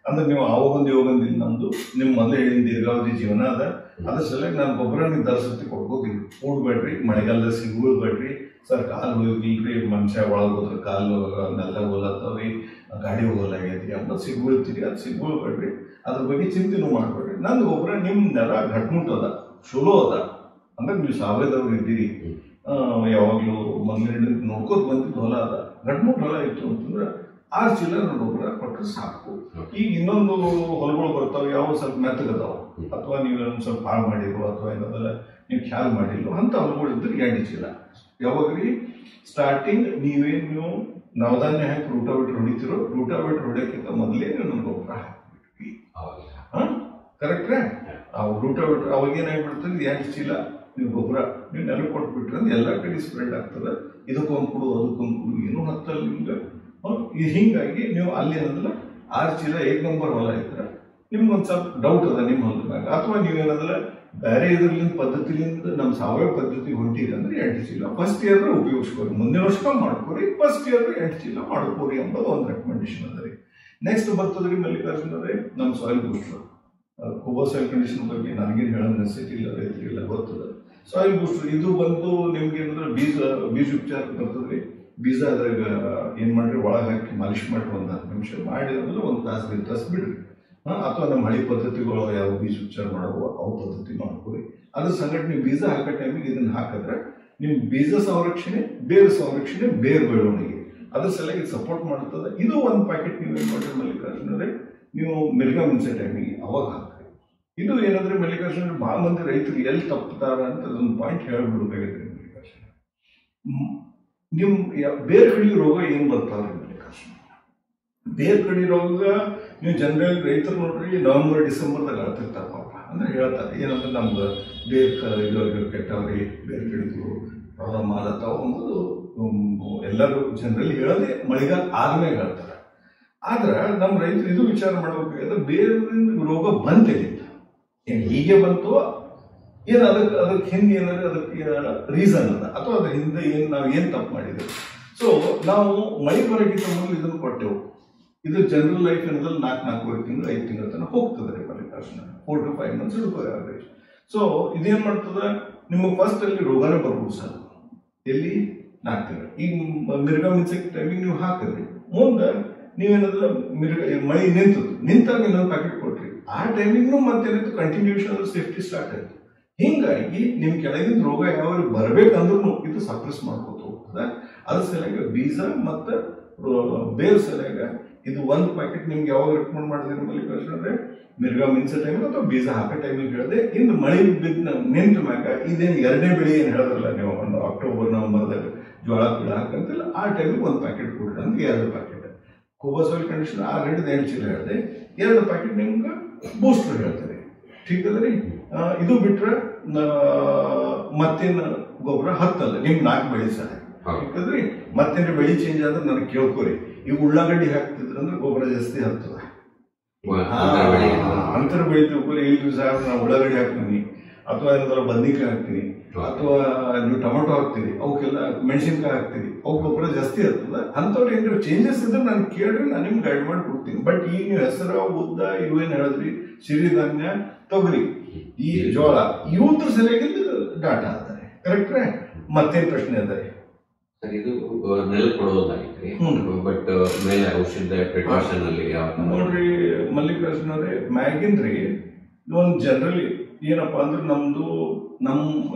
ಅಂದ್ರೆ ನೀವು ಆವಾಗೊಂದು ಇವಾಗೊಂದಿಲ್ಲ. ನಮ್ದು ನಿಮ್ ಮೊದಲೇ ಹೇಳಿದ ದೀರ್ಘಾವಧಿ ಜೀವನ ಅದ. ಅದ್ರ ಸಲುವಾಗಿ ನಾನು ಗೊಬ್ಬರ ನೀವು ದರ್ಸತಿ ಕೊಡ್ಕೋತೀವಿ. ಕೂಡ್ಬೇಡ್ರಿ, ಮಳೆಗಾಲದ ಸಿಗ್ಬೇಡ್ರಿ ಸರ್. ಕಾಲು ಹೋಗಿಲ್ರಿ, ಮನುಷ್ಯ ಒಳಗೋದ್ರ ಕಾಲು ನೆಲ್ಲ ಹೋಲತ್ತವ್ರಿ, ಗಾಡಿ ಹೋಗಲಾಗೈತಿ ಅಂತ ಸಿಗ್ಬೀಳ್ತೀರಿ. ಅದು ಸಿಗ್ಬೀಳ್ಬೇಡ್ರಿ, ಅದ್ರ ಬಗ್ಗೆ ಚಿಂತೆನೂ ಮಾಡ್ಬೇಡ್ರಿ. ನಂದು ಗೊಬ್ಬರ ನಿಮ್ ನೆಲ ಗಟ್ಮುಟ್ಟದ, ಚಲೋ ಅದ. ಅಂದ್ರೆ ನೀವು ಸಾವಯವದವ್ರು ಇದ್ದೀರಿ, ಯಾವಾಗ್ಲೂ ಮೊದಲೇ ನೋಡ್ಕೋತ ಬಂದಿದ್ದು ಹೊಲ ಅದ, ಗಟ್ಮುಟ್ ಹೊಲ ಇತ್ತು ಅಂತಂದ್ರೆ 6 ಚೀಲ ಗೊಬ್ಬರ ಕೊಟ್ಟರೆ ಸಾಕು. ಈಗ ಇನ್ನೊಂದು ಹೊಲಗಳು ಬರ್ತಾವೆ, ಯಾವ ಸ್ವಲ್ಪ ಮೆತ್ತಗದಾವ, ಅಥವಾ ನೀವು ಸ್ವಲ್ಪ ಹಾಳು ಮಾಡಿರೋ, ಅಥವಾ ಏನಾದಲ್ಲ ನೀವು ಖ್ಯಾಲ್ ಮಾಡಿರೋ ಅಂತ ಹೊಲಗಳು ಇದ್ರೆ 2 ಚೀಲ. ಯಾವಾಗ್ರಿ ಸ್ಟಾರ್ಟಿಂಗ್ ನೀವು ನವಧಾನ್ಯ ಹಾಕಿ ರೂಟಾವೇಟರ್ ಹೊಡಿತಿರೋ, ರೂಟಾವೇಟರ್ ಹೊಡಿಯೋಕ್ಕಿಂತ ಮೊದಲೇ ನಾನು ಗೊಬ್ಬರ ಹಾಕ್ಬಿಟ್ವಿ. ಕರೆಕ್ಟ್ರೇ? ಆ ರೂಟಾವೇಟರ್ ಅವಾಗೇನಾಗ್ಬಿಡ್ತದೆ, 2 ಚೀಲ ನೀವು ಗೊಬ್ಬರ ನೀವು ನೆಲ ಕೊಟ್ಬಿಟ್ರೆ ಎಲ್ಲ ಕಡೆ ಸ್ಪ್ರೆಡ್ ಆಗ್ತದೆ. ಇದಕ್ಕೊಂದು ಕೊಡು, ಅದಕ್ಕೊಂದು ಕೊಡು, ಏನೂ ಹತ್ತಲ್ಲ ನಿಮ್ಗೆ. ಹಿಂಗಾಗಿ ನೀವು ಅಲ್ಲಿ ಏನಂದ್ರೆ 6 ಚೀಲ 1 ನಂಬರ್ ಹೊಲ ಇದ್ರೆ ನಿಮ್ಗೊಂದು ಸ್ವಲ್ಪ ಡೌಟ್ ಅದ ನಿಮ್ಮ ಹೊಲದ ಮ್ಯಾಗ, ಅಥವಾ ನೀವೇನಂದ್ರೆ ಬೇರೆ ಇದರಿಂದ ಪದ್ಧತಿಲಿಂದ ನಮ್ಮ ಸಾವಯವ ಪದ್ಧತಿ ಹೊಂಟಿದೆ ಅಂದ್ರೆ 8 ಚೀಲ ಫಸ್ಟ್ ಇಯರ್ ಉಪಯೋಗಿಸ್ಕೋರಿ, ಮುಂದಿನ ವರ್ಷ ಮಾಡ್ಕೋರಿ, ಫಸ್ಟ್ ಇಯರ್ 8 ಚೀಲ ಮಾಡ್ಕೋರಿ ಎಂಬುದು ಒಂದು ರೆಕಮೆಂಡೇಶನ್ ಅದ ರೀ. ನೆಕ್ಸ್ಟ್ ಬರ್ತದ್ರಿ ಮಲ್ಲಿಕಾರ್ಜುನ ಅವರೇ, ನಮ್ಮ ಸಾಯಿಲ್ ಬೂಸ್ಟರ್ ಕೋಬೋ ಸಾಯಿಲ್ ಕಂಡೀಷನ್ ಬಗ್ಗೆ ನನಗೇನು ಹೇಳೋ ನೆಸಿಟಿ ಇಲ್ಲ, ರೈತರಿಗೆಲ್ಲ ಗೊತ್ತದ. ಸಾಯಿಲ್ ಬೂಸ್ಟರ್ ಇದು ಬಂದು ನಿಮ್ಗೆ ಏನಂದ್ರೆ ಬೀಜ ಉಪಚಾರ ಬರ್ತದ್ರಿ. ಬೀಜ ಅದ್ರಾಗ ಏನ್ ಮಾಡ್ರಿ, ಒಳಗೆ ಹಾಕಿ ಮಾಲಿಶ್ ಮಾಡಿ ಒಂದು 10 ನಿಮಿಷ ಮಾಡಿ ಅಂದ್ರೆ 1 ತಾಸು ಬಿಡ್ರಿ. ಅಥವಾ ನಮ್ಮ ಹಳಿ ಪದ್ಧತಿಗಳು ಯಾವ ಬೀಜ ಉಪಚಾರ ಮಾಡುವ ಅವು ಪದ್ಧತಿ ಮಾಡ್ಕೊರಿ. ಅದ್ರ ಸಂಗಟ ನೀವು ಬೀಜ ಹಾಕೋ ಟೈಮಿಗೆ ಇದನ್ನ ಹಾಕಿದ್ರೆ ನಿಮ್ ಬೀಜ ಸಂರಕ್ಷಣೆ, ಬೇರು ಸಂರಕ್ಷಣೆ, ಬೇರು ಬೆಳವಣಿಗೆ ಅದ್ರ ಸಲುವಾಗಿ ಸಪೋರ್ಟ್ ಮಾಡ್ತದೆ. ಇದು ಒಂದು ಪ್ಯಾಕೆಟ್ ನೀವು ಏನ್ ಮಾಡ್ರಿ ಮಲ್ಲಿಕಾರ್ಜುನರೇ, ನೀವು ಮಿರ್ಗಾ ಮುಂಚೆ ಟೈಮಿಗೆ ಅವಾಗ ಹಾಕ್ರಿ. ಇದು ಏನಂದ್ರೆ ಮಲ್ಲಿಕಾರ್ಜುನ ಬಹಳ ಮಂದಿ ರೈತರು ಎಲ್ಲಿ ತಪ್ಪುತ್ತಾರ ಅಂತ ಅದೊಂದು ಪಾಯಿಂಟ್ ಹೇಳ್ಬಿಡ್ಬೇಕಾಗಿದ್ರಿ ಮಲ್ಲಿಕಾರ್ಜುನ. ನಿಮ್ ಬೇರೆ ಕಡೆ ರೋಗ ಏನ್ ಬರ್ತಾವ್ರಿ ಮಲ್ಲಿಕಾರ್ಜುನ? ಬೇರೆ ಕಡೆ ರೋಗ ನೀವು ಜನರಲ್ ರೈತರು ನೋಡ್ರಿ ನವೆಂಬರ್ ಡಿಸೆಂಬರ್ದಾಗ ಹೇಳ್ತಿರ್ತಾರ ಪಾಪ. ಅಂದ್ರೆ ಹೇಳ್ತಾರೆ ಏನಂದ್ರೆ ನಮ್ದು ಬೇರೆ ಇದು ಕೆಟ್ಟವ್ರಿ, ಬೇರೆ ಕಡೆದು ಪ್ರಾಬ್ಲಮ್ ಆಗತ್ತಾವ ಅನ್ನೋದು ಎಲ್ಲರೂ ಜನರಲ್ಲಿ ಹೇಳೋದೇ ಮಳೆಗಾಲ ಆದ್ಮೇಲೆ ಹೇಳ್ತಾರೆ. ಆದ್ರೆ ನಮ್ಮ ರೈತರು ಇದು ವಿಚಾರ ಮಾಡ್ಬೇಕಾದ್ರೆ ಬೇರೆ ರೋಗ ಬಂತೆಲ್ಲಿಂದ, ಏನ್ ಹೀಗೆ ಬಂತು, ಏನು ಅದಕ್ಕೆ ಹಿಂದೆ ಏನಾದ್ರೆ ಅದಕ್ಕೆ ರೀಸನ್ ಅದ, ಅಥವಾ ಅದ್ರ ಹಿಂದೆ ನಾವು ಏನ್ ತಪ್ಪು ಮಾಡಿದ್ದೇವೆ. ಸೊ ನಾವು ಮಳೆ ಬರೋಕ್ಕಿಂತ ಮೊದಲು ಇದನ್ನು ಕೊಟ್ಟೆವು. ಇದು ಜನರಲ್ ಲೈಫ್ ಏನದಲ್ಲಿ 4-4 ತಿಂಗಳು 5 ತಿಂಗಳ ತನಕ ಹೋಗ್ತದೆ ರೀ ಮಲ್ಲಿಕಾರ್ಜುನ, 4 to 5 months ಇಡ್ಬೋದು ಅವರೇಜ್. ಸೊ ಇದೇನ್ ಮಾಡ್ತದ, ನಿಮಗೆ ಫಸ್ಟ್ ಅಲ್ಲಿ ರೋಗನೇ ಬರ್ಬೋದು ಸರ್, ಎಲ್ಲಿ 4 ತಿಂಗಳು. ಈಗ ಮಿರ್ಗಾ ಮಿನ್ಸೆಕ್ ಟೈಮಿಗೆ ನೀವು ಹಾಕಿದ್ರಿ, ಮುಂದೆ ನೀವೇನಾದ್ರೆ ಮಳೆ ನಿಂತಾಗ ಇನ್ನೊಂದು ಪ್ಯಾಕೆಟ್ ಕೊಟ್ರಿ, ಆ ಟೈಮಿಗೂ ಮತ್ತೇನಾಯ್ತು ಕಂಟಿನ್ಯೂಷನ್ ಸೇಫ್ಟಿ ಸ್ಟಾರ್ಟ್ ಆಯ್ತು. ಹಿಂಗಾಗಿ ನಿಮ್ ಕೆಳಗಿನ ರೋಗ ಯಾವ ಬರ್ಬೇಕಂದ್ರೂ ಇದು ಸಪ್ರೆಸ್ ಮಾಡ್ಕೋತ ಹೋಗ್ತದೆ. ಅದ್ರ ಸಲುವಾಗಿ ಬೀಜ ಮತ್ತು ಬೇರು ಸಲುವಾಗ ಇದು 1 ಪ್ಯಾಕೆಟ್ ನಿಮ್ಗೆ ಯಾವಾಗ ರೆಕಮೆಂಡ್ ಮಾಡಿದ್ರಿ ಮಲ್ಲಿಕಾರ್ಜುನ ಅಂದ್ರೆ ಮಿರ್ಗಾ ಮಿನ್ಸೋ ಟೈಮ್ ಅಥವಾ ಬೀಜ ಹಾಕೋ ಟೈಮಿಗೆ ಹೇಳಿದೆ. ಇನ್ನು ಮಳೆ ನಿಂತ ಮ್ಯಾಗ ಇದೇನು 2ನೇ ಬೆಳೆ ಏನು ಹೇಳಿದ್ರಲ್ಲ ನೀವು, ಒಂದು ಅಕ್ಟೋಬರ್ ನವೆಂಬರ್ದಾಗ ಜೋಳ ಪೀಳ ಹಾಕಂತಿಲ್ಲ, ಆ ಟೈಮಿಗೆ 1 ಪ್ಯಾಕೆಟ್ ಕೊಡ್ರಿ ಅಂದ್ರೆ 2 ಪ್ಯಾಕೆಟ್ ಕೋಬೋ ಸಾಯಿಲ್ ಕಂಡೀಷನ್ 6-8 ಚೀಲ ಹೇಳಿದೆ, 2 ಪ್ಯಾಕೆಟ್ ನಿಮ್ಗೆ ಬೂಸ್ಟರ್ ಹೇಳ್ತಾರೆ. ಠೀಕ್ ಅದ ರೀ. ಇದು ಬಿಟ್ರೆ ಮತ್ತೇನು ಗೊಬ್ಬರ ಹತ್ತಲ್ಲ, ನಿಮ್ 4 ಬೆಳೆ ಸಹ ಯಾಕಂದ್ರಿ ಮತ್ತೇನ್ರಿ ಬೆಳಿ ಚೇಂಜ್ ಆದ್ರೆ ನನಗೆ ಕೇಳ್ಕೊರಿ. ಈಗ ಉಳ್ಳಾಗಡ್ಡಿ ಹಾಕ್ತಿದ್ರ ಅಂದ್ರೆ ಗೊಬ್ಬರ ಜಾಸ್ತಿ ಹತ್ತದ, ಅಂತರ ಬೆಳಿ ತಿಳ್ಕೊರಿ. ಇಲ್ರಿ ಸಾರ್ ನಾವು ಉಳ್ಳಾಗಡ್ಡಿ ಹಾಕ್ತೀನಿ, ಅಥವಾ ಏನಾದ್ರು ಬದ್ನಿಕಾಯಿ ಹಾಕ್ತೀನಿ, ಅಥವಾ ನೀವು ಟೊಮೆಟೊ ಹಾಕ್ತೀರಿ, ಅವಕ್ಕೆಲ್ಲ ಮೆಣಸಿನ್ಕಾಯಿ ಹಾಕ್ತೀರಿ, ಅವು ಗೊಬ್ಬರ ಜಾಸ್ತಿ ಹತ್ತದ. ಅಂಥವ್ರು ಏನಾದ್ರು ಚೇಂಜಸ್ ಇದ್ರೆ ನಾನು ಕೇಳ್ರಿ, ನಾನು ನಿಮ್ಗೆ ಗೈಡ್ ಮಾಡಿ ಕೊಡ್ತೀನಿ. ಬಟ್ ಈಗ ನೀವು ಹೆಸರು, ಉದ್ದ ಇವೇನು ಹೇಳಿದ್ರಿ, ಸಿರಿಧಾನ್ಯ, ತೊಗರಿ, ಈ ಜೋಳ, ಇವ್ರ ಸರಿಯಾಗಿ ಡಾಟಾ ಅಂತಾರೆ. ಕರೆಕ್ಟ್ರೇ? ಮತ್ತೇನ್ ಪ್ರಶ್ನೆ ಅದ? ಇದು ನೆಲ ಕೊಡೋದಾಗಿತ್ರಿ, ಬಟ್ ಮೇಲೆ ಔಷಧ ಪ್ರಿಕಾಷನ್ ಅಲ್ಲಿ ನೋಡ್ರಿ ಮಲ್ಲಿಕಾರ್ಜುನ ಅವರೇ, ಮ್ಯಾಗಿನ್ರಿ ಒಂದು ಜನರಲಿ ಏನಪ್ಪಾ ಅಂದ್ರೆ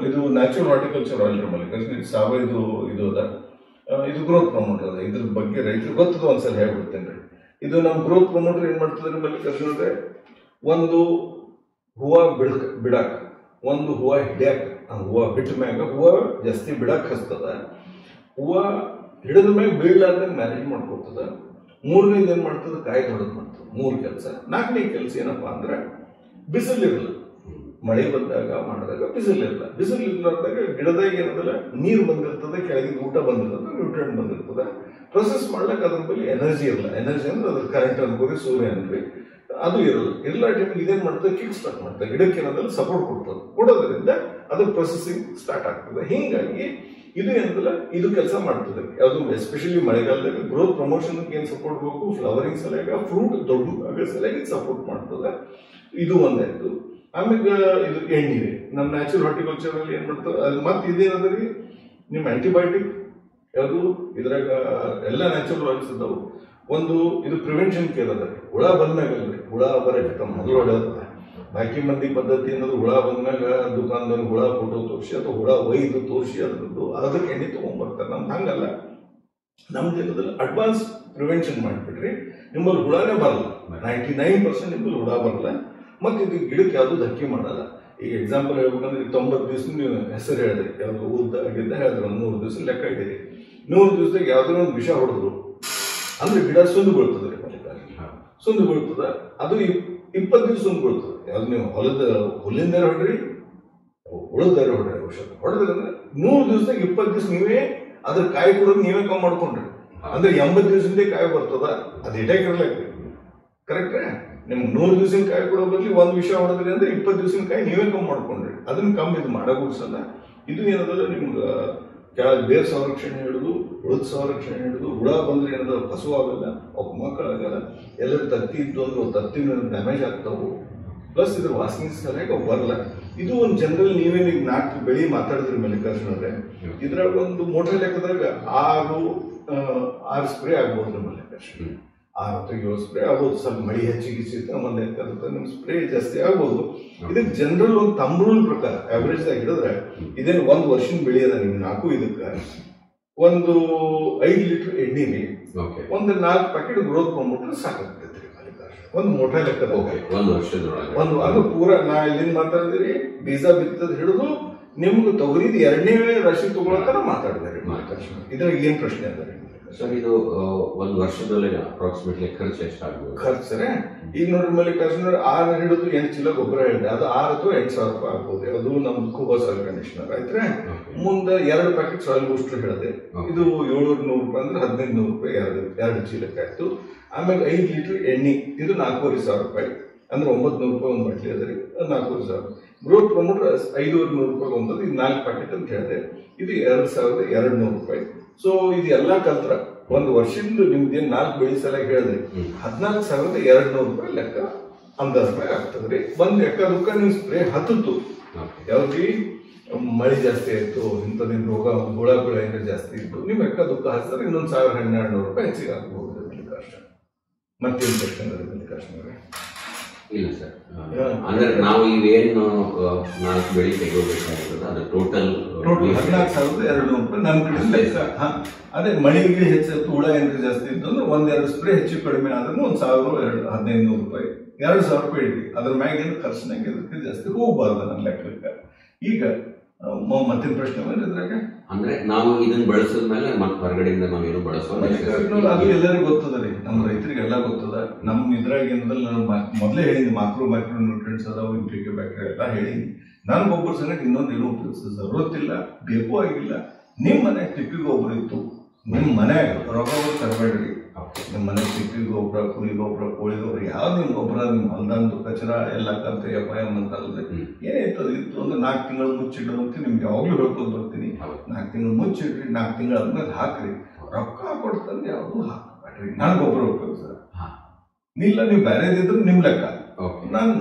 ಇದು ನ್ಯಾಚುರಲ್ ಹಾರ್ಟಿಕಲ್ಚರ್ ಆಯಿಲ್ ರೀ ಮಲ್ಲಿಕಾರ್ಜುನ, ಸಾವಯವ ಇದು ಅದ, ಇದು ಗ್ರೋತ್ ಪ್ರಮೋಟರ್ ಅದ. ಇದ್ರ ಬಗ್ಗೆ ರೈತರು ಗೊತ್ತದ, ಒಂದ್ಸಲ ಹೇಳ್ಬಿಡ್ತೇನೆ ರೀ. ಇದು ನಮ್ಮ ಗ್ರೋತ್ ಪ್ರಮೋಟರ್ ಏನ್ ಮಾಡ್ತದ್ರಿ ಮಲ್ಲಿಕಾರ್ಜುನ ಅವರೇ, ಒಂದು ಹೂವ ಬಿಡಾಕ, ಒಂದು ಹೂವ ಹಿಡಿಯಾಕ, ಹೂವ ಬಿಟ್ಟ ಮ್ಯಾಗ ಹೂವ ಜಾಸ್ತಿ ಬಿಡಾಕ್ ಹಸ್ತದ, ಹೂವ ಹಿಡಿದ ಮ್ಯಾಗ ಬೀಳಲಾರ್ದಂಗೆ ಮ್ಯಾನೇಜ್ ಮಾಡ್ಕೊತದ. 3ನೇದು ಏನ್ ಮಾಡ್ತದ, ಕಾಯಿ ಹೊಡೆದ್ ಮಾಡ್ತದ. 3 ಕೆಲಸ. 4ನೇ ಕೆಲಸ ಏನಪ್ಪಾ ಅಂದ್ರೆ ಬಿಸಿಲಿರಲ್ಲ, ಮಳೆ ಬಂದಾಗ ಮಾಡಿದಾಗ ಬಿಸಿಲಿರಲ್ಲ. ಬಿಸಿಲು ಇರ್ಲಾರ್ದಾಗ ಗಿಡದಾಗ ಏನದಲ್ಲ ನೀರು ಬಂದಿರ್ತದೆ, ಕೆಳಗಿನ ಊಟ ಬಂದಿರ್ತದೆ, ನ್ಯೂಟ್ರಿಯೆಂಟ್ ಬಂದಿರ್ತದೆ. ಪ್ರೊಸೆಸ್ ಮಾಡ್ಲಿಕ್ಕೆ ಅದ್ರ ಬಗ್ಗೆ ಎನರ್ಜಿ ಇರಲ್ಲ. ಎನರ್ಜಿ ಅಂದ್ರೆ ಅದ್ರ ಕರೆಂಟ್ ಅನ್ಕೋರಿ, ಸೂರ್ಯ ಅನ್ರಿ, ಅದು ಇರಲ್ಲ ಟೈಮಿಗೆ ಇದೇನ್ ಮಾಡ್ತದೆ, ಕಿಕ್ ಸ್ಟಾರ್ಟ್ ಮಾಡ್ತದೆ, ಗಿಡಕ್ಕೆ ಏನದಲ್ಲ ಸಪೋರ್ಟ್ ಕೊಡ್ತದೆ. ಕೊಡೋದ್ರಿಂದ ಅದ್ರ ಪ್ರೊಸೆಸಿಂಗ್ ಸ್ಟಾರ್ಟ್ ಆಗ್ತದೆ. ಹಿಂಗಾಗಿ ಇದು ಏನದಲ್ಲ ಇದು ಕೆಲಸ ಮಾಡ್ತದೆ. ಯಾವುದು ಎಸ್ಪೆಷಲಿ ಮಳೆಗಾಲದಾಗ ಗ್ರೋತ್ ಪ್ರಮೋಷನ್ ಏನ್ ಸಪೋರ್ಟ್ ಬೇಕು, ಫ್ಲವರಿಂಗ್ ಸಲುವಾಗಿ, ಫ್ರೂಟ್ ದೊಡ್ಡ ಸಲುವಾಗಿ ಸಪೋರ್ಟ್ ಮಾಡ್ತದೆ. ಇದು ಒಂದಾಯ್ತು. ಆಮೇಲೆ ಇದು ಎಣ್ಣೆ ನಮ್ಮ ನ್ಯಾಚುರಲ್ ಹಾರ್ಟಿಕಲ್ಚರ್ ಅಲ್ಲಿ ಏನ್ ಮಾಡ್ತದೆ, ಅದು ಮತ್ತೆ ಇದೇನದ್ರಿ ನಿಮ್ ಆಂಟಿಬಯೋಟಿಕ್ ಯಾವುದು ಇದ್ರಾಗ ಎಲ್ಲ ನ್ಯಾಚುರಲ್ ಆಯಿಲ್ಸ್ ಇದಾವು. ಒಂದು ಇದು ಪ್ರಿವೆನ್ಷನ್ ಕೇರ್ ಅದ. ಹುಳ ಬಂದ್ಮ್ಯಾಗಲ್ರಿ, ಹುಳ ಬರಕ್ಕೆ ಮೊದಲು ಹೊಡೆದ ಬಾಕಿ ಮಂದಿ ಪದ್ಧತಿ ಅನ್ನೋದು ಹುಳ ಬಂದ್ಮ್ಯಾಗ ದುಕಾನ್ದಲ್ಲಿ ಹುಳ ಫೋಟೋ ತೋರಿಸಿ ಅಥವಾ ಹುಳ ಒಯ್ದು ತೋರಿಸಿ ಅದಕ್ಕೆ ಎಣ್ಣೆ ತಗೊಂಡ್ಬರ್ತಾರೆ. ನಮ್ದು ಹಂಗಲ್ಲ. ನಮ್ದು ಏನದಲ್ಲ ಅಡ್ವಾನ್ಸ್ ಪ್ರಿವೆನ್ಷನ್ ಮಾಡಿಬಿಡ್ರಿ, ನಿಮ್ಮಲ್ಲಿ ಹುಳನೇ ಬರಲ್ಲ. 99% ನಿಮ್ಮಲ್ಲಿ ಹುಳ ಬರಲ್ಲ. ಮತ್ತೆ ಇದು ಗಿಡಕ್ಕೆ ಯಾವುದು ಧಕ್ಕೆ ಮಾಡಲ್ಲ. ಈಗ ಎಕ್ಸಾಂಪಲ್ ಹೇಳ್ಬೇಕಂದ್ರೆ 90 ದಿವಸ ನೀವು ಹೆಸರು ಹೇಳಿದ್ರಿ, ಯಾವ್ದು ಊದ್ದ ಹೇಳಿದ್ರೆ 100 ದಿವಸ ಲೆಕ್ಕ ಇದ್ದೀರಿ. 100 ದಿವಸದಾಗ ಯಾವ್ದಾರ ಒಂದು ವಿಷ ಹೊಡೆದ್ರು ಅಂದ್ರೆ ಗಿಡ ಸುಂದು ಬೀಳ್ತದೆ ರೀ. ಸುಂದು ಬೀಳ್ತದ, ಅದು 20 ದಿವಸ ಸುಂದು ಬೀಳ್ತದೆ. ಯಾವ್ದು ನೀವು ಹುಲ್ಲಿಂದ ಹೊಡ್ರಿ, ಉಳಿದಾರ ಹೊಡ್ರಿ, ಔಷಧ ಹೊಡೆದ್ರಂದ್ರೆ 100 ದಿವಸದಾಗ 20 ದಿವಸ ನೀವೇ ಅದ್ರ ಕಾಯಿ ಕೊಡೋದು ನೀವೇ ಕಮ್ಮಿ ಮಾಡ್ಕೊಂಡ್ರಿ. ಅಂದ್ರೆ 80 ದಿವಸದಿಂದ ಕಾಯಿ ಬರ್ತದ, ಅದು ಇಟಾಕಿರ್ಲಕ್ಕೆ. ಕರೆಕ್ಟ್ರೇ? ನಿಮ್ಗೆ 100 ದಿವಸಿನ ಕಾಯಿ ಕೊಡೋ ಬದಲಿ ಒಂದು ವಿಷಯ ಹೊಡೆದ್ರಿ ಅಂದ್ರೆ 20 ದಿವಸಿನ ಕಾಯಿ ನೀವೇ ಕಮ್ಮಿ ಮಾಡ್ಕೊಂಡ್ರಿ. ಅದನ್ನ ಕಮ್ಮಿ ಇದು ಮಾಡಗುಡ್ಸಲ್ಲ. ಇದು ಏನದಲ್ಲ ನಿಮ್ಗೆ ಕೆಳಗೆ ಬೇರ್ ಸಂರಕ್ಷಣೆ ಹಿಡಿದು ಉಳಿದ ಸಂರಕ್ಷಣೆ ಹಿಡಿದು ಹುಳ ಬಂದ್ರೆ ಏನದ ಹಸು ಆಗಲ್ಲ, ಅವಕ್ಕೆ ಮಕ್ಕಳಾಗಲ್ಲ. ಎಲ್ಲರೂ ತತ್ತಿ ಇದ್ದು ಅಂದ್ರೆ ತತ್ತಿನ ಡ್ಯಾಮೇಜ್ ಆಗ್ತಾವು. ಪ್ಲಸ್ ಇದ್ರ ವಾಸನೆ ಸರಿಯಾಗಿ ಅವು ಬರಲ್ಲ. ಇದು ಒಂದು ಜನರಲ್ ನೀವೇನು ಈಗ 4 ಬೆಳಿ ಮಾತಾಡಿದ್ರಿ ಮಲ್ಲಿಕಾರ್ಜುನವ್ರೆ, ಇದ್ರಾಗ ಒಂದು ಮೋಟರ್ ಲೆಕ್ಕದಾಗ 6 ಸ್ಪ್ರೇ ಆಗ್ಬೋದು ಮಲ್ಲಿಕಾರ್ಜುನ. 6 ಅಥವಾ 7 ಸ್ಪ್ರೇ ಆಗ್ಬೋದು. ಸ್ವಲ್ಪ ಮಳಿ ಹೆಚ್ಚಿಗೆ ಆಮೇಲೆ ನಿಮ್ ಸ್ಪ್ರೇ ಜಾಸ್ತಿ ಆಗ್ಬೋದು. ಇದಕ್ಕೆ ಜನರಲ್ ಒಂದು ತಮ್ಮ ರೂಲ್ ಪ್ರಕಾರ ಆವರೇಜ್ ಆಗಿ ಹಿಡಿದ್ರೆ ಇದೇನು 1 ವರ್ಷದ ಬೆಳೆ ಅದ. ನಿಮ್ಗೆ 4 ಇದಕ್ಕೆ ಒಂದು 5 ಲೀಟರ್ ಎಣ್ಣೆಲಿ ಒಂದು 4 ಪ್ಯಾಕೆಟ್ ಗ್ರೋತ್ ಬಂದ್ಬಿಟ್ರೆ ಸಾಕಾಗ್ತೈತ್ರಿ ಮಲ್ಲಿಕಾರ್ಜುನ. ಒಂದು ಮೋಟರ್ ಲೆಕ್ಕದ 1 ವರ್ಷದೊಳಗೆ ಅದು ಪೂರ ನಾ ಎಲ್ಲಿಂದ ಮಾತಾಡಿದ್ರಿ ಬೀಜ ಬಿತ್ತದ ಹಿಡಿದು ನಿಮ್ಗೆ ತೊಗರಿದ 2ನೇ ರಾಶಿ ತಗೊಳತ್ತಾರ ಮಾತಾಡಿದ್ರಿ ಮಲ್ಲಿಕಾರ್ಜುನ. ಇದ್ರಾಗ ಏನ್ ಪ್ರಶ್ನೆ ಅದ ರೀ ಸರ್? ಇದು 1 ವರ್ಷದೊಳಗೆ ಅಪ್ರಾಕ್ಸಿಮೇಟ್ಲಿ ಖರ್ಚು ಎಷ್ಟಾಗ್ಬೋದು? ಖರ್ಚು ಸರ್ ಈಗ ನೋಡ್ರಿ ಮಲ್ಲಿಕಾರ್ಜುನ 6 ಹಿಡಿದು 8 ಚೀಲ ಗೊಬ್ಬರ ಹೇಳಿದೆ. ಅದು 6 ಅಥವಾ 8 ಸಾವಿರ ರೂಪಾಯಿ ಆಗ್ಬೋದು. ಅದು ನಮ್ದು ಕೂಬಾ ಸಾಯಿಲ್ ಕಂಡೀಷನರ್ ಆಯ್ತ್ರೆ. ಮುಂದೆ 2 ಪ್ಯಾಕೆಟ್ ಸಾಯಿಲ್ ಬೂಸ್ಟರ್ ಹೇಳಿದೆ. ಇದು 700 ರೂಪಾಯಿ ಅಂದ್ರೆ 1500 ರೂಪಾಯಿ 2 ಚೀಲಕ್ಕೆ ಆಯ್ತು. ಆಮೇಲೆ 5 ಲೀಟರ್ ಎಣ್ಣೆ ಇದು 4,500 ರೂಪಾಯಿ ಅಂದ್ರೆ 900 ರೂಪಾಯಿ ಒಂದು ಬಾಟ್ಲಿ ಅದ ರೀ. 4,500 ಗ್ರೋತ್ ಬಂದ್ಬಿಟ್ರೆ 5,500 ರೂಪಾಯಿ ಒಂದದು. ಇದು 4 ಪ್ಯಾಕೆಟ್ ಅಂತ ಹೇಳಿದೆ. ಇದು 2,200 ರೂಪಾಯಿ. ಸೊ ಇದು ಎಲ್ಲಾ ಕಲ್ತ್ರ ಒಂದು ವರ್ಷದಿಂದ ನಿಮ್ದೇನ್ 4 ಬೆಳೆ ಸಲ ಹೇಳಿದ್ರಿ 14,200 ರೂಪಾಯಿ ಲೆಕ್ಕ ಅಂದಾಜ್ ಮೇಲೆ ಆಗ್ತದ್ರಿ. ಒಂದ್ ಲೆಕ್ಕ ನೀವು ಸ್ಪ್ರೇ ಹತ್ತಿತ್ತು ಯಾವ್ದಿ ಮಳೆ ಜಾಸ್ತಿ ಆಯ್ತು ಇಂಥದಿನ್ ರೋಗ ಹುಳ ಏನಾರ ಜಾಸ್ತಿ ಇತ್ತು ನಿಮ್ ಲೆಕ್ಕ ದುಃಖ ಹಚ್ತಾರೆ ಇನ್ನೊಂದು 1,000-1,200 ರೂಪಾಯಿ ಹೆಚ್ಚಿಗೆ ಆಗ್ಬಹುದು ಮಲ್ಲಿಕಾರ್ಜುನ. ಮತ್ತೇನ್ ಪ್ರಶ್ನೆ ಮಲ್ಲಿಕಾರ್ಜುನ? ಇಲ್ಲ ಸರ್, ಅಂದ್ರೆ ನಾವು ಇವೇನು 4 ಬೆಳೆ ತೆಗೋಬೇಕಾಗಿರೋದು ಅದು ಟೋಟಲ್ 14,200 ರೂಪಾಯಿ ನಮ್ಮ ಕಡೆ ಲೆಕ್ಕ. ಅದೇ ಮಳೆಗೆ ಹೆಚ್ಚಾಯ್ತು ಹುಳ ಏನಾದ್ರು ಜಾಸ್ತಿ ಇತ್ತು ಅಂದ್ರೆ 1-2 ಸ್ಪ್ರೇ ಹೆಚ್ಚು ಕಡಿಮೆ ಆದ್ರೂ 1,000-1,500 ರೂಪಾಯಿ 2,000 ರೂಪಾಯಿ ಇಡ್ರಿ. ಅದ್ರ ಮ್ಯಾಗ ಏನು ಖರ್ಚಿನಾಗ ಇದಕ್ಕೆ ಜಾಸ್ತಿ ಹೋಗ್ಬಾರ್ದು ನನ್ನ ಲೆಕ್ಕಕ್ಕೆ. ಈಗ ಮತ್ತಿನ ಪ್ರಶ್ನೆ ಬಂದ್ರೆ ಇದ್ರಾಗ ಅಂದ್ರೆ ನಾವು ಇದನ್ನ ಬಳಸಿದ್ಮೇಲೆ ಮತ್ತೆ ಹೊರಗಡೆಯಿಂದ ನಾವೇನು ಬಳಸೋದು ಅದು ಎಲ್ಲರಿಗೂ ಗೊತ್ತದ ರೀ. ನಮ್ಮ ರೈತರಿಗೆಲ್ಲ ಗೊತ್ತದ. ನಮ್ ಇದ್ರಾಗ ಏನಂದ್ರೆ ನಾನು ಮೊದಲೇ ಹೇಳಿನಿ ಮೈಕ್ರೋ ನ್ಯೂಟ್ರಿಯೆಂಟ್ಸ್ ಅದಾವ ಇಂಪ್ಲಿಕೆ ಬ್ಯಾಕ್ಟೀರಿಯಾ ಎಲ್ಲ ಹೇಳಿನಿ. ನಾನು ಗೊಬ್ಬರ ಸಂಗತಿ ಇನ್ನೊಂದು ಏನೋ ಉಪಯೋಗಿಸೋ ಜरूरत ಬೇಕು ಆಗಿಲ್ಲ. ನಿಮ್ ಮನೆ ತಿಪ್ಪಿ ಗೊಬ್ಬರ ಇತ್ತು ನಿಮ್ ಮನ್ಯಾಗ ರೋಗ ತರಬೇಡ್ರಿ. ನಿಮ್ಮ ಮನೆ ತಿಪ್ಪಿ ಗೊಬ್ಬರ ಕುರಿ ಗೊಬ್ಬರ ಕೋಳಿ ಗೊಬ್ಬರ ಯಾವ್ದು ನಿಮ್ ಗೊಬ್ಬರ ನಿಮ್ ಹೊಲ್ದಂದು ಕಚರ ಎಲ್ಲ ಕಲ್ತ ಎಫ್.ಐ.ಎಂ ಅಂತ ಅಲ್ಲದೆ ಏನಾಯ್ತದ ಇತ್ತು ಅಂದ್ರೆ 4 ತಿಂಗಳು ಮುಚ್ಚಿಡ್ರು ಅಂತ ನಿಮ್ಗೆ ಯಾವಾಗ್ಲೂ ಹೇಳ್ಕೊಂಡು ಬರ್ತೀನಿ. 4 ತಿಂಗಳು ಮುಚ್ಚಿಡ್ರಿ, 4 ತಿಂಗಳ ಆದ್ಮೇಲೆ ಹಾಕ್ರಿ. ರೊಕ್ಕ ಕೊಡ್ತಂದ್ರೆ ಯಾವ್ದು ಹಾಕಬೇಡ್ರಿ. ನಾನು ಗೊಬ್ಬರ ಉಪಯೋಗಿಸ ಇಲ್ಲ ನೀವು ಬೇರೆದಿದ್ರು ನಿಮ್ ಲೆಕ್ಕ.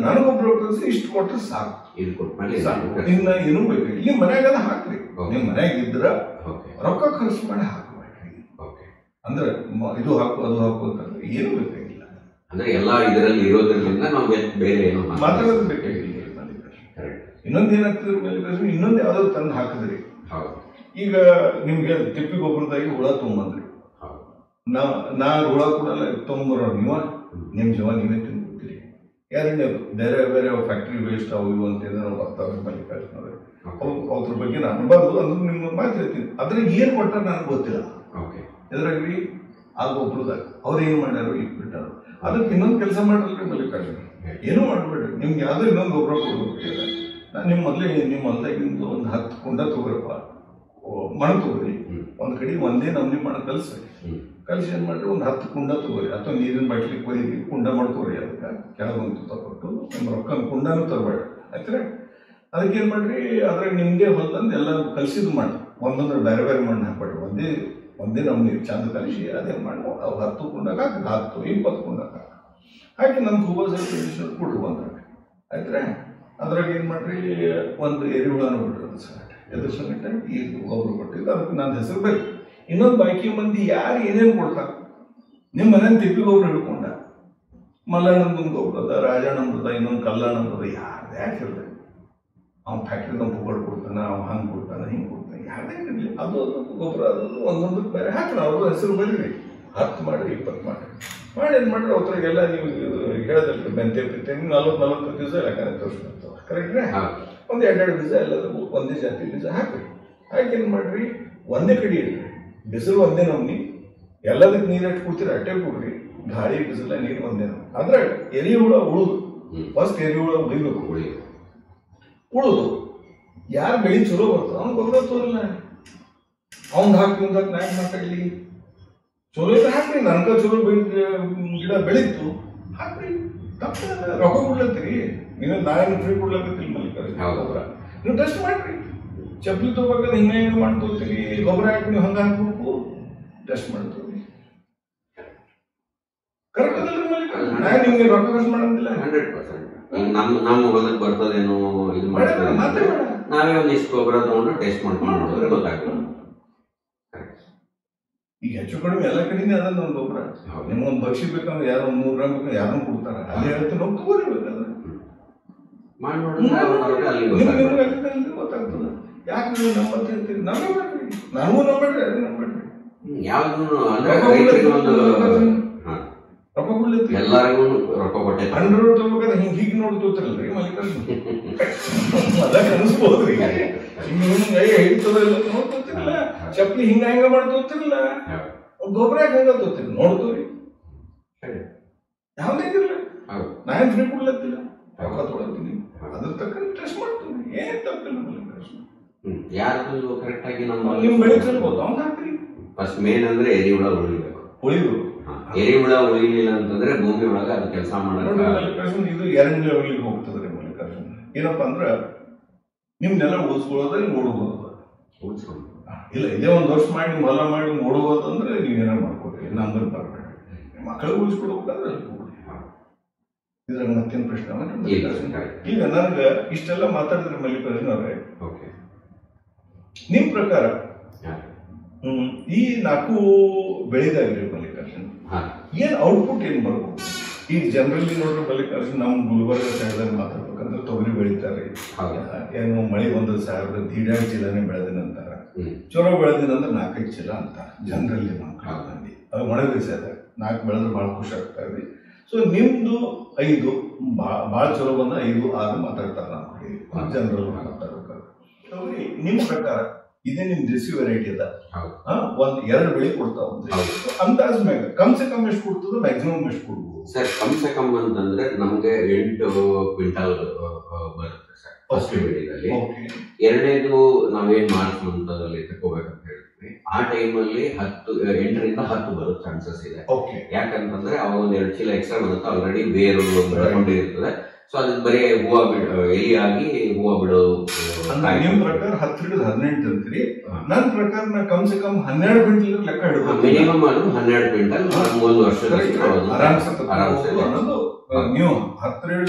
ನಾನು ಗೊಬ್ಬರ ಉಪಯೋಗಿಸಿ ಇಷ್ಟು ಕೊಟ್ರೆ ಸಾಕು. ಇನ್ನ ಏನೂ ಬೇಕು ನಿಮ್ ಮನ್ಯಾಗ ಹಾಕ್ರಿ. ನಿಮ್ ಮನ್ಯಾಗ ಇದ್ರ ರೊಕ್ಕ ಖರ್ಚು ಮಾಡಿ ಹಾಕಬೇಡ್ರಿ. ಅಂದ್ರೆ ಇದು ಹಾಕು ಅದು ಹಾಕು ಅಂತಂದ್ರೆ ಏನು ಬೇಕಾಗಿಲ್ಲ. ಅಂದ್ರೆ ಎಲ್ಲಾ ಇದರಲ್ಲಿ ಇರೋದ್ರಿಂದ ನಾವು ಬೇರೆ ಏನು ಮಾತಾಡೋದು ಬೇಕಾಗಿಲ್ಲ. ಇನ್ನೊಂದು ಏನಾಗ್ತದೆ ಮಲ್ಲಿಕಾರ್ಜುನ, ಇನ್ನೊಂದು ಯಾವ್ದಾದ್ರು ತಂದು ಹಾಕಿದ್ರಿ. ಈಗ ನಿಮ್ಗೆ ತಿಪ್ಪಿ ಗೊಬ್ಬರದಾಗಿ ಹುಳ ತೊಗೊಂಬಂದ್ರಿ. ನಾ ಹುಳ ಕೊಡಲ್ಲ ತೊಗೊಂಬರೋ ನಿಮ್ ಜೀವ ನೀವೇ ತಿನ್ಬಿಡ್ತೀರಿ. ಯಾರಣ್ಣದು ಬೇರೆ ಬೇರೆ ಫ್ಯಾಕ್ಟ್ರಿ ವೇಸ್ಟ್ ಅವು ಇವು ಅಂತ ಏನೋ ಬರ್ತಾವೆ ಮಲ್ಲಿಕಾರ್ಜುನ. ಅದ್ರ ಬಗ್ಗೆ ನಾನು ಅನ್ಬಾರ್ದು ಅಂದ್ರೆ ನಿಮ್ಮ ಮಾತು ಹೇಳ್ತೀನಿ. ಅದ್ರಾಗ ಏನ್ ಕೊಟ್ಟಾರ ನನಗೆ ಗೊತ್ತಿಲ್ಲ. ಎದ್ರಾಗ್ರಿ ಆ ಗೊಬ್ಬರದಾಗ ಅವ್ರು ಏನ್ ಮಾಡ್ಯಾರೋ ಈಗ ಬಿಟ್ಟಾರು. ಅದಕ್ಕೆ ಇನ್ನೊಂದು ಕೆಲಸ ಮಾಡ್ರಲ್ರಿ ಮಲ್ಲಿಕಾರ್ಜುನ, ಏನೂ ಮಾಡ್ಬೇಡ್ರಿ. ನಿಮ್ಗೆ ಯಾವ್ದೋ ಇನ್ನೊಂದು ಗೊಬ್ಬರ ಕೊಡ್ಬೇಕು. ನಾನು ನಿಮ್ಮ ಮೊದಲೇ ನಿಮ್ಮ ಹೊಲ್ದಾಗಿಂದು ಒಂದು 10 ಕುಂಡ ತಗೋರಪ್ಪ, ಮಣ ತಗೋರಿ. ಒಂದ್ ಕಡೆ ಒಂದೇ ನಮ್ನಿ ಮಣ ಕಲ್ಸ್ರಿ. ಕಲ್ಸಿ ಏನ್ ಮಾಡ್ರಿ ಒಂದು 10 ಕುಂಡ ತಗೋರಿ ಅಥವಾ ನೀರಿನ ಬಾಟ್ಲಿ ಕೊಯ್ರಿ ಕುಂಡ ಮಾಡ್ಕೋರಿ. ಅದಕ್ಕೆ ಕೆಳಗೊಂದು ತಗೊಟ್ಟು ನಿಮ್ಮ ರೊಕ್ಕ ಕುಂಡನೂ ತರಬೇಡ ಆಯ್ತ್ರಿ. ಅದಕ್ಕೇನ್ ಮಾಡ್ರಿ ಅದ್ರಾಗ ನಿಮ್ಗೆ ಹೊಲ್ದಂದು ಎಲ್ಲ ಕಲ್ಸಿದ್ ಮಾಡಿ ಒಂದೊಂದ್ರೆ ಬೇರೆ ಬೇರೆ ಮಣ್ಣು ಹಾಕ್ಬೇಡ್ರಿ. ಒಂದೇ ನಮ್ಗೆ ಚಂದ ಕಲಿಸಿ ಅದೇ ಮಾಡಿ ಅವು 10 ಕುಂಡಾಗ 10, 20 ಕುಂಡಾಗ ಹಾಕಿ ನಮ್ಮ ಕೂಬಾ ಸಾಯಿಲ್ ಕೊಡ್ರಿ ಬಂದ್ರಾಗ ಆಯ್ತ್ರೆ. ಅದ್ರಾಗ ಏನ್ ಮಾಡ್ರಿ ಒಂದು ಎರಿಹುಳನ ಬಿಡ್ರಿ ಸಂಗಟ ಎದ್ರ ಸಂಗಟ ಈಗ ಗೊಬ್ಬರ ಕೊಟ್ಟಿದ್ದು ಅದಕ್ಕೆ ನನ್ನ ಹೆಸರು ಬೇಕು. ಇನ್ನೊಂದು ಬಾಕಿ ಮಂದಿ ಯಾರು ಏನೇನು ಕೊಡ್ತಾರೆ ನಿಮ್ಮ ಮನೆ ತಿಪ್ಪಿ ಗೊಬ್ಬರ ಹಿಡ್ಕೊಂಡ ಮಲ್ಲಣ್ಣಂದೊಂದು ಗೊಬ್ಬರ ಅದ, ರಾಜಣ್ಣಂದದ, ಇನ್ನೊಂದು ಕಲ್ಲಣ್ಣಂದದ, ಯಾರ್ದು ಯಾಕೆ ಇರ್ತದೆ. ಅವ್ನು ಫ್ಯಾಕ್ಟ್ರಿ ನಮ್ಮ ಪುಗಡ್ ಕೊಡ್ತಾನೆ, ಅವ್ನು ಹಂಗೆ ಕೊಡ್ತಾನೆ ಹಿಂಗೆ ಕೊಡ್ತಾನೆ, ಯಾರದೇ ಇರಲಿ ಅದು ಗೊಬ್ಬರ ಅದು ಒಂದೊಂದಕ್ಕೆ ಬೇರೆ ಹಾಕೋಣ. ಅವ್ರದ್ದು ಹೆಸರು ಬರೀರಿ 10 ಮಾಡಿರಿ 20 ಮಾಡಿರಿ ಮಾಡಿ ಏನು ಮಾಡ್ರಿ ಅವ್ರಿಗೆಲ್ಲ ನೀವು ಹೇಳೋದಲ್ರಿ ಮೆಂತೆ ಪಿಂತೆ 40-45 ದಿವಸ ಲೆಕ್ಕನೆ ತೋರಿಸ್ಕೊಳ್ತಾವ ಕರೆಕ್ಟ್ರೆ. ಒಂದು 2 ಬೀಜ ಎಲ್ಲದಕ್ಕೂ ಒಂದೇ ಜಾತಿ ಬೀಜ ಹಾಕ್ರಿ. ಹಾಕಿ ಏನು ಮಾಡ್ರಿ ಒಂದೇ ಕಡೆ ಇಡ್ರಿ. ಬಿಸಿಲು ಒಂದೇ ನಮ್ನಿ ಎಲ್ಲದಕ್ಕೆ ನೀರು ಅಟ್ಟು ಕೊಡ್ತೀರಿ ಅಟ್ಟೆ ಕೊಡ್ರಿ. ಗಾಳಿ ಬಿಸಿಲ ನೀರು ಒಂದೇ ನಮ್ನಿ. ಅದ್ರಾಗ ಎರಿಹುಳ ಉಳುದು ಫಸ್ಟ್ ಎರಿಹುಳ ಉಳಿಬೇಕು. ಉಳುದು ಯಾರು ಬೆಳಿ ಚಲೋ ಬರ್ತದ ಅವ್ನು ಗೊಬ್ಬರ ತೋರಿಲ್ಲ. ಅವ್ನು ಹಾಕಿ ಮುಂದಾಕ ನಾಯಕ್ ಮಾತಾಡ್ಲಿ ಚಲೋ ಇದ್ರೆ ಹಾಕ್ರಿ. ನನ್ಕ ಚಲೋ ಗಿಡ ಬೆಳೀತು ಹಾಕ್ರಿ. ತಪ್ಪ ರೊಕ್ಕ ಕೊಡ್ಲತ್ತೀರಿ ನೀವು, ನಾವೇನು ಫ್ರೀ ಕೊಡ್ಲಕತ್ತಿಲ್ಲ ಮಲ್ಲಿಕಾರ್ಜುನ. ನೀವು ಟೆಸ್ಟ್ ಮಾಡ್ರಿ, ಚಪ್ಪಲಿ ತಗೋಬೇಕಾದ್ರೆ ಹಿಂಗೆ ಮಾಡ್ತೋತೀರಿ, ಗೊಬ್ಬರ ಹಾಕಿ ನೀವು ಹಂಗೆ ಹಾಕ್ಬೇಕು, ಟೆಸ್ಟ್ ಮಾಡ್ತೀವಿ. ಕರೆಕ್ಟ್ ಅದಲ್ರಿ ಮಲ್ಲಿಕಾರ್ಜುನ? ನಾನು ನಿಮ್ಗೆ ರೊಕ್ಕ ಖರ್ಚು ಮಾಡೋದಿಲ್ಲ. 100% ನಮ್ಮ ಹೊಲಕ್ಕೆ ಬರ್ತದೇನೋ ಇದು ಮಾಡ್ತಾರೆ, ನಾವೇ ಒಂದಿಷ್ಟು ಗೊಬ್ಬರ ತಗೊಂಡು ಟೆಸ್ಟ್ ಮಾಡ್ಕೊಂಡು ನೋಡಿದ್ರೆ ಗೊತ್ತಾಗ್ತದೆ. ಈಗ ಹೆಚ್ಚು ಕಡಿಮೆ ಎಲ್ಲ ಕಡೆನೇ ಅದನ್ನ ಒಂದು ಗೊಬ್ಬರ. ನಿಮ್ಗೊಂದು ಭಕ್ಷಿ ಬೇಕಂದ್ರೆ ಯಾರೋ 100 ಗ್ರಾಮ್ ಬೇಕು ಯಾರನ್ನೂ ಕೊಡ್ತಾರೆ, ಅದೇ ಹೇಳ್ತೀನಿ ಹೋಗಿ ತಗೋರಿಬೇಕಾದ್ರೆ ಮಾಡಿ ನೋಡಿದ್ರೆ ಗೊತ್ತಾಗ್ತದೆ. ಯಾಕೆ ನೀವು ನಂಬತ್ತೆ ಹೇಳ್ತೀರಿ? ನಂಬೇ ಮಾಡ್ರಿ, ನನಗೂ ನಂಬೇಡ್ರಿ, ಅದೇ ನಂಬೇಡ್ರಿ. ಯಾವ್ದು ಅಂದ್ರೆ ರೈತರಿಗೆ ಒಂದು ರೊಕ್ಕ ಕೊಡ್ಲತ್ತಿ ಎಲ್ಲರಿಗೂ ರೊಕ್ಕ ಕೊಟ್ಟೆ 100 ತಗೋಬೇಕಾದ್ರೆ ಹೀಗೆ ನೋಡಿ ತೋತಿರಲ್ರಿ ಮಲ್ಲಿಕಾರ್ಜುನ, ಅದಕ್ಕೆ ಅನಿಸ್ಬೋದ್ರಿ. ಹಿಂಗೆ ಹೇಳ್ತದ ಇಲ್ಲ ನೋಡ್ತೋತಿರಲ್ಲ, ಚಪ್ಪಲಿ ಹಿಂಗ ಹೆಂಗ ಮಾಡಿ ತೋತಿರಲ್ಲ, ಗೊಬ್ಬರ ಯಾಕೆ ಹಂಗ ತೋತಿರಿ ನೋಡ್ತವ್ರಿ. ಯಾವ್ದಾಗಿರ್ಲಿ ನಾನ್ ಫ್ರೀ ಕೊಡ್ಲತ್ತಿಲ್ಲ, ರೊಕ್ಕ ತೊಗೊಳತ್ತೀನಿ, ಅದ್ರ ತಕ್ಕ ಟೆಸ್ಟ್ ಮಾಡ್ತೀವಿ, ಏನ್ ತಪ್ಪಿಲ್ಲ ಮಲ್ಲಿಕಾರ್ಜುನ. ಯಾರು ಕರೆಕ್ಟ್ ಆಗಿ ನಿಮ್ ಬೆಳೆ ಚೆಲ್ಬೋದು ಅವ್ನ ಹಾಕ್ರಿ. ಫಸ್ಟ್ ಮೇನ್ ಅಂದ್ರೆ ಎರಿಹುಳ ಉಳಿಬೇಕು. ಎರಿಹುಳ ಉಳಿಲಿಲ್ಲ ಅಂತಂದ್ರೆ ಭೂಮಿ ಒಳಗ ಅದು ಕೆಲಸ ಮಾಡಲ್ಲ. ಮಲ್ಲಿಕಾರ್ಜುನ ಇದು 2ನೇ ಲೆವೆಲ್ಗೆ ಹೋಗ್ತದ್ರಿ ಮಲ್ಲಿಕಾರ್ಜುನ. ಏನಪ್ಪಾ ಅಂದ್ರ ನಿಮ್ ನೆಲ ಉಳಿಸ್ಕೊಳ್ಳೋದ್ರೆ ಓಡಬಹುದು ಇಲ್ಲ, ಇದೇ ಒಂದು ವರ್ಷ ಮಾಡಿ ನಿಮ್ ಹೊಲ ಮಾಡಿ ಓಡಬಹುದು ಅಂದ್ರೆ ನೀವೇನ ಮಾಡ್ಕೊಡ್ರಿ, ನಂಬರ್ ಬರ್ಬೇಡ, ಮಕ್ಕಳಿಗೆ ಉಳಿಸ್ಕೊಡ್ಬೇಕಾದ್ರೆ ಅಲ್ಲಿ ಹೋಗ್ರಿ. ಇದ್ರಾಗ ಮತ್ತೇನು ಪ್ರಶ್ನೆ? ಈಗ ನನಗ ಇಷ್ಟೆಲ್ಲ ಮಾತಾಡಿದ್ರೆ ಮಲ್ಲಿಕಾರ್ಜುನ ಅವ್ರೆ, ನಿಮ್ ಪ್ರಕಾರ ಈ 4 ಬೆಳೆದಾಗ್ರಿ ಮಲ್ಲಿಕಾರ್ಜುನ, ಏನ್ ಔಟ್ಪುಟ್ ಏನ್ ಬರ್ಬೋದು? ಈಗ ಜನರಲಿ ನೋಡ್ರಿ ಮಲ್ಲಿಕಾರ್ಜುನ, ನಮ್ ಗುಲ್ಬರ್ಗ ಸೈಡ್ದಾಗ ಮಾತಾಡ್ಬೇಕಂದ್ರೆ ತೊಗರಿ ಬೆಳಿತಾರೆ, ಏನು ಮಳೆ ಒಂದು 1,200 ಚೀಲನೇ ಬೆಳೆದಿನಂತಾರ, ಚಲೋ ಬೆಳೆದಿನಂದ್ರೆ 4-5 ಚೀಲ ಅಂತಾರ ಜನರಲ್ಲಿ. ಮಂದಿ ಅದು ಒಣ ಬೇಸಾಯದಾಗ 4 ಬೆಳೆದ್ರೆ ಭಾಳ ಖುಷಿ ಆಗ್ತಾ ಇದೆ. ಸೊ ನಿಮ್ದು 5 ಭಾಳ ಚಲೋ ಬಂದ 5-6 ಮಾತಾಡ್ತಾರ ನಮ್ಮ ಜನರಲ್ ಮಾತಾಡ್ಬೇಕಾದ್ರೆ. ತೊಗರಿ ನಿಮ್ ಪ್ರಕಾರ ಇದೇ ನಿಮ್ ದೇಸಿ ವೆರೈಟಿ ಅದ, 1-2 ಬೆಳೆ ಕೊಡ್ತಾವ ಅಂದಾಜ್ ಮ್ಯಾಗ ಕಮ್ಸೆ ಕಮ್ ಎಷ್ಟು ಕೊಡ್ತದ, ಮ್ಯಾಕ್ಸಿಮಮ್ ಎಷ್ಟು ಕೊಡ್ಬೋದು ಸರ್? ಕಮ್ಸೆ ಕಮ್ ಅಂತಂದ್ರೆ ನಮ್ಗೆ 8 ಕ್ವಿಂಟಾಲ್ ಬರುತ್ತೆ ಸರ್ ಫಸ್ಟ್ ಬೆಳೆದಲ್ಲಿ. ಎರಡನೇದು ನಾವೇನ್ ಮಾರ್ಚ್ ಮಂತದಲ್ಲಿ ತಗೋಬೇಕಂತ ಹೇಳ್ತೀವಿ, ಆ ಟೈಮಲ್ಲಿ 8ರಿಂದ 10 ಬರೋ ಚಾನ್ಸಸ್ ಇದೆ. ಯಾಕಂತಂದ್ರೆ ಅವಾಗ 1-2 ಚೀಲ ಎಕ್ಸ್ಟ್ರಾ ಬರುತ್ತೆ, ಆಲ್ರೆಡಿ ಬೇರು ಬೆಳ್ಕೊಂಡಿರ್ತದೆ. ಸೊ ಅದು ಬರೀ ಹೂವು ಎಲಿಯಾಗಿ ಹೂವು ಬಿಡೋದು. ನಿಮ್ ಪ್ರಕಾರ 10-18 ಅಂತೀರಿ, ನನ್ನ ಪ್ರಕಾರ ನಾ ಕಮ್ಸೆ ಕಮ್ 12 ಕ್ವಿಂಟಲ್ ಲೆಕ್ಕ ಹಿಡಿದು ಮಿನಿಮಮ್ ಆದ್ರೂ 12 ಕ್ವಿಂಟಲ್ 1 ವರ್ಷದಲ್ಲಿ ಆರಾಮ್ಸೆ ಅನ್ನೋದು. ನೀವು 18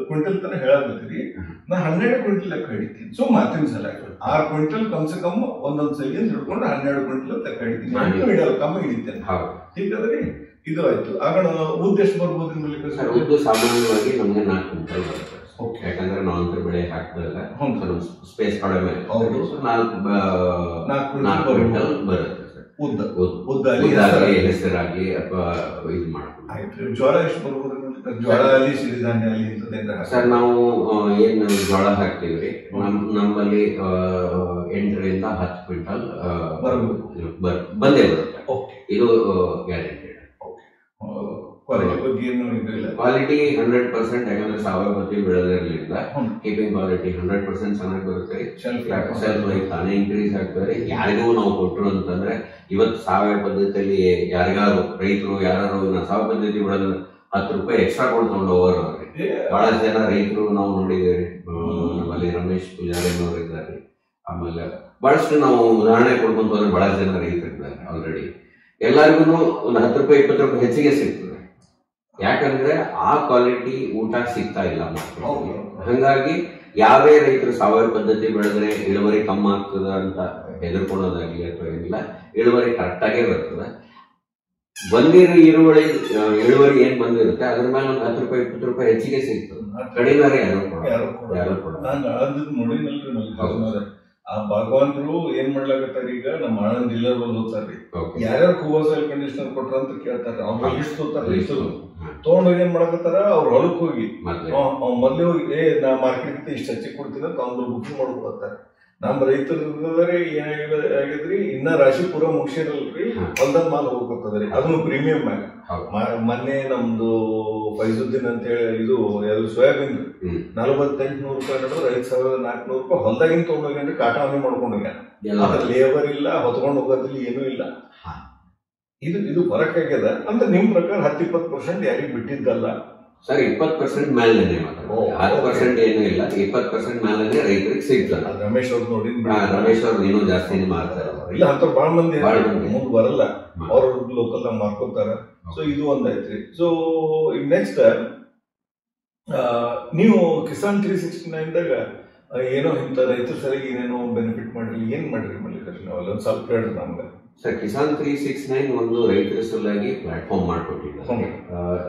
ಕ್ವಿಂಟಲ್ ತನ ಹೇಳತ್ತೀರಿ, ನಾ 12 ಕ್ವಿಂಟಲ್ ಲೆಕ್ಕ ಹಿಡಿತೀನಿ. ಸೊ ಮಾತಿನ ಸಲ 6 ಕ್ವಿಂಟಲ್ ಕಮ್ಸೆ ಕಮ್ ಒಂದೊಂದ್ ಸಲ ಹಿಡ್ಕೊಂಡು 12 ಕ್ವಿಂಟಲ್ ಲೆಕ್ಕ ಹಿಡಿತೀನಿ, ಹಿಡಿಯಲ್ಲ ಕಮ್ಮಿ ಹಿಡಿತೇನೆ. ಹೀಗಾದ್ರಿ ಇದು ಆಯ್ತು. ಆಗ ಉದ್ದ ಎಷ್ಟು ಬರ್ಬೋದು ನಿಮ್ಮಲ್ಲಿ? ಉದ್ದು ಸಾಮಾನ್ಯವಾಗಿ ನಮ್ಗೆ 4 ಕ್ವಿಂಟಲ್ ಬರುತ್ತೆ. ಯಾಕಂದ್ರೆ ನಾವು ಅಂತರ ಬೆಳೆ ಹಾಕ್ತಲ್ಲ, ಸ್ಪೇಸ್ ಕಡಿಮೆ, 4 ಕ್ವಿಂಟಲ್ ಬರುತ್ತೆ ಹೆಸರಾಗಿ ಅಥವಾ ಇದು ಮಾಡ್ತೀವಿ. ಜೋಳ ಎಷ್ಟು ಬರ್ಬೋದು? ಜೋಳ ಅಲ್ಲಿ ಸಿರಿಧಾನ್ಯ ಅಲ್ಲಿ ಸರ್ ನಾವು ಏನ್ ಜೋಳ ಹಾಕ್ತಿವ್ರಿ, ನಮ್ಮಲ್ಲಿ 8ರಿಂದ 10 ಕ್ವಿಂಟಲ್ ಬಂದೇ ಬರುತ್ತೆ. ಇದು ಗ್ಯಾರಂಟಿ. ಕ್ವಾಲಿಟಿ 100%, ಯಾಕಂದ್ರೆ ಸಾವಯವ ಪದ್ಧತಿ ಬೆಳೆದಿರಲಿಲ್ಲ, ಕೀಪಿಂಗ್ ಕ್ವಾಲಿಟಿ 100% ಚೆನ್ನಾಗಿ ಬರುತ್ತೆ. ಸೆಲ್ಫ್ ಲೈಫ್ ತಾನೇ ಇನ್ಕ್ರೀಸ್ ಆಗ್ತದೆ. ಯಾರಿಗೂ ನಾವು ಕೊಟ್ಟರು ಅಂತಂದ್ರೆ, ಇವತ್ತು ಸಾವಯವ ಪದ್ಧತಿಯಲ್ಲಿ ಯಾರಿಗಾರು ರೈತರು ಯಾರು ಸಾವಯವ ಪದ್ಧತಿ ಬೆಳೆದ್ರೆ 10 ರೂಪಾಯಿ ಎಕ್ಸ್ಟ್ರಾ ಕೊಡ್ಕೊಂಡು ಹೋಗೋರು ಅವ್ರಿಗೆ ಬಹಳ ಜನ ರೈತರು ನಾವು ನೋಡಿದ್ದೇವೆ. ನಮ್ಮಲ್ಲಿ ರಮೇಶ್ ಪೂಜಾರಿನವರು ಇದ್ದಾರೆ, ಆಮೇಲೆ ಬಹಳಷ್ಟು ನಾವು ಉದಾಹರಣೆ ಕೊಡ್ಕೊಂತ ಹೋದ್ರೆ ಬಹಳ ಜನ ರೈತರು ಇದ್ದಾರೆ. ಆಲ್ರೆಡಿ ಎಲ್ಲರಿಗೂ ಒಂದು 10 ರೂಪಾಯಿ 20 ರೂಪಾಯಿ ಹೆಚ್ಚಿಗೆ ಸಿಗ್ತದೆ. ಯಾಕಂದ್ರೆ ಆ ಕ್ವಾಲಿಟಿ ಊಟ ಸಿಗ್ತಾ ಇಲ್ಲ ಮಕ್ಕಳು. ಹಂಗಾಗಿ ಯಾವೇ ರೈತರು ಸಾವಯವ ಪದ್ಧತಿ ಬೆಳೆದ್ರೆ ಇಳುವರಿ ಕಮ್ಮಿ ಆಗ್ತದ ಅಂತ ಹೆದರ್ಕೊಳ್ಳೋದಾಗ್ಲಿ ಅಥವಾ ಏನಿಲ್ಲ, ಇಳುವರಿ ಕರೆಕ್ಟ್ ಆಗೇ ಬರ್ತದೆ. ಬಂದಿರೋ ಇಳುವರಿ ಏನ್ ಬಂದಿರುತ್ತೆ ಅದ್ರ ಮೇಲೆ ಒಂದು 10 ರೂಪಾಯಿ 20 ರೂಪಾಯಿ ಹೆಚ್ಚಿಗೆ ಸಿಗ್ತದೆ. ಕಡಿಮೆ ಯಾರು ನೋಡಿ ಆ ಭಗವಂತರು ಏನ್ ಮಾಡ್ಲಾಕತ್ತಾರ, ಈಗ ನಮ್ಮ ಆನಂದ್ ಡೀಲರ್ ಹೋಗ್ತಾರ್ರಿ, ಯಾರ್ಯಾರು ಕೂವಸಲ್ ಕಂಡೀಷನರ್ ಕೊಟ್ರ ಅಂತ ಕೇಳ್ತಾರ. ಅವ್ರ ಲಿಸ್ಟ್ ಹೋಗ್ತಾರ, ರೈತರು ತಗೊಂಡೋಗಿ ಏನ್ ಮಾಡಕತ್ತಾರ, ಅವ್ರ ಹೊಲಕ್ ಹೋಗಿ ಮೊದ್ಲೇ ಹೋಗಿ ನಾ ಮಾರ್ಕೆಟ್ ಇಷ್ಟ ಹೆಚ್ಚಿಗೆ ಕೊಡ್ತೀನಿ ಅಂತ ಅವ್ನ ಬುಕಿಂಗ್ ಮಾಡ್ಕೊಳತ್ತಾರ. ನಮ್ಮ ರೈತರೇ ಏನಾಗಿದ್ರಿ, ಇನ್ನ ರಾಶಿ ಪೂರ ಮುಗಿಸಿರಲ್ರಿ, ಹೊಲ್ದಾಗ ಮಾಲ್ ಹೋಗ್ಬರ್ತದ್ರಿ, ಅದನ್ನು ಪ್ರೀಮಿಯಂ ಮ್ಯಾಗ. ಮೊನ್ನೆ ನಮ್ದು ಫೈಜುದ್ದೀನ್ ಅಂತ ಹೇಳಿ ಇದು ಸೋಯಾಬೀನ್ 4800 ರೂಪಾಯಿ ನಡೆದ್ರೆ 5400 ರೂಪಾಯಿ ಹೊಲ್ದಾಗಿನ ತಗೊಂಡೋಗ್ಯಾನ್ರಿ. ಕಾಟ ಅವನೇ ಮಾಡ್ಕೊಂಡು ಹೋಗ್ಯಾನ, ಲೇಬರ್ ಇಲ್ಲ, ಹೊತ್ಕೊಂಡು ಹೋಗೋದಿಲ್ಲ, ಏನೂ ಇಲ್ಲ. ಇದು ಬರಕಾಗ್ಯದ ಅಂದ್ರೆ ನಿಮ್ ಪ್ರಕಾರ 10-20% ಯಾರಿಗೆ ಬಿಟ್ಟಿದ್ದಲ್ಲ ಸರ್. 20% ಮೇಲೆ ಮಾತ್ರ, 10% ಏನೂ ಇಲ್ಲ. 20% ಮೇಲೆ ರೈತರಿಗೆ ಸಿಗ್ತದೆ. ರಮೇಶ್ ಅವ್ರು ನೋಡಿ, ರಮೇಶ್ ಅವ್ರು ಇನ್ನೂ ಜಾಸ್ತಿನೇ ಮಾಡ್ತಾರೆ. ಇಲ್ಲ ಅಂತ ಬಹಳ ಮಂದಿ ಮುಂದೆ ಬರಲ್ಲ, ಅವ್ರ ಲೋಕಲ್ ನಾಗ ಮಾಡ್ಕೊತಾರ. ಸೊ ಇದು ಒಂದೈತ್ರಿ. ಸೊ ಈಗ ನೆಕ್ಸ್ಟ್ ನೀವು ಕಿಸಾನ್ 369 ದಾಗ ಏನೋ ಇಂಥ ರೈತರ ಸರಿಗೆ ಏನೇನೋ ಬೆನಿಫಿಟ್ ಮಾಡ್ರಿ, ಏನ್ ಮಾಡ್ರಿ ಮಲ್ಲಿಕಾರ್ಜುನ? ಅಲ್ಲೊಂದು ಸ್ವಲ್ಪ ಹೇಳ್ರಿ ನಮ್ಗೆ. ಸರ್, ಕಿಸಾನ್ 369 ಒಂದು ರೈತರ ಸಲುವಾಗಿ ಪ್ಲಾಟ್ಫಾರ್ಮ್ ಮಾಡ್ಕೊಟ್ಟಿದ್ದಾರೆ.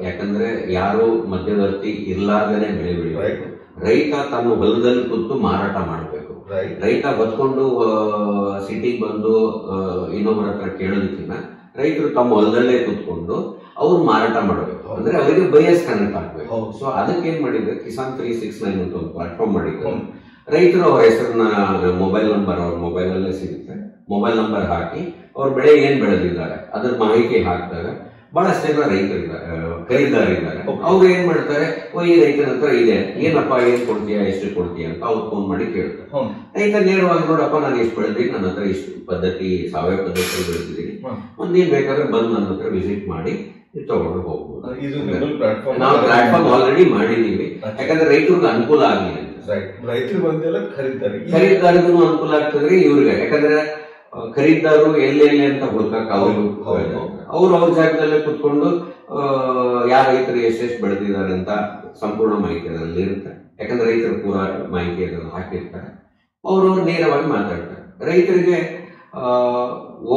ಯಾಕಂದ್ರೆ ಯಾರು ಮಧ್ಯವರ್ತಿ ಇರ್ಲಾರ್ದೇನೆ ಬೆಳೆ ಬೆಳಿಬೇಕು. ರೈತ ತನ್ನ ಹೊಲದಲ್ಲಿ ಕೂತು ಮಾರಾಟ ಮಾಡಬೇಕು. ರೈತ ಬದ್ಕೊಂಡು ಸಿಟಿಗೆ ಬಂದು ಇನ್ನೊಬ್ಬರ ಹತ್ರ ಕೇಳೋದಕ್ಕಿಂತ ರೈತರು ತಮ್ಮ ಹೊಲದಲ್ಲೇ ಕೂತ್ಕೊಂಡು ಅವ್ರು ಮಾರಾಟ ಮಾಡಬೇಕು. ಅಂದ್ರೆ ಅವರಿಗೆ ಬಯಸ್ ಕನೆಕ್ಟ್ ಆಗ್ಬೇಕು. ಸೊ ಅದಕ್ಕೆ ಏನ್ ಮಾಡಿದ್ರೆ ಕಿಸಾನ್ 369 ಅಂತ ಒಂದು ಪ್ಲಾಟ್ಫಾರ್ಮ್ ಮಾಡಿದ್ರು. ರೈತರು ಅವ್ರ ಹೆಸರನ್ನ, ಮೊಬೈಲ್ ನಂಬರ್ ಅವ್ರ ಮೊಬೈಲ್ ಅಲ್ಲೇ ಸಿಗುತ್ತೆ, ಮೊಬೈಲ್ ನಂಬರ್ ಹಾಕಿ ಅವ್ರ ಬೆಳೆ ಏನ್ ಬೆಳೆದಿದ್ದಾರೆ ಅದ್ರ ಮಾಹಿತಿ ಹಾಕಿದಾಗ ಬಹಳಷ್ಟು ಜನ ರೈತರಿದ್ದಾರೆ, ಖರೀದಾರಿದ್ದಾರೆ. ಅವ್ರು ಏನ್ ಮಾಡ್ತಾರೆ, ಈ ರೈತರ ಹತ್ರ ಇದೆ, ಏನಪ್ಪಾ ಏನ್ ಕೊಡ್ತೀಯಾ, ಎಷ್ಟು ಕೊಡ್ತೀಯ ಅಂತ ಅವ್ರು ಫೋನ್ ಮಾಡಿ ಕೇಳ್ತಾರೆ. ರೈತ ನೇರವಾಗಿ, ನೋಡಪ್ಪ ನಾನು ಇಷ್ಟು ಬೆಳೆದಿದ್ದೀನಿ, ನನ್ನ ಹತ್ರ ಇಷ್ಟು ಪದ್ಧತಿ, ಸಾವಯವ ಪದ್ಧತಿ ಬೆಳೆದಿದ್ದೀನಿ, ಒಂದೇನ್ ಬೇಕಾದ್ರೆ ಬಂದು ನನ್ನ ಹತ್ರ ವಿಸಿಟ್ ಮಾಡಿ ತಗೊಂಡು ಹೋಗ್ಬೋದು. ನಾವು ಪ್ಲಾಟ್ಫಾರ್ಮ್ ಆಲ್ರೆಡಿ ಮಾಡಿದೀವಿ, ಯಾಕಂದ್ರೆ ರೈತರಿಗೆ ಅನುಕೂಲ ಆಗಲಿ ಅಂತ. ರೈತರು ಬಂದೆಲ್ಲ ಖರೀದಾರಿಗೂ ಅನುಕೂಲ ಆಗ್ತದ್ರಿ ಇವ್ರಿಗೆ. ಯಾಕಂದ್ರೆ ಖರೀದಾರರು ಎಲ್ಲೆಲ್ಲಿ ಅಂತ ಹುಡುಕಕ್ ಅವ್ರು ಅವ್ರ ಜಾಗದಲ್ಲೇ ಕುತ್ಕೊಂಡು ಯಾರ ರೈತರು ಎಷ್ಟೆಷ್ಟು ಬೆಳೆದಿದ್ದಾರೆ ಅಂತ ಸಂಪೂರ್ಣ ಮಾಹಿತಿ ಅದರಲ್ಲಿ ಇರುತ್ತೆ. ಯಾಕಂದ್ರೆ ರೈತರ ಪೂರ ಮಾಹಿತಿ ಅದನ್ನು ಹಾಕಿರ್ತಾರೆ. ಅವರು ನೇರವಾಗಿ ಮಾತಾಡ್ತಾರೆ. ರೈತರಿಗೆ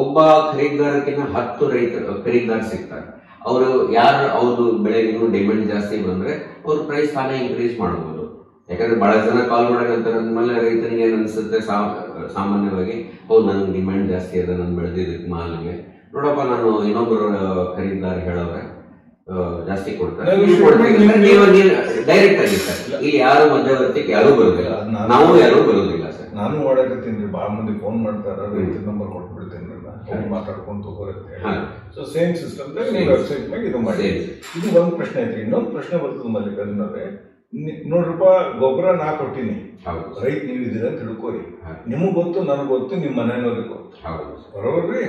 ಒಬ್ಬ ಖರೀದಾರಕ್ಕಿಂತ 10 ರೈತರು ಖರೀದಾರ ಸಿಗ್ತಾರೆ. ಅವರು ಯಾರು ಅವ್ರದ್ದು ಬೆಳೆಗಿನ ಡಿಮ್ಯಾಂಡ್ ಜಾಸ್ತಿ ಬಂದ್ರೆ ಅವ್ರ ಪ್ರೈಸ್ ತಾನೇ ಇನ್ಕ್ರೀಸ್ ಮಾಡಬಹುದು. ಯಾಕಂದ್ರೆ ಬಹಳ ಜನ ಕಾಲ್ ಮಾಡಕಂತಾರಂದ್ಮೇಲೆ ರೈತನಿಗೆ ಏನ್ ಅನ್ಸುತ್ತೆ, ಸಾಮಾನ್ಯವಾಗಿ ಹೌದು ನನ್ಗೆ ಡಿಮ್ಯಾಂಡ್ ಜಾಸ್ತಿ ಅದ, ನಾನು ಬೆಳೆದಿದ್ದಕ್ಕೆ ಮಾಲಿಗೆ, ನೋಡಪ್ಪ ನಾನು ಇನ್ನೊಬ್ಬರು ಖರೀದಾರ ಹೇಳೋರೆ ಜಾಸ್ತಿ ಕೊಡ್ತಾರೆ, ಡೈರೆಕ್ಟ್ ಆಗಿ ಸರ್. ಇಲ್ಲಿ ಯಾರು ಮಧ್ಯವರ್ತಿಗೆ ಯಾರು ಬರುದಿಲ್ಲ, ನಾವು ಯಾರು ಬರುದಿಲ್ಲ ಸರ್. ನಾನು ಮಾಡಕತ್ತೀನಿ, ಬಹಳ ಮಂದಿ ಫೋನ್ ಮಾಡ್ತಾರ, ರೈತರ ನಂಬರ್ ಕೊಟ್ಬಿಡ್ತೀನಿ, ಮಾತಾಡ್ಕೊಂಡು ಹೋಗುತ್ತೆ. ಸೊ ಸೇಮ್ ಸಿಸ್ಟಮ್ ವೆಬ್ಸೈಟ್ ಮ್ಯಾಗ ಇದು ಮಾಡಿ. ಇದು ಒಂದು ಪ್ರಶ್ನೆ ಐತ್ರಿ. ಇನ್ನೊಂದು ಪ್ರಶ್ನೆ ಬರ್ತದೆ ಮಲ್ಲಿಕಾರ್ಜುನವ್ರೆ, ನೋಡ್ರಪ್ಪ, ಗೊಬ್ಬರ ನಾ ಕೊಟ್ಟಿನಿ, ರೈತ ನೀವು ಇದೀರ ಅಂತ ತಿಳ್ಕೋರಿ, ನಿಮಗ್ ಗೊತ್ತು, ನನಗ್ ಗೊತ್ತು, ನಿಮ್ ಮನೆಯವ್ರಿಗೆ ಗೊತ್ತು, ಬರೋಬ್ರಿ?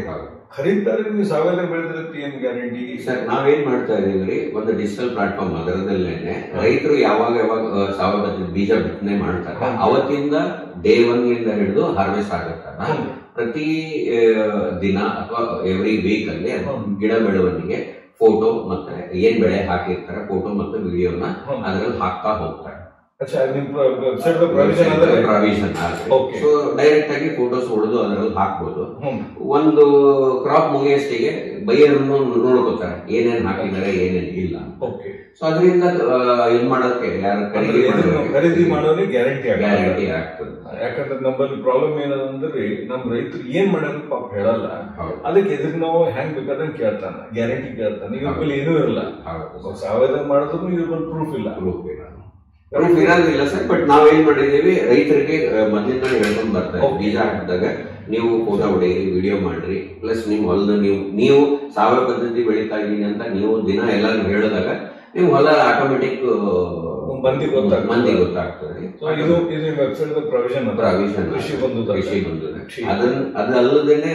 ಖರೀದಾರಿಗೆ ನೀವು ಸಾವಯವ ಬೆಳೆದಿರತ್ತೆ, ಏನ್ ಗ್ಯಾರಂಟಿ? ಸರ್, ನಾವೇನ್ ಮಾಡ್ತಾ ಇದೀವಿ, ಒಂದು ಡಿಜಿಟಲ್ ಪ್ಲಾಟ್ಫಾರ್ಮ್, ಅದರದಲ್ಲೇನೆ ರೈತರು ಯಾವಾಗ ಸಾವಯವ ಬೀಜ ಬಿತ್ತನೆ ಮಾಡ್ತಾರೆ, ಅವತ್ತಿಂದ ಡೇ 1 ಇಂದ ಹಿಡಿದು ಹಾರ್ವೆಸ್ಟ್ ಆಗುತ್ತಲ್ಲ, ಪ್ರತಿ ದಿನ ಅಥವಾ ಎವ್ರಿ ವೀಕ್ ಅಲ್ಲಿ ಗಿಡ ಬೆಳವಣಿಗೆ ಫೋಟೋ ಮತ್ತೆ ಏನ್ ಬೆಳೆ ಹಾಕಿರ್ತಾರೆ ಫೋಟೋ ಮತ್ತು ವಿಡಿಯೋನ ಅದ್ರಲ್ಲಿ ಹಾಕ್ತಾ ಹೋಗ್ತಾರೆ. ಪ್ರಾವಿಷನ್ ಸೊ ಡೈರೆಕ್ಟ್ ಆಗಿ ಫೋಟೋಸ್ ಹೊಡೆದು ಅದರಲ್ಲಿ ಹಾಕ್ಬೋದು. ಒಂದು ಕ್ರಾಪ್ ಮುಗಿಯಷ್ಟಿಗೆ ಬೈಯರನ್ನು ನೋಡ್ಕೋತಾರೆ ಏನೇನ್ ಹಾಕಿದ್ದಾರೆ ಏನೇನ್ ಇಲ್ಲ. ಸೊ ಅದರಿಂದ ಏನ್ ಮಾಡೋದಕ್ಕೆ ಯಾರು ಖರೀದಿ ಮಾಡೋರಿಗೆ ಗ್ಯಾರಂಟಿ ಆಗ್ತದೆ. ಯಾಕಂದ್ರೆ ನಮ್ಮಲ್ಲಿ ಪ್ರಾಬ್ಲಮ್ ಏನಂದ್ರೆ ನಮ್ ರೈತರು ಏನ್ ಮಾಡೋದು ಪಾಪ ಹೇಳಲ್ಲ, ಅದಕ್ಕೆ ಎದುರು ನಾವು ಹೆಂಗ್ ಬೇಕಾದಂಗೆ ಕೇಳ್ತಾನ, ಗ್ಯಾರಂಟಿ ಕೇಳ್ತಾನೆ. ಇವ್ರ ಮೇಲೆ ಏನೂ ಇರಲ್ಲ, ಸಾವಯವ ಮಾಡಿದ್ರು ಇವ್ರ ಮೇಲೆ ಪ್ರೂಫ್ ಇರೋದಿಲ್ಲ ಸರ್. ಬಟ್ ನಾವೇನ್ ಮಾಡಿದೀವಿ, ರೈತರಿಗೆ ಮೊದಲಿಂದ ಹೇಳ್ಕೊಂಡ್ ಬರ್ತಾರೆ, ಬೀಜ ಹಾಕಿದಾಗ ನೀವು ಫೋಟೋ ಹೊಡೆಯಿರಿ, ವಿಡಿಯೋ ಮಾಡ್ರಿ, ಪ್ಲಸ್ ನಿಮ್ ಹೊಲದ ನೀವು ಸಾವಯವ ಪದ್ಧತಿ ಬೆಳೀತಾ ಇದೀನಿ ಅಂತ ನೀವು ದಿನ ಎಲ್ಲಾರು ಹೇಳಿದಾಗ ನೀವು ಹೊಲ ಆಟೋಮೆಟಿಕ್ ಮಂದಿ ಗೊತ್ತಾಗ್ತದೆ. ಕೃಷಿ ಬಂದಿದೆ. ಅದಲ್ಲದೇನೆ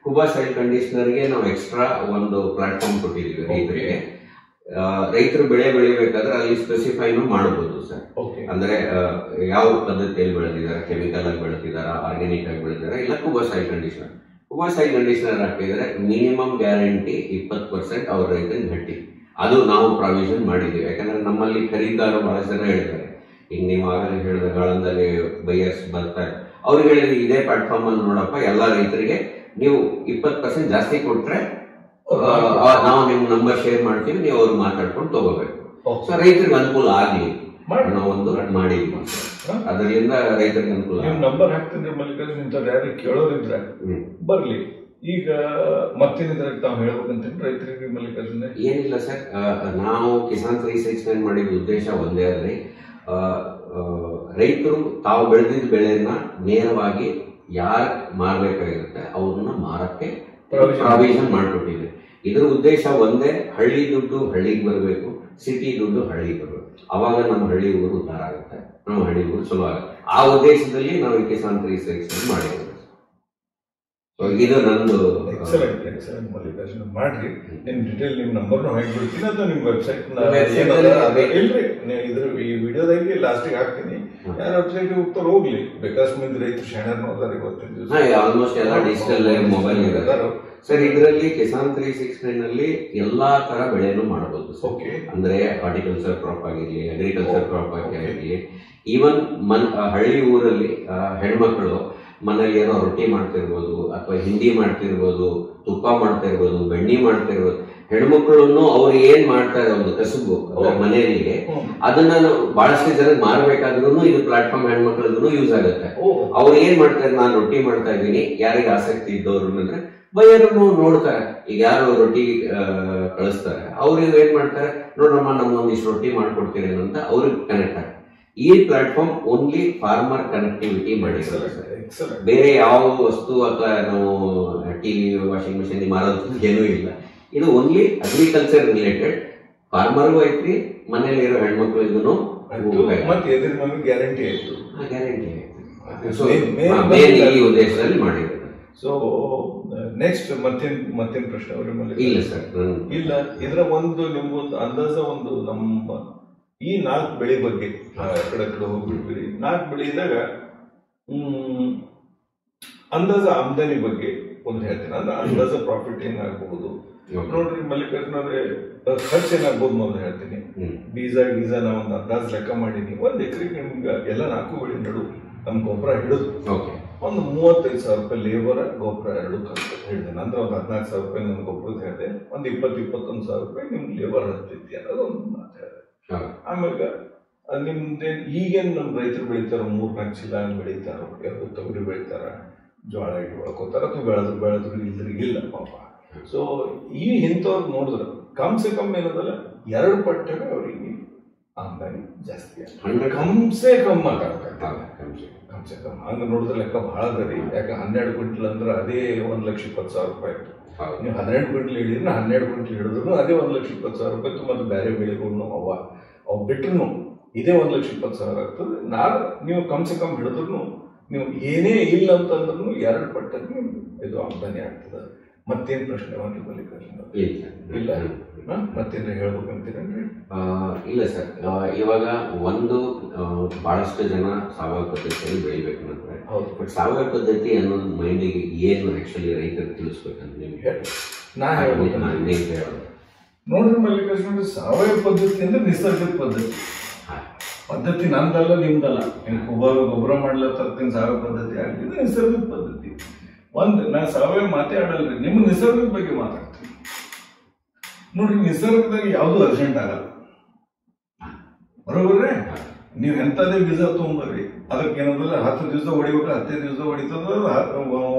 ಕುಬಾ ಸಾಯಿಲ್ ಕಂಡೀಷನರ್ಗೆ ನಾವು ಎಕ್ಸ್ಟ್ರಾ ಒಂದು ಪ್ಲಾಟ್ಫಾರ್ಮ್ ಕೊಟ್ಟಿದ್ದೀವಿ ರೈತರಿಗೆ. ರೈತರು ಬೆಳೆ ಬೆಳಿಬೇಕಾದ್ರೆ ಅಲ್ಲಿ ಸ್ಪೆಸಿಫೈನು ಮಾಡಬಹುದು ಸರ್. ಅಂದ್ರೆ ಯಾವ ಪದ್ಧತಿಯಲ್ಲಿ ಬೆಳೆದಿದ್ದಾರೆ, ಕೆಮಿಕಲ್ ಆಗಿ ಬೆಳೆದಿದಾರ, ಆರ್ಗ್ಯಾನಿಕ್ ಆಗಿ ಬೆಳೆದಿದ್ದಾರೆ, ಇಲ್ಲ Khuba soil conditioner. Khuba soil conditioner ಹಾಕಿದ್ರೆ ಮಿನಿಮಮ್ ಗ್ಯಾರಂಟಿ 20% ಅವ್ರ ರೈತರಿಗೆ ಗಟ್ಟಿ. ಅದು ನಾವು ಪ್ರಾವಿಷನ್ ಮಾಡಿದ್ದೀವಿ. ಯಾಕಂದ್ರೆ ನಮ್ಮಲ್ಲಿ ಖರೀದಾರ ಬಹಳ ಜನ ಹೇಳ್ತಾರೆ, ಈಗ ನೀವು ಆಗಲೇ ಹೇಳಿದ ಗಾಳಂದಲ್ಲಿ ಬೈಯರ್ಸ್ ಬರ್ತಾರೆ, ಅವ್ರಿಗೆ ಹೇಳಿದ್ರೆ ಇದೇ ಪ್ಲಾಟ್ಫಾರ್ಮ್ ಅಲ್ಲಿ ನೋಡಪ್ಪ, ಎಲ್ಲಾ ರೈತರಿಗೆ ನೀವು 20% ಜಾಸ್ತಿ ಕೊಟ್ರೆ ನಾವು ನಿಮ್ ನಂಬರ್ ಶೇರ್ ಮಾಡ್ತೀವಿ, ನೀವು ಅವ್ರು ಮಾತಾಡ್ಕೊಂಡು ತಗೋಬೇಕು. ಸೊ ರೈತರಿಗೆ ಅನುಕೂಲ ಆಗ್ಲಿ ನಾವೊಂದು ಮಾಡಿದ್ವಿ. ಅದರಿಂದ ರೈತರಿಗೆ ಅನುಕೂಲ. ನಂಬರ್ ಹಾಕ್ತೀನಿ ಮಲ್ಲಿಕಾರ್ಜುನ್, ಯಾರು ಕೇಳೋರಿದ್ರೆ ಬರ್ಲಿ. ಈಗ ಮತ್ತೇನಿದ್ರೆ ತಾವು ಹೇಳ್ಬೇಕಂತ ರೈತರಿಗೆ ಮಲ್ಲಿಕಾರ್ಜುನ? ಏನಿಲ್ಲ ಸರ್, ನಾವು ಕಿಸಾನ್ 369 ಮಾಡಿದ ಉದ್ದೇಶ ಒಂದೇ ಆದ್ರೆ, ರೈತರು ತಾವು ಬೆಳೆದಿದ್ದ ಬೆಳೆಯನ್ನ ನೇರವಾಗಿ ಯಾರು ಮಾರಬೇಕಾಗಿರುತ್ತೆ ಅವ್ರನ್ನ ಮಾರಕ್ಕೆ ಪ್ರಾವಿಷನ್ ಮಾಡ್ಕೊಟ್ಟಿದೆ. ಇದರ ಉದ್ದೇಶ ಒಂದೇ, ಹಳ್ಳಿ ದುಡ್ಡು ಹಳ್ಳಿಗೆ ಬರಬೇಕು, ಸಿಟಿ ದುಡ್ಡು ಹಳ್ಳಿಗೆ ಬರಬೇಕು. ಅವಾಗ ನಮ್ಮ ಹಳ್ಳಿ ಊರು ಉದ್ಧಾರ ಆಗುತ್ತೆ, ನಮ್ಮ ಹಳ್ಳಿ ಊರು ಚಲೋ ಆಗುತ್ತೆ. ಆ ಉದ್ದೇಶದಲ್ಲಿ ನಾವು ಕಿಸಾನ್ 369 ಮಾಡಿದ್ದೇವೆ. ಇದು ನಂದು ಎಕ್ಸಲೆಂಟ್ ಎಕ್ಸಲೆಂಟ್ ಮಲ್ಲಿಕಾರ್ಜುನ್ ಮಾಡ್ರಿ. ನಿಮ್ ಡೀಟೇಲ್ ನಿಮ್ ನಂಬರ್ನು ಹಾಕ್ಬಿಡ್ತೀನಿ ಅಥವಾ ನಿಮ್ ವೆಬ್ಸೈಟ್ ಇಲ್ರಿ ಇದ್ರ ಈ ವಿಡಿಯೋದಾಗಿ ಲಾಸ್ಟಿಗೆ ಹಾಕ್ತೀನಿ. ಯಾರ ವೆಬ್ಸೈಟ್ ಹೋಗ್ತಾರ ಹೋಗ್ಲಿ, ಬೇಕಾಸ್ ಮಂದಿ ರೈತರು ಶಾಣರ್ನು ಅದಾರ ಇವತ್ತಿನ ದಿವಸ. ಆಲ್ಮೋಸ್ಟ್ ಎಲ್ಲ ಡಿಜಿಟಲ್ ಮೊಬೈಲ್ ಇದಾರೆ ಸರ್. ಇದರಲ್ಲಿ ಕಿಸಾನ್ 369 ಅಲ್ಲಿ ಎಲ್ಲಾ ತರ ಬೆಳೆಯನ್ನು ಮಾಡಬಹುದು. ಅಂದ್ರೆ ಹಾರ್ಟಿಕಲ್ಚರ್ ಕ್ರಾಪ್ ಆಗಿರ್ಲಿ, ಅಗ್ರಿಕಲ್ಚರ್ ಕ್ರಾಪ್ ಆಗಿರ್ಲಿ, ಈವನ್ ಹಳ್ಳಿ ಊರಲ್ಲಿ ಹೆಣ್ಮಕ್ಳು ಮನೇಲಿ ಏನೋ ರೊಟ್ಟಿ ಮಾಡ್ತಿರ್ಬೋದು, ಅಥವಾ ಹಿಂಡಿ ಮಾಡ್ತಿರ್ಬೋದು, ತುಪ್ಪ ಮಾಡ್ತಾ ಇರ್ಬೋದು, ಬೆಣ್ಣೆ ಮಾಡ್ತಾ ಇರ್ಬೋದು. ಹೆಣ್ಮಕ್ಳು ಅವ್ರು ಏನ್ ಮಾಡ್ತಾರೆ ಒಂದು ಕಸುಬು ಅವ್ರ ಮನೆಯಲ್ಲಿ, ಅದನ್ನ ಬಹಳಷ್ಟು ಜನ ಮಾರಬೇಕಾದ್ರೂ ಇದು ಪ್ಲಾಟ್ಫಾರ್ಮ್ ಹೆಣ್ಮಕ್ಳಿಗೂ ಯೂಸ್ ಆಗುತ್ತೆ. ಅವ್ರು ಏನ್ ಮಾಡ್ತಾರೆ, ನಾನು ರೊಟ್ಟಿ ಮಾಡ್ತಾ ಇದ್ದೀನಿ, ಯಾರಿಗೆ ಆಸಕ್ತಿ ಇದ್ದವ್ರು ಅಂದ್ರೆ ಬಯ್ಯರನ್ನು ನೋಡ್ತಾರೆ. ಈಗ ಯಾರು ರೊಟ್ಟಿ ಕಳಿಸ್ತಾರೆ ಅವ್ರಿಗೆ ಏನ್ ಮಾಡ್ತಾರೆ, ನೋಡ್ರಮ್ಮ ನಮ್ಗೊಂದಿಷ್ಟು ರೊಟ್ಟಿ ಮಾಡ್ಕೊಡ್ತೀರಿ ಅಂತ ಅವ್ರಿಗೆ ಕನೆಕ್ಟ್ ಆಗ್ತಾರೆ. ಈ ಪ್ಲಾಟ್ಫಾರ್ಮ್ ಓನ್ಲಿ ಫಾರ್ಮರ್ ಕನೆಕ್ಟಿವಿಟಿ ಮಾಡಿದ್ದಾರೆ ಸರ್. ಬೇರೆ ಯಾವ ವಸ್ತು ಅಥವಾ ನಾವು ಟಿವಿ, ವಾಷಿಂಗ್ ಮಿಷಿನ್ ಮಾರೋದು ಏನೂ ಇಲ್ಲ. ಇದು ಓನ್ಲಿ ಅಗ್ರಿಕಲ್ಚರ್ ರಿಲೇಟೆಡ್. ಫಾರ್ಮರ್ಗೂ ಐತ್ರಿ, ಮನೇಲಿರೋ ಹೆಣ್ಮಕ್ಳಿಗೂ ಗ್ಯಾರಂಟಿ ಆಯ್ತು. ಗ್ಯಾರಂಟಿ ಆಯ್ತು. ಈ ಉದ್ದೇಶದಲ್ಲಿ ಮಾಡಿದ್ದಾರೆ. ಸೊ ನೆಕ್ಸ್ಟ್ ಮತ್ತೇನ್ ಪ್ರಶ್ನೆ ಅವ್ರ ಇಲ್ಲ ಸರ್, ಇಲ್ಲ. ಇದರ ಒಂದು ನಿಮ್ಗೊಂದು ಅಂದಾಜ ಒಂದು ನಮ್ಮ ಈ 4 ಬೆಳೆ ಬಗ್ಗೆ ಕಡೆ ಹೋಗ್ಬಿಡ್ತೀರಿ. 4 ಬೆಳೆದಾಗ ಅಂದಾಜ ಆಮದಾನಿ ಬಗ್ಗೆ ಒಂದು ಹೇಳ್ತೀನಿ. ಅಂದ್ರೆ ಅಂದಾಜ ಪ್ರಾಫಿಟ್ ಏನಾಗಬಹುದು ನೋಡ್ರಿ ಮಲ್ಲಿಕಾರ್ಜುನ ಅವ್ರೆ. ಖರ್ಚು ಏನಾಗ್ಬೋದು ಮೊದಲು ಹೇಳ್ತೀನಿ. ಬೀಜ ನಾ ಒಂದು ಅಂದಾಜ್ ಲೆಕ್ಕ ಮಾಡೀನಿ. 1 ಎಕರೆಗೆ ನಿಮ್ಗೆ ಎಲ್ಲ 4 ಬೆಳೆ ನಡು ನಮ್ ಗೊಬ್ಬರ ಹಿಡಿದು ಒಂದು 35,000 ರೂಪಾಯಿ ಲೇಬರ್, ಗೊಬ್ಬರ 2 ಖರ್ಚು ಹೇಳಿದೆ. ನಂತರ ಒಂದು 14,000 ರೂಪಾಯಿ ನಮ್ ಗೊಬ್ಬರದ ಹೇಳಿದೆ. ಒಂದು 20-21,000 ರೂಪಾಯಿ ನಿಮ್ಗೆ ಲೇಬರ್ ಹತ್ತೈತಿ ಅನ್ನೋದು ಒಂದು ಮಾತು ಹೇಳಿದೆ. ಆಮ್ಯಾಗ ನಿಮ್ದೇ ಈಗೇನು ನಮ್ಮ ರೈತರು ಬೆಳಿತಾರ, 3-4 ಚೀಲ ಬೆಳಿತಾರ, ಯಾರು ತೊಗರಿ ಬೆಳಿತಾರ, ಜೋಳ ಇಟ್ಟು ಬೆಳ್ಕೋತಾರ, ಅಥವಾ ಬೆಳೆದ್ರು ಇಲ್ದ್ರಿಗಿಲ್ಲ ಪಾಪ. ಸೊ ಈ ಇಂಥವ್ರು ನೋಡಿದ್ರೆ ಕಮ್ಸೆ ಕಮ್ಮಿ ಏನದಲ್ಲ 2 ಪಟ್ಟಗೆ ಅವ್ರಿಗೆ ಆಮದಾನಿ ಜಾಸ್ತಿ ಕಮ್ಸೆ ಕಮ್ಮಿ ಮಾತಾಡ್ತಾರೆ. ಕಮ್ಸೆ ಕಮ್ಮಿ ಹಂಗ ನೋಡಿದ್ರೆ ಲೆಕ್ಕ ಭಾಳ ಅದ ರೀ. ಯಾಕೆ 12 ಕ್ವಿಂಟಲ್ ಅಂದ್ರೆ ಅದೇ 1,20,000 ರೂಪಾಯಿ ಆಯ್ತು. ನೀವು 18 ಕ್ವಿಂಟಲ್ ಹಿಡಿದ್ರೆ 12 ಕ್ವಿಂಟಲ್ ಹಿಡಿದ್ರು ಅದೇ 1,20,000 ರೂಪಾಯಿ. ಮತ್ತು ಬೇರೆ ಬೆಳೆಗಳು ಅವು ಬಿಟ್ರು ಇದೇ 1,20,000 ಆಗ್ತದೆ. ನೀವು ಕಮ್ಸೆ ಕಮ್ಮಿ ಹಿಡಿದ್ರು ನೀವು ಏನೇ ಇಲ್ಲ ಅಂತಂದ್ರೂ 2 ಪಟ್ಟಕ್ಕೆ ಇದು ಆಮದಾನಿ ಆಗ್ತದೆ. ಮತ್ತೇನ್ ಪ್ರಶ್ನೆ ಮಲ್ಲಿಕಾರ್ಜುನ? ಇಲ್ಲ ಮತ್ತೇನ ಹೇಳ್ಬೇಕಂತೀರೇನ್ರಿ? ಇಲ್ಲ ಸರ್. ಇವಾಗ ಒಂದು ಬಹಳಷ್ಟು ಜನ ಸಾವಯವ ಪದ್ಧತಿಯಲ್ಲಿ ಬೆಳಿಬೇಕು ಅಂದ್ರೆ, ಬಟ್ ಸಾವಯವ ಪದ್ಧತಿ ಅನ್ನೋದು ಮೈಂಡಿಗೆ ಏನು ಆಕ್ಚುಲಿ ರೈತರು ತಿಳಿಸ್ಬೇಕಂತ ನಿಮ್ಗೆ ಹೇಳಿ ನಾ ಹೇಳೋದು ನೋಡ್ರಿ ಮಲ್ಲಿಕಾರ್ಜುನ, ಸಾವಯವ ಪದ್ಧತಿ ಅಂದ್ರೆ ನಿಸರ್ಗದ ಪದ್ಧತಿ ನಂದಲ್ಲ ನಿಮ್ದಲ್ಲ. ಗೊಬ್ಬರ ಮಾಡ್ಲತ್ತರ್ತೀನಿ ಸಾವಯವ ಪದ್ಧತಿ ಆಗಿದ್ದು ನಿಸರ್ಗದ ಪದ್ಧತಿ. ನಾ ಸಾವಯವ ಮಾತೇ ಆಡಲ್ರಿ, ನಿಮ್ಮ ನಿಸರ್ಗದ ಬಗ್ಗೆ ಮಾತಾಡ್ತೀನಿ. ನೋಡ್ರಿ, ನಿಸರ್ಗದಾಗ ಯಾವುದು ಅರ್ಜೆಂಟ್ ಆಗಲ್ಲ, ಬರೋಬರ್ರಿ. ನೀವು ಎಂಥದೇ ಬೀಜ ತೊಗೊಂಬರ್ರಿ, ಅದಕ್ಕೆ ಏನಂದ್ರೆ 10 ದಿವಸ ಹೊಡಿಬೇಕು, 15 ದಿವಸ ಹೊಡಿತದ.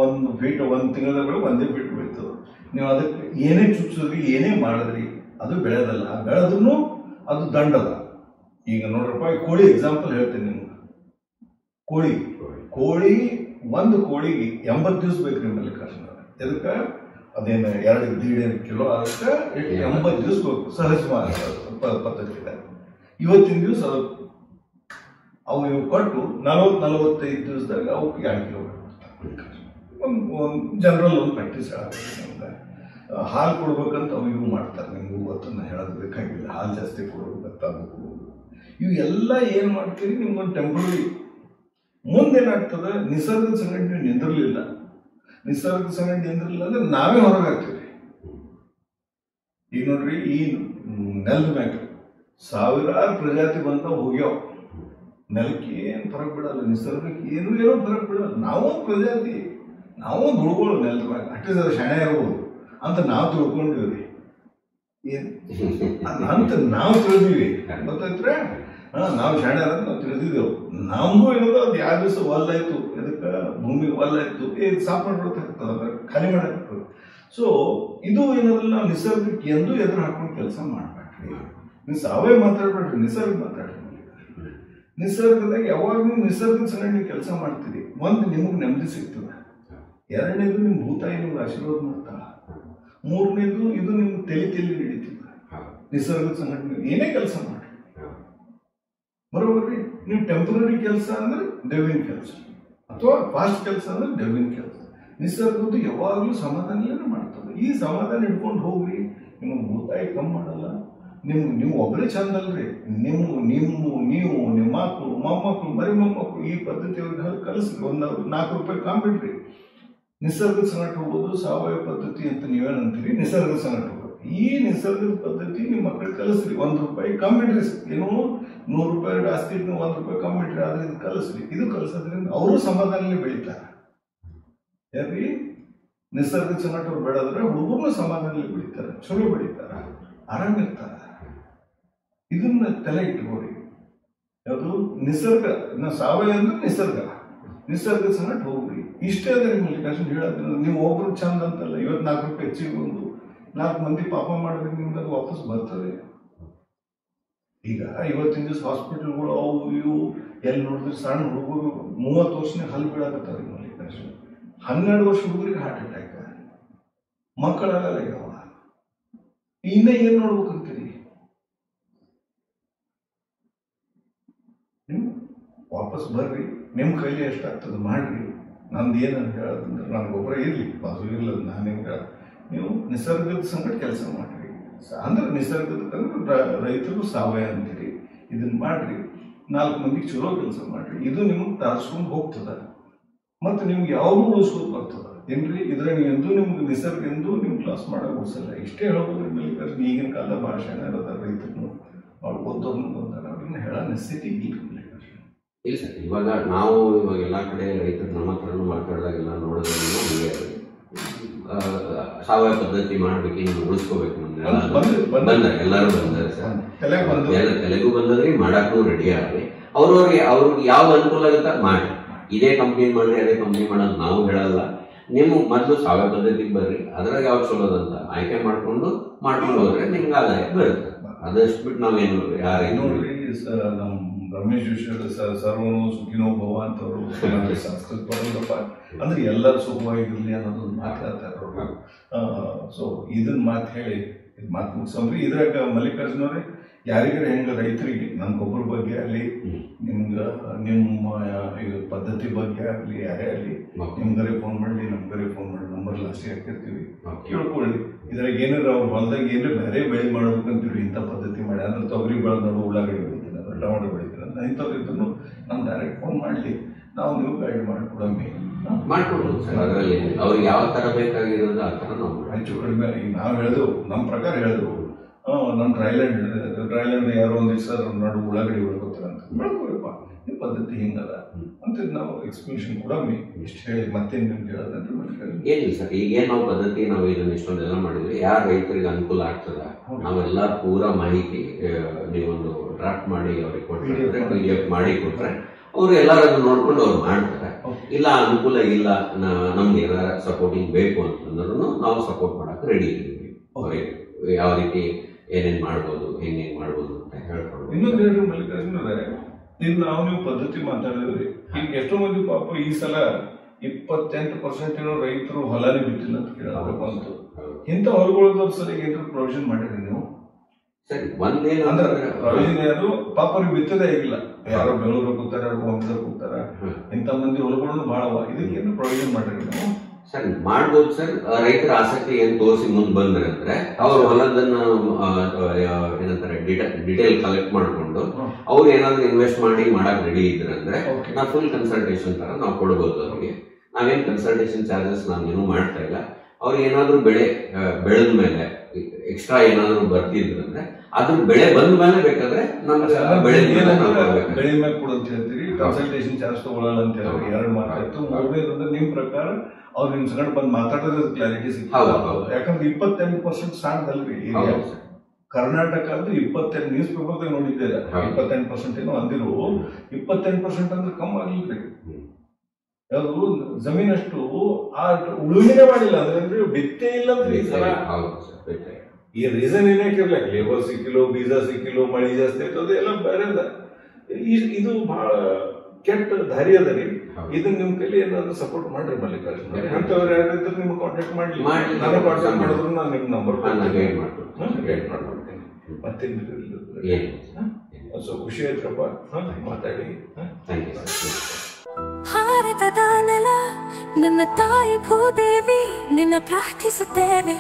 1 ಫೀಟ್ 1 ತಿಂಗಳ ಬೆಳೆ 1 ಫೀಟ್ ಬೆಳೀತದ. ನೀವು ಅದಕ್ಕೆ ಏನೇ ಚುಚ್ಚಿದ್ರಿ, ಏನೇ ಮಾಡಿದ್ರಿ, ಅದು ಬೆಳೆದಲ್ಲ. ಬೆಳೆದ್ರೂ ಅದು ದಂಡದ. ಈಗ ನೋಡ್ರಪ್ಪ, ಕೋಳಿ ಎಕ್ಸಾಂಪಲ್ ಹೇಳ್ತೀನಿ ನಿಮ್ಗೆ. ಕೋಳಿ ಒಂದು ಕೋಳಿಗೆ 80 ದಿವಸ ಬೇಕ್ರಿ ಮಲ್ಲಿಕಾರ್ಜುನ. ಇದಕ್ಕೆ ಅದೇನು 2-1.5 ಕಿಲೋ ಅದಕ್ಕೆ 80 ದಿವಸ ಬೇಕು. ಸಹಜ ಪದ್ಧತಿ ಇದೆ. ಇವತ್ತಿನ ದಿವಸ ಅವು ಕೊಟ್ಟು 40-45 ದಿವಸದಾಗ ಅವಕ್ಕೆ 2 ಕಿಲೋ ಒಂದು ಜನರಲ್ ಒಂದು ಪ್ರಾಕ್ಟೀಸ್ ಆಗಬೇಕು. ನಮ್ಗೆ ಹಾಲು ಕೊಡ್ಬೇಕಂತ ಅವು ಇವು ಮಾಡ್ತಾರೆ. ನಿಮ್ಗೆ ಗೊತ್ತನ್ನ ಹೇಳೋದು ಬೇಕಾಗಿಲ್ಲ. ಹಾಲು ಜಾಸ್ತಿ ಕೊಡ್ಬೇಕಂತ ಅದು ಇವು ಎಲ್ಲ ಏನು ಮಾಡ್ತೀರಿ, ನಿಮ್ಗೊಂದು ಟೆಂಪ್ರರಿ. ಮುಂದೇನಾಗ್ತದೆ, ನಿಸರ್ಗದ ಸಂಗಡ ನೀವು ನಿಂದಿರಲಿಲ್ಲ. ನಿಸರ್ಗದ ಸಂಗಡ ನಿಂದಿರಲಿಲ್ಲ ಅಂದ್ರೆ ನಾವೇ ಹೊರಗಾಗ್ತೀವಿ. ಈಗ ನೋಡ್ರಿ, ಈ ನೆಲದ ಮ್ಯಾಗ ಸಾವಿರಾರು ಪ್ರಜಾತಿ ಬಂದ ಹೋಗ್ಯಾವ. ನೆಲಕ್ಕೆ ಏನು ಫರಕ್ ಬಿಡಲ್ಲ, ನಿಸರ್ಗಕ್ಕೆ ಏನೋ ಫರಕ್ ಬಿಡಲ್ಲ. ನಾವು ಪ್ರಜಾತಿ, ನಾವು ದುಡ್ಗಳು ನೆಲದ ಮ್ಯಾಗ ಅಟ್ಲೀಸ್ಟ್ ಅದು ಶಣೆ ಇರ್ಬೋದು ಅಂತ ನಾವು ತಿಳ್ಕೊಂಡಿವ್ರಿ. ಅಂತ ನಾವು ತಿಳಿದೀವಿ, ಗೊತ್ತಾಯ್ತ್ರೆ. ನಾವು ಶಾಣೆ ಅಂತ ನಾವು ತಿಳಿದಿದ್ದೆವು. ನಮಗೂ ಏನದ ಅದು 2 ದಿವಸ ಒಲ್ಲಾಯ್ತು, ಇದಕ್ಕೆ ಭೂಮಿಗೆ ಒಲ್ಲಾಯ್ತು, ಸಾಫ್ ಮಾಡ್ಬಿಡ್ತಾಗ್ತದೆ, ಖಾಲಿ ಮಾಡಾಕ್ತದೆ. ಸೊ ಇದು ಏನದಲ್ಲ, ನಾವು ನಿಸರ್ಗಕ್ಕೆ ಎಂದೂ ಎದುರು ಹಾಕೊಂಡು ಕೆಲಸ ಮಾಡ್ಬೇಡ್ರಿ. ನೀವು ಸಾವಯವ ಮಾತಾಡ್ಬೇಡ್ರಿ, ನಿಸರ್ಗ ಮಾತಾಡ್ರಿ. ನಿಸರ್ಗದಾಗ ಯಾವಾಗ ನೀವು ನಿಸರ್ಗದ ಸಂಗಡ ನೀವು ಕೆಲಸ ಮಾಡ್ತೀರಿ, ಒಂದು ನಿಮಗೆ ನೆಮ್ಮದಿ ಸಿಗ್ತದೆ. 2ನೇದು ನಿಮ್ಮ ಭೂತಾಯಿ ನಿಮ್ಗೆ ಆಶೀರ್ವಾದ ಮಾಡ್ತಾಳ. 3ನೇದು ಇದು ನಿಮ್ಗೆ ತಲೆ ನಡೀತದೆ. ನಿಸರ್ಗದ ಸಂಗಡ ನೀವು ಏನೇ ಕೆಲಸ ಮಾಡಿ, ಬರೋಬರ್ರಿ. ನೀವು ಟೆಂಪ್ರರಿ ಕೆಲಸ ಅಂದ್ರೆ ದೇವಿನ ಕೆಲಸ, ಅಥವಾ ಫಾಸ್ಟ್ ಕೆಲಸ ಅಂದ್ರೆ ದೇವಿನ ಕೆಲಸ. ನಿಸರ್ಗದ್ದು ಯಾವಾಗಲೂ ಸಮಾಧಾನನೇ ಮಾಡ್ತದೆ. ಈ ಸಮಾಧಾನ ಇಟ್ಕೊಂಡು ಹೋಗ್ರಿ, ನಿಮಗೆ ಭೂತಾಯಿ ಕಮ್ಮಿ ಮಾಡಲ್ಲ. ನೀವು ಒಬ್ಬರೇ ಚಂದ ಅಲ್ರಿ, ನೀವು ನಿಮ್ಮ ಮಕ್ಕಳು ಮೊಮ್ಮಕ್ಕಳು ಮರಿ ಮೊಮ್ಮಕ್ಕಳು ಈ ಪದ್ಧತಿ ಅವ್ರಿಗೆ ಕಲಿಸ್ರಿ. ಒಂದು ₹4 ಕಾಂಬಿಡ್ರಿ. ನಿಸರ್ಗದ ಸಂಗಟ ಹೋಗೋದು ಸಾವಯವ ಪದ್ಧತಿ ಅಂತ ನೀವೇನಂತೀರಿ, ನಿಸರ್ಗದ ಸಂಗಟ ಹೋಗೋದು. ಈ ನಿಸರ್ಗದ ಪದ್ಧತಿ ನಿಮ್ಮ ಮಕ್ಕಳಿಗೆ ಕಲಿಸ್ರಿ. ₹1 ಕಮ್ಮಿಡ್ರಿ. ಏನೋ ₹100 ಆಸ್ತಿ ₹1 ಕಮ್ಮಿಡ್ರಿ, ಆದ್ರೆ ಇದು ಕಲಿಸ್ರಿ. ಇದು ಕಲಿಸೋದ್ರಿಂದ ಅವರು ಸಮಾಧಾನದಲ್ಲಿ ಬೆಳೀತಾರೆ. ಯಾಕ್ರಿ ನಿಸರ್ಗದ ಸಂಗಟ ಅವ್ರು ಬೆಳೆದ್ರೆ ಹುಡುಗರು ಸಮಾಧಾನದಲ್ಲಿ ಬೆಳೀತಾರೆ, ಚಲೋ ಬೆಳೀತಾರೆ, ಆರಾಮಿರ್ತಾರೆ. ಇದನ್ನ ತಲೆ ಇಟ್ಕೋರಿ. ಯಾವುದು ನಿಸರ್ಗ, ಸಾವಯವ ಅಂದ್ರೆ ನಿಸರ್ಗದ ಸಂಗಟ ಹೋಗ್ರಿ. ಇಷ್ಟೇ ಅದ ನಿಮ್ಮಲ್ಲಿ ಕಷ್ಟ ಹೇಳೋದು. ನೀವು ಒಬ್ರು ಚಂದ ಅಂತಲ್ಲ, ಇವತ್ತು ₹4 ಹೆಚ್ಚಿಗೆ ಬಂದು 4 ಮಂದಿ ಪಾಪ ಮಾಡಿದ್ರೆ ನಿಮ್ಗೆ ಅದು ವಾಪಸ್ ಬರ್ತದೆ. ಈಗ ಇವತ್ತಿನ ದಿವಸ ಹಾಸ್ಪಿಟಲ್ಗಳು ಅವು ಇವು ಎಲ್ಲಿ ನೋಡಿದ್ರೆ ಸಣ್ಣ ಹುಡುಗರು 30 ವರ್ಷನೇ ಹಲ್ಲು ಬೀಳಾಕತ್ತಾರೆ. ನಿಮ್ಮಲ್ಲಿ ಕಷ್ಟ 12 ವರ್ಷ ಹುಡುಗರಿಗೆ ಹಾರ್ಟ್ ಅಟ್ಯಾಕ್, ಮಕ್ಕಳಾಗಲ್ಲ. ಯಾವ ಇನ್ನ ಏನ್ ನೋಡ್ಬೇಕಂತೀರಿ? ವಾಪಸ್ ಬರ್ರಿ, ನಿಮ್ಮ ಕೈಲಿ ಎಷ್ಟಾಗ್ತದೆ ಮಾಡ್ರಿ. ನಂದು ಏನಂತ ಹೇಳೋದಂದ್ರೆ, ನನಗೊಬ್ಬರ ಇರಲಿ ಬಾಜು ಇರಲ್ಲ, ನಾನೇನು ಹೇಳ, ನೀವು ನಿಸರ್ಗದ ಸಂಗಡ ಕೆಲಸ ಮಾಡ್ರಿ. ಅಂದ್ರೆ ನಿಸರ್ಗದ ರೈತರು ಸಾವಯವ ಅಂತೀರಿ, ಇದನ್ನ ಮಾಡ್ರಿ. 4 ಮಂದಿಗೆ ಚಲೋ ಕೆಲಸ ಮಾಡ್ರಿ. ಇದು ನಿಮಗೆ ತಾರಿಸ್ಕೊಂಡು ಹೋಗ್ತದ, ಮತ್ತು ನಿಮ್ಗೆ ಯಾವುದು ಉಳಿಸ್ಕೊಂಡು ಬರ್ತದ ಏನ್ರಿ. ಇದ್ರಾಗ ಎಂದು ನಿಮ್ಗೆ ನಿಸರ್ಗ ಎಂದು ನಿಮ್ಗೆ ಕ್ಲಾಸ್ ಮಾಡಕ್ ಉಳಿಸಲ್ಲ. ಇಷ್ಟೇ ಹೇಳ್ಬೋದ್ರಿ. ಮಲ್ಲಿಕಾರ್ಜುನ ಈಗಿನ ಕಾಲದ ಭಾಷೆ ಇರೋದ ರೈತರು ಅವ್ರು ಓದೋರ್ನು ಬಂದಾರ, ಅವ್ರನ್ನ ಹೇಳೋ ನೆಸಿಟಿ ಇಲ್ಲ. ಇಲ್ಲ ಸರ್, ಇವಾಗ ಎಲ್ಲ ಕಡೆ ರೈತರು ನಮ್ಮ ಹತ್ರನೂ ಮಾತಾಡಿದಾಗೆಲ್ಲ ನೋಡೋದ್ರಿಂದ ಸಾವಯವ ಪದ್ಧತಿ ಮಾಡ್ಬೇಕು, ಹಿಂಗೆ ಉಳಿಸ್ಕೋಬೇಕು ಬಂದ ಎಲ್ಲರೂ ಬಂದಾರೆ ಸರ್. ತಲೆಗೂ ಬಂದದ್ರಿ, ಮಾಡಕ್ಕೂ ರೆಡಿ ಆಗ್ರಿ. ಅವ್ರಿಗೆ ಯಾವ ಅನುಕೂಲ ಆಗುತ್ತ ಮಾಡಿ. ಇದೇ ಕಂಪ್ನಿ ಮಾಡ್ರಿ ಅದೇ ಕಂಪ್ನಿ ಮಾಡೋದು ನಾವು ಹೇಳಲ್ಲ. ನೀವು ಮೊದಲು ಸಾವಯವ ಪದ್ಧತಿಗೆ ಬರ್ರಿ, ಅದ್ರಾಗ ಯಾವ ಚಲೋದಂತ ಆಯ್ಕೆ ಮಾಡ್ಕೊಂಡು ಹೋದ್ರೆ ನಿಮ್ಗೆ ಆದಾಯ ಬರುತ್ತೆ. ಅದಷ್ಟು ಬಿಟ್ಟು ನಾವೇನು ನೋಡ್ರಿ. ನಮ್ಮ ರಮೇಶ್ ಜೋಶಿ ಸರ್ವನು ಸುಖಿನೋ ಭವ ಅಂತವ್ರು ಸಂಸ್ಕೃತ ಬರೋದಪ್ಪ ಅಂದ್ರೆ ಎಲ್ಲರೂ ಸುಖವಾಗಿರ್ಲಿ ಅನ್ನೋದೊಂದು ಮಾತಾಡ್ತಾರೆ ಅವರು. ಸೊ ಇದನ್ನ ಮಾತು ಹೇಳಿ ಮಾತು ಮುಗಿಸಂದ್ರಿ. ಇದ್ರಾಗ ಮಲ್ಲಿಕಾರ್ಜುನವ್ರೆ, ಯಾರಿಗಾರ ಹೆಂಗ ರೈತರಿಗೆ ನನ್ನ ಗೊಬ್ಬರ ಬಗ್ಗೆ ಆಗಲಿ, ನಿಮ್ಮ ಇದು ಪದ್ಧತಿ ಬಗ್ಗೆ ಆಗಲಿ, ಯಾರೇ ಆಗಲಿ ನಿಮ್ಗರೆ ಫೋನ್ ಮಾಡಲಿ, ನಮ್ಗರೆ ಫೋನ್ ಮಾಡಿ, ನಂಬರ್ ಲಾಸ್ಟಿಗೆ ಹಾಕಿರ್ತೀವಿ, ಕೇಳ್ಕೊಳ್ಳಿ. ಇದ್ರಾಗ ಏನಾರ ಅವ್ರ ಹೊಲದಾಗ ಏನಾರ ಬೇರೆ ಬೆಳೆ ಮಾಡ್ಬೇಕಂತೀವಿ, ಇಂಥ ಪದ್ಧತಿ ಮಾಡಿ ಅಂದ್ರೆ ತೊಗರಿ ಬೆಳೆದು ಉಳ್ಳಾಗಡ್ಡಿ ಬೆಳಿತೀನಿ, ಟೊಮೆಟೊ ಬೆಳಿತೀನಿ, ಇಂಥವ್ರು ಇದ್ರು ನಮ್ಮ ಡೈರೆಕ್ಟ್ ಫೋನ್ ಮಾಡಲಿ, ನಾವು ನೀವು ಗೈಡ್ ಮಾಡಿಕೊಡಮ್ಮಿ ಮಾಡ್ಕೊಡ್ಬೋದು ಸರ್. ಅದರಲ್ಲಿ ಅವ್ರಿಗೆ ಯಾವ ಥರ ಬೇಕಾಗಿರೋದು ಆ ಥರ ನಾವು ಹೆಚ್ಚು ಕಡಿಮೆ ಈಗ ನಾವು ಹೇಳಿದೆವು, ನಮ್ಮ ಪ್ರಕಾರ ಹೇಳಿದೆವು. ನಮ್ಮ ಡ್ರೈಲ್ಯಾಂಡ್ ಯಾರೋ ಒಂದು ದಿವಸ ನಡು ಉಳ್ಳಾಗಡ್ಡಿ ಬೆಳ್ಕೋತಾರೆ ಅಂತ ಬೆಳ್ಕೋಯಪ್ಪ, ಈ ಪದ್ಧತಿ ಹಿಂಗದ ಅಂತ ನಾವು ಎಕ್ಸ್ಪ್ಲೇಷನ್ ಕೊಡಮ್ಮಿ. ಇಷ್ಟು ಹೇಳಿ ಮತ್ತೇನು ನಿಮ್ಗೆ ಹೇಳೋದಂದ್ರೆ ಏನಿಲ್ಲ ಸರ್. ಈಗೇನು ನಾವು ಪದ್ಧತಿ ನಾವು ಇದನ್ನ ಇಷ್ಟೊಂದೆಲ್ಲ ಮಾಡಿದ್ವಿ, ಯಾರು ರೈತರಿಗೆ ಅನುಕೂಲ ಆಗ್ತದ ನಾವೆಲ್ಲ ಪೂರಾ ಮಾಹಿತಿ ನೀವೊಂದು ಡ್ರಾಫ್ಟ್ ಮಾಡಿ ಅವ್ರಿಗೆ ಕೊಟ್ಟರೆ, PDF ಮಾಡಿ ಕೊಟ್ರೆ ಅವ್ರು ಎಲ್ಲರೂ ನೋಡ್ಕೊಂಡು ಅವ್ರು ಮಾಡ್ತಾರೆ. ಇಲ್ಲ ಅನುಕೂಲ ಇಲ್ಲ, ನಮ್ಗೆ ಏನಾರ ಸಪೋರ್ಟಿಂಗ್ ಬೇಕು ಅಂತಂದ್ರೂ ನಾವು ಸಪೋರ್ಟ್ ಮಾಡಕ್ಕೆ ರೆಡಿ ಇದ್ದೀವಿ. ಅವ್ರಿಗೆ ಯಾವ ರೀತಿ ಏನೇನು ಮಾಡ್ಬೋದು, ಹೆಂಗೇನು ಮಾಡ್ಬೋದು ಅಂತ ಹೇಳ್ಕೊಂಡು. ಇನ್ನೊಂದು ಹೇಳ್ರಿ ಮಲ್ಲಿಕಾರ್ಜುನರೇ, ಈಗ ನೀವು ಪದ್ಧತಿ ಮಾತಾಡಿದ್ರಿ. ಈಗ ಎಷ್ಟೋ ಮಂದಿ ಪಾಪ ಈ ಸಲ 28% ಏನೋ ರೈತರು ಹೊಲನೇ ಬಿತ್ತಿಲ್ಲ ಅಂತ ಕೇಳೋದು ಬಂತು. ಇಂಥ ಹೊಲಗಳದವ್ರ ಸರಿಯಾಗಿ ಏನಾದ್ರು ಪ್ರೊವಿಷನ್ ಮಾಡಿರಿ ನೀವು? ಸರಿ, ಒಂದೇನು ಅಂದ್ರೆ ಪ್ರೊವಿಷನ್ ಯಾರು ಪಾಪ ಅವ್ರಿಗೆ ಬಿತ್ತದೇ ಆಗಿಲ್ಲ, ಯಾರೋ ಬೆಂಗಳೂರಿಗೆ ಕೂತಾರ, ಯಾರೋ ಬಾಂಬೆದಾಗ ಕೂತಾರ, ಇಂಥ ಮಂದಿ ಹೊಲಗಳನ್ನು ಭಾಳವ. ಇದಕ್ಕೆ ಏನು ಪ್ರೊವಿಷನ್ ಮಾಡಿರಿ ನೀವು? ಸರ್ ಮಾಡ್ಬೋದು ಸರ್. ರೈತರ ಆಸಕ್ತಿ ಏನ್ ತೋರಿಸಿ ಮುಂದೆ ಬಂದ್ರೆ ಅಂದ್ರೆ ಅವ್ರ ಹೊಲದನ್ನ ಏನಂತಾರೆ ಡಿಟೇಲ್ ಕಲೆಕ್ಟ್ ಮಾಡ್ಕೊಂಡು ಅವ್ರು ಏನಾದ್ರು ಇನ್ವೆಸ್ಟ್ ಮಾಡಿ ಮಾಡಕ್ ರೆಡಿ ಇದ್ರಂದ್ರೆ ನಾವು ಫುಲ್ ಕನ್ಸಲ್ಟೇಷನ್ ತರ ನಾವು ಕೊಡ್ಬೋದು ಅವ್ರಿಗೆ. ನಾವೇನ್ ಕನ್ಸಲ್ಟೇಷನ್ ಚಾರ್ಜಸ್ ನಾವೇನು ಮಾಡ್ತಾ ಇಲ್ಲ. ಅವ್ರಿಗೆ ಏನಾದ್ರು ಬೆಳೆದ ಮೇಲೆ ಎಕ್ಸ್ಟ್ರಾ ಏನಾದ್ರು ಬರ್ತಿದ್ರಂದ್ರೆ ಅದ್ರ ಬೆಳೆ ಬಂದ ಮೇಲೆ ಬೇಕಾದ್ರೆ ನಮ್ಗೆ ಬೆಳೆ ಮೇಲೆ ಕೂಡ ಅಂತ ಹೇಳ್ತೀರಿ, ಕನ್ಸಲ್ಟೇಷನ್ ಚಾರ್ಜ್ ತಗೊಳ್ಳಲ್ಲ ಅಂತ ಹೇಳಿ 2 ಮಾತಾಡ್ತು. 3ನೇದಂದ್ರೆ ನಿಮ್ ಪ್ರಕಾರ ಅವ್ರು ನಿಮ್ ಸಂಗಡ ಬಂದು ಮಾತಾಡೋದ್ರ ಕ್ಲಾರಿಟಿ ಸಿಗ್ತದೆ. ಯಾಕಂದ್ರೆ 28% ಸಾಣದಲ್ರಿ ಕರ್ನಾಟಕ ಅಂದ್ರೆ 28 ನ್ಯೂಸ್ ಪೇಪರ್ದಾಗ ನೋಡಿದ್ದೇವೆ. 28% ಏನೋ ಅಂದಿರು, 28% ಅಂದ್ರೆ ಕಮ್ಮಿ ಆಗಿಲ್ರಿ. ಯಾವುದು ಜಮೀನಷ್ಟು ಆ ಉಳುಮೆನೆ ಮಾಡಿಲ್ಲ ಅಂದ್ರೆ ಬಿತ್ತೇ ಇಲ್ಲ ಅಂದ್ರೆ ಈ ಸಲ. ಈ ರೀಸನ್ ಏನಾಕಿರ್ಲ, ಲೇಬರ್ ಸಿಕ್ಕಿಲ್ಲ, ಬೀಜ ಸಿಕ್ಕಿಲ್ಲ, ಮಳಿ ಜಾಸ್ತಿ ಇರ್ತದೆ, ಎಲ್ಲ ಬೇರೆ ಅದ. ಇದು ಬಹಳ ಕೆಟ್ಟ ದಾರಿ ಅದ ರೀ. ಇದನ್ನ ನಿಮ್ ಕೈಲಿ ಏನಾದ್ರು ಸಪೋರ್ಟ್ ಮಾಡ್ರಿ ಮಲ್ಲಿಕಾರ್ಜುನ. ಅಂತವ್ರು ಯಾರಿದ್ರು ನಿಮ್ಗೆ ಕಾಂಟ್ಯಾಕ್ಟ್ ಮಾಡ್ಲಿ, ನಾನು ಕಾಂಟ್ಯಾಕ್ಟ್ ಮಾಡಿದ್ರು ನಾನು ನಿಮ್ ನಂಬರ್ ಗೈಡ್ ಮಾಡ್ಕೊಡ್ತೀನಿ. ಮತ್ತೇನು ಸೊ ಖುಷಿ ಆಯ್ತ್ರಪ್ಪ ಮಾತಾಡಿ. ಭಾರತದ ನೆಲ ನನ್ನ ತಾಯಿ ಭೂದೇವಿ ನಿನ್ನ ಪ್ರಾರ್ಥಿಸುತ್ತೇವೆ,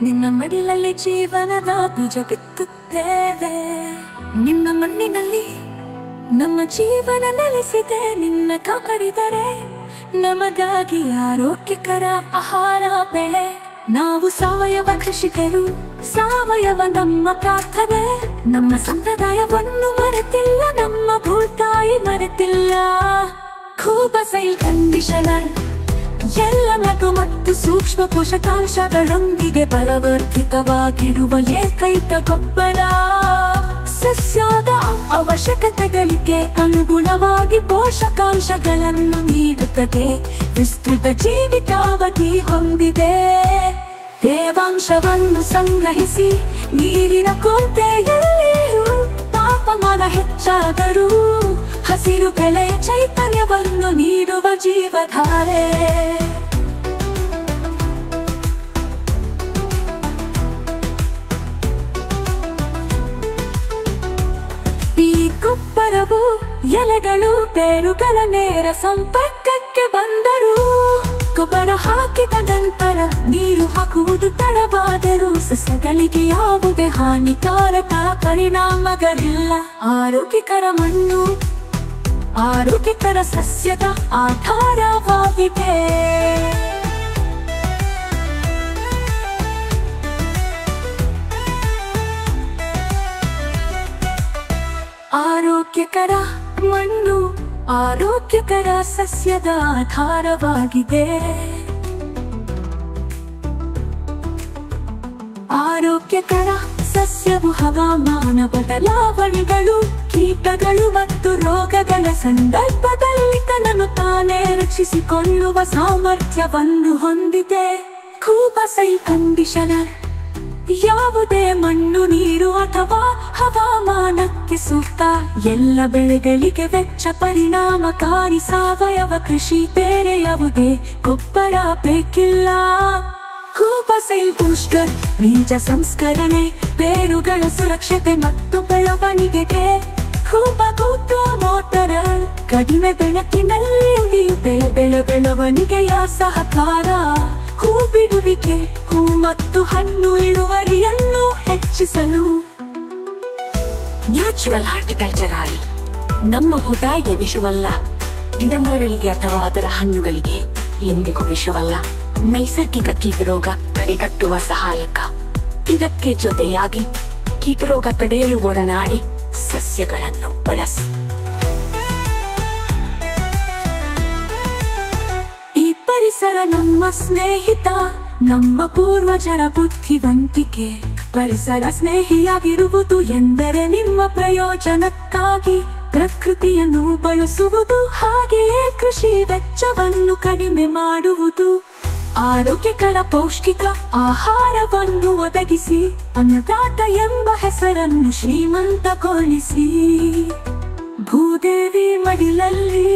ನಿನ್ನ ಮಡಿಲಲ್ಲಿ ಜೀವನದ ಬೀಜ ಬಿತ್ತುತ್ತೇವೆ. ನಿನ್ನ ಮಣ್ಣಿನಲ್ಲಿ ನಮ್ಮ ಜೀವನ ನೆಲೆಸಿದೆ, ನಿನ್ನ ಕಾಪಾಡಿದರೆ ನಮಗಾಗಿ ಆರೋಗ್ಯಕರ ಆಹಾರ ಬೆಳೆ. ನಾವು ಸಾವಯವ ಕೃಷಿಕರು, ಸಾವಯವ ನಮ್ಮ ಪ್ರಾರ್ಥನೆ. ನಮ್ಮ ಸಂಪ್ರದಾಯವನ್ನು ಮರೆತಿಲ್ಲ, ನಮ್ಮ ಭೂತಾಯಿ ಮರೆತಿಲ್ಲ. ಕೂಬಸೈಲ್ ಕಂಡೀಷನರ್ ಎಲ್ಲ ನಗು ಮತ್ತು ಸೂಕ್ಷ್ಮ ಪೋಷಕಾಂಶಗಳೊಂದಿಗೆ ಬಲವರ್ಧಿತವಾಗಿರುವ ಏಕೈಕ ಗೊಬ್ಬರ. ಸಸ್ಯದ ಅವಶ್ಯಕತೆಗಳಿಗೆ ಅನುಗುಣವಾಗಿ ಪೋಷಕಾಂಶಗಳನ್ನು ನೀಡುತ್ತದೆ, ವಿಸ್ತೃತ ಜೀವಿತಾವಧಿ ಹೊಂದಿದೆ. ತೇವಾಂಶವನ್ನು ಸಂಗ್ರಹಿಸಿ ನೀರಿನ ಕೊರತೆಯಲ್ಲಿಯೂ ತಾಪಮಾನ ಹೆಚ್ಚಾದರೂ ಹಸಿರು ಬೆಳೆಯ ಚೈತನ್ಯವನ್ನು ನೀಡುವ ಜೀವಧಾರೆ. ಈ ಗೊಬ್ಬರವು ಎಲೆಗಳು ಬೇರುಗಳ ನೇರ ಸಂಪರ್ಕಕ್ಕೆ ಬಂದರೂ, ಗೊಬ್ಬರ ಹಾಕಿದ ನಂತರ ನೀರು ಹಾಕುವುದು ತಡವಾದರೂ ಸಸ್ಯಗಳಿಗೆ ಯಾವುದೇ ಹಾನಿಕಾರಕ ಪರಿಣಾಮಗಳಿಲ್ಲ. ಆರೋಗ್ಯಕರ ಮಣ್ಣು ಆರೋಗ್ಯಕರ ಸಸ್ಯದ ಆಧಾರವಾಗಿದೆ. ಆರೋಗ್ಯಕರ ಮಣ್ಣು ಆರೋಗ್ಯಕರ ಸಸ್ಯದ ಆಧಾರವಾಗಿದೆ. ಆರೋಗ್ಯಕರ ಸಸ್ಯವು ಹವಾಮಾನ ಬದಲಾವಣೆಗಳು, ಕೀಟಗಳು ಮತ್ತು ರೋಗಗಳ ಸಂದರ್ಭದಲ್ಲಿ ತನ್ನನ್ನು ತಾನೇ ರಕ್ಷಿಸಿಕೊಳ್ಳುವ ಸಾಮರ್ಥ್ಯವನ್ನು ಹೊಂದಿದೆ. ಕೂಬಸೈಲ್ ಕಂಡೀಷನರ್ ಯಾವುದೇ ಮಣ್ಣು, ನೀರು ಅಥವಾ ಹವಾಮಾನಕ್ಕೆ ಸೂಕ್ತ. ಎಲ್ಲ ಬೆಳೆಗಳಿಗೆ ವೆಚ್ಚ ಪರಿಣಾಮಕಾರಿ ಸಾವಯವ ಕೃಷಿ, ಬೇರೆ ಯಾವುದೇ ಗೊಬ್ಬರ ಬೇಕಿಲ್ಲ. ಕೂಬಸೈಲ್ ಬೂಸ್ಟರ್ ಬೀಜ ಸಂಸ್ಕರಣೆ, ಬೇರುಗಳ ಸುರಕ್ಷತೆ ಮತ್ತು ಬೆಳವಣಿಗೆಗೆ. ಕೂಬಗೂಟು ಮೋಟರ್ ಕಡಿಮೆ ಬೆಳಕಿನಲ್ಲಿ ಉಳಿಯುತ್ತೆ ಬೆಳವಣಿಗೆಯ ಸಹಕಾರ. ಹೂ ಬಿಡುವಿಕೆ, ಹೂ ಮತ್ತು ಹಣ್ಣು ಇಳುವರಿಯನ್ನು ಹೆಚ್ಚಿಸಲು. ನ್ಯಾಚುರಲ್ ಹಾರ್ಟಿಕಲ್ಚರ್ ಆಯಿಲ್ ನಮ್ಮ ಭೂತಾಯಿಗೆ ವಿಷವಲ್ಲ, ಗಿಡಮರಗಳಿಗೆ ಅಥವಾ ಅದರ ಹಣ್ಣುಗಳಿಗೆ ಎಂದಿಗೂ ವಿಷವಲ್ಲ. ನೈಸರ್ಗಿಕ ಕೀಟರೋಗ ತಡೆಗಟ್ಟುವ ಸಹಾಯಕ. ಇದಕ್ಕೆ ಜೊತೆಯಾಗಿ ಕೀಟರೋಗ ತಡೆಯಲು ಒಡನಾಡಿ ಸಸ್ಯಗಳನ್ನು ಬಳಸಿ. ಈ ಪರಿಸರ ನಮ್ಮ ಸ್ನೇಹಿತ, ನಮ್ಮ ಪೂರ್ವಜರ ಬುದ್ಧಿವಂತಿಕೆ. ಪರಿಸರ ಸ್ನೇಹಿಯಾಗಿರುವುದು ಎಂದರೆ ನಿಮ್ಮ ಪ್ರಯೋಜನಕ್ಕಾಗಿ ಪ್ರಕೃತಿಯನ್ನು ಬಳಸುವುದು, ಹಾಗೆಯೇ ಕೃಷಿ ವೆಚ್ಚವನ್ನು ಕಡಿಮೆ ಮಾಡುವುದು. ಆರೋಗ್ಯಕರ ಪೌಷ್ಟಿಕ ಆಹಾರವನ್ನು ಒದಗಿಸಿ ಅನ್ನದಾತ ಎಂಬ ಹೆಸರನ್ನು ಶ್ರೀಮಂತಗೊಳಿಸಿ. ಭೂದೇವಿ ಮಡಿಲಲ್ಲಿ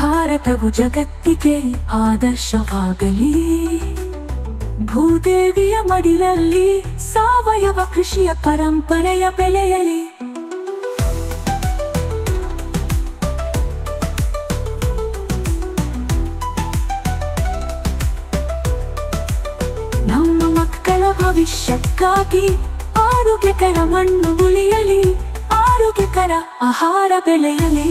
ಭಾರತವು ಜಗತ್ತಿಗೆ ಆದರ್ಶವಾಗಲಿ. ಭೂದೇವಿಯ ಮಡಿಲಲ್ಲಿ ಸಾವಯವ ಕೃಷಿಯ ಪರಂಪರೆಯ ಬೆಳೆಯಲಿ. ನಮ್ಮ ಮಕ್ಕಳ ಭವಿಷ್ಯಕ್ಕಾಗಿ ಆರೋಗ್ಯಕರ ಮಣ್ಣು ಉಳಿಯಲಿ, ಆರೋಗ್ಯಕರ ಆಹಾರ ಬೆಳೆಯಲಿ.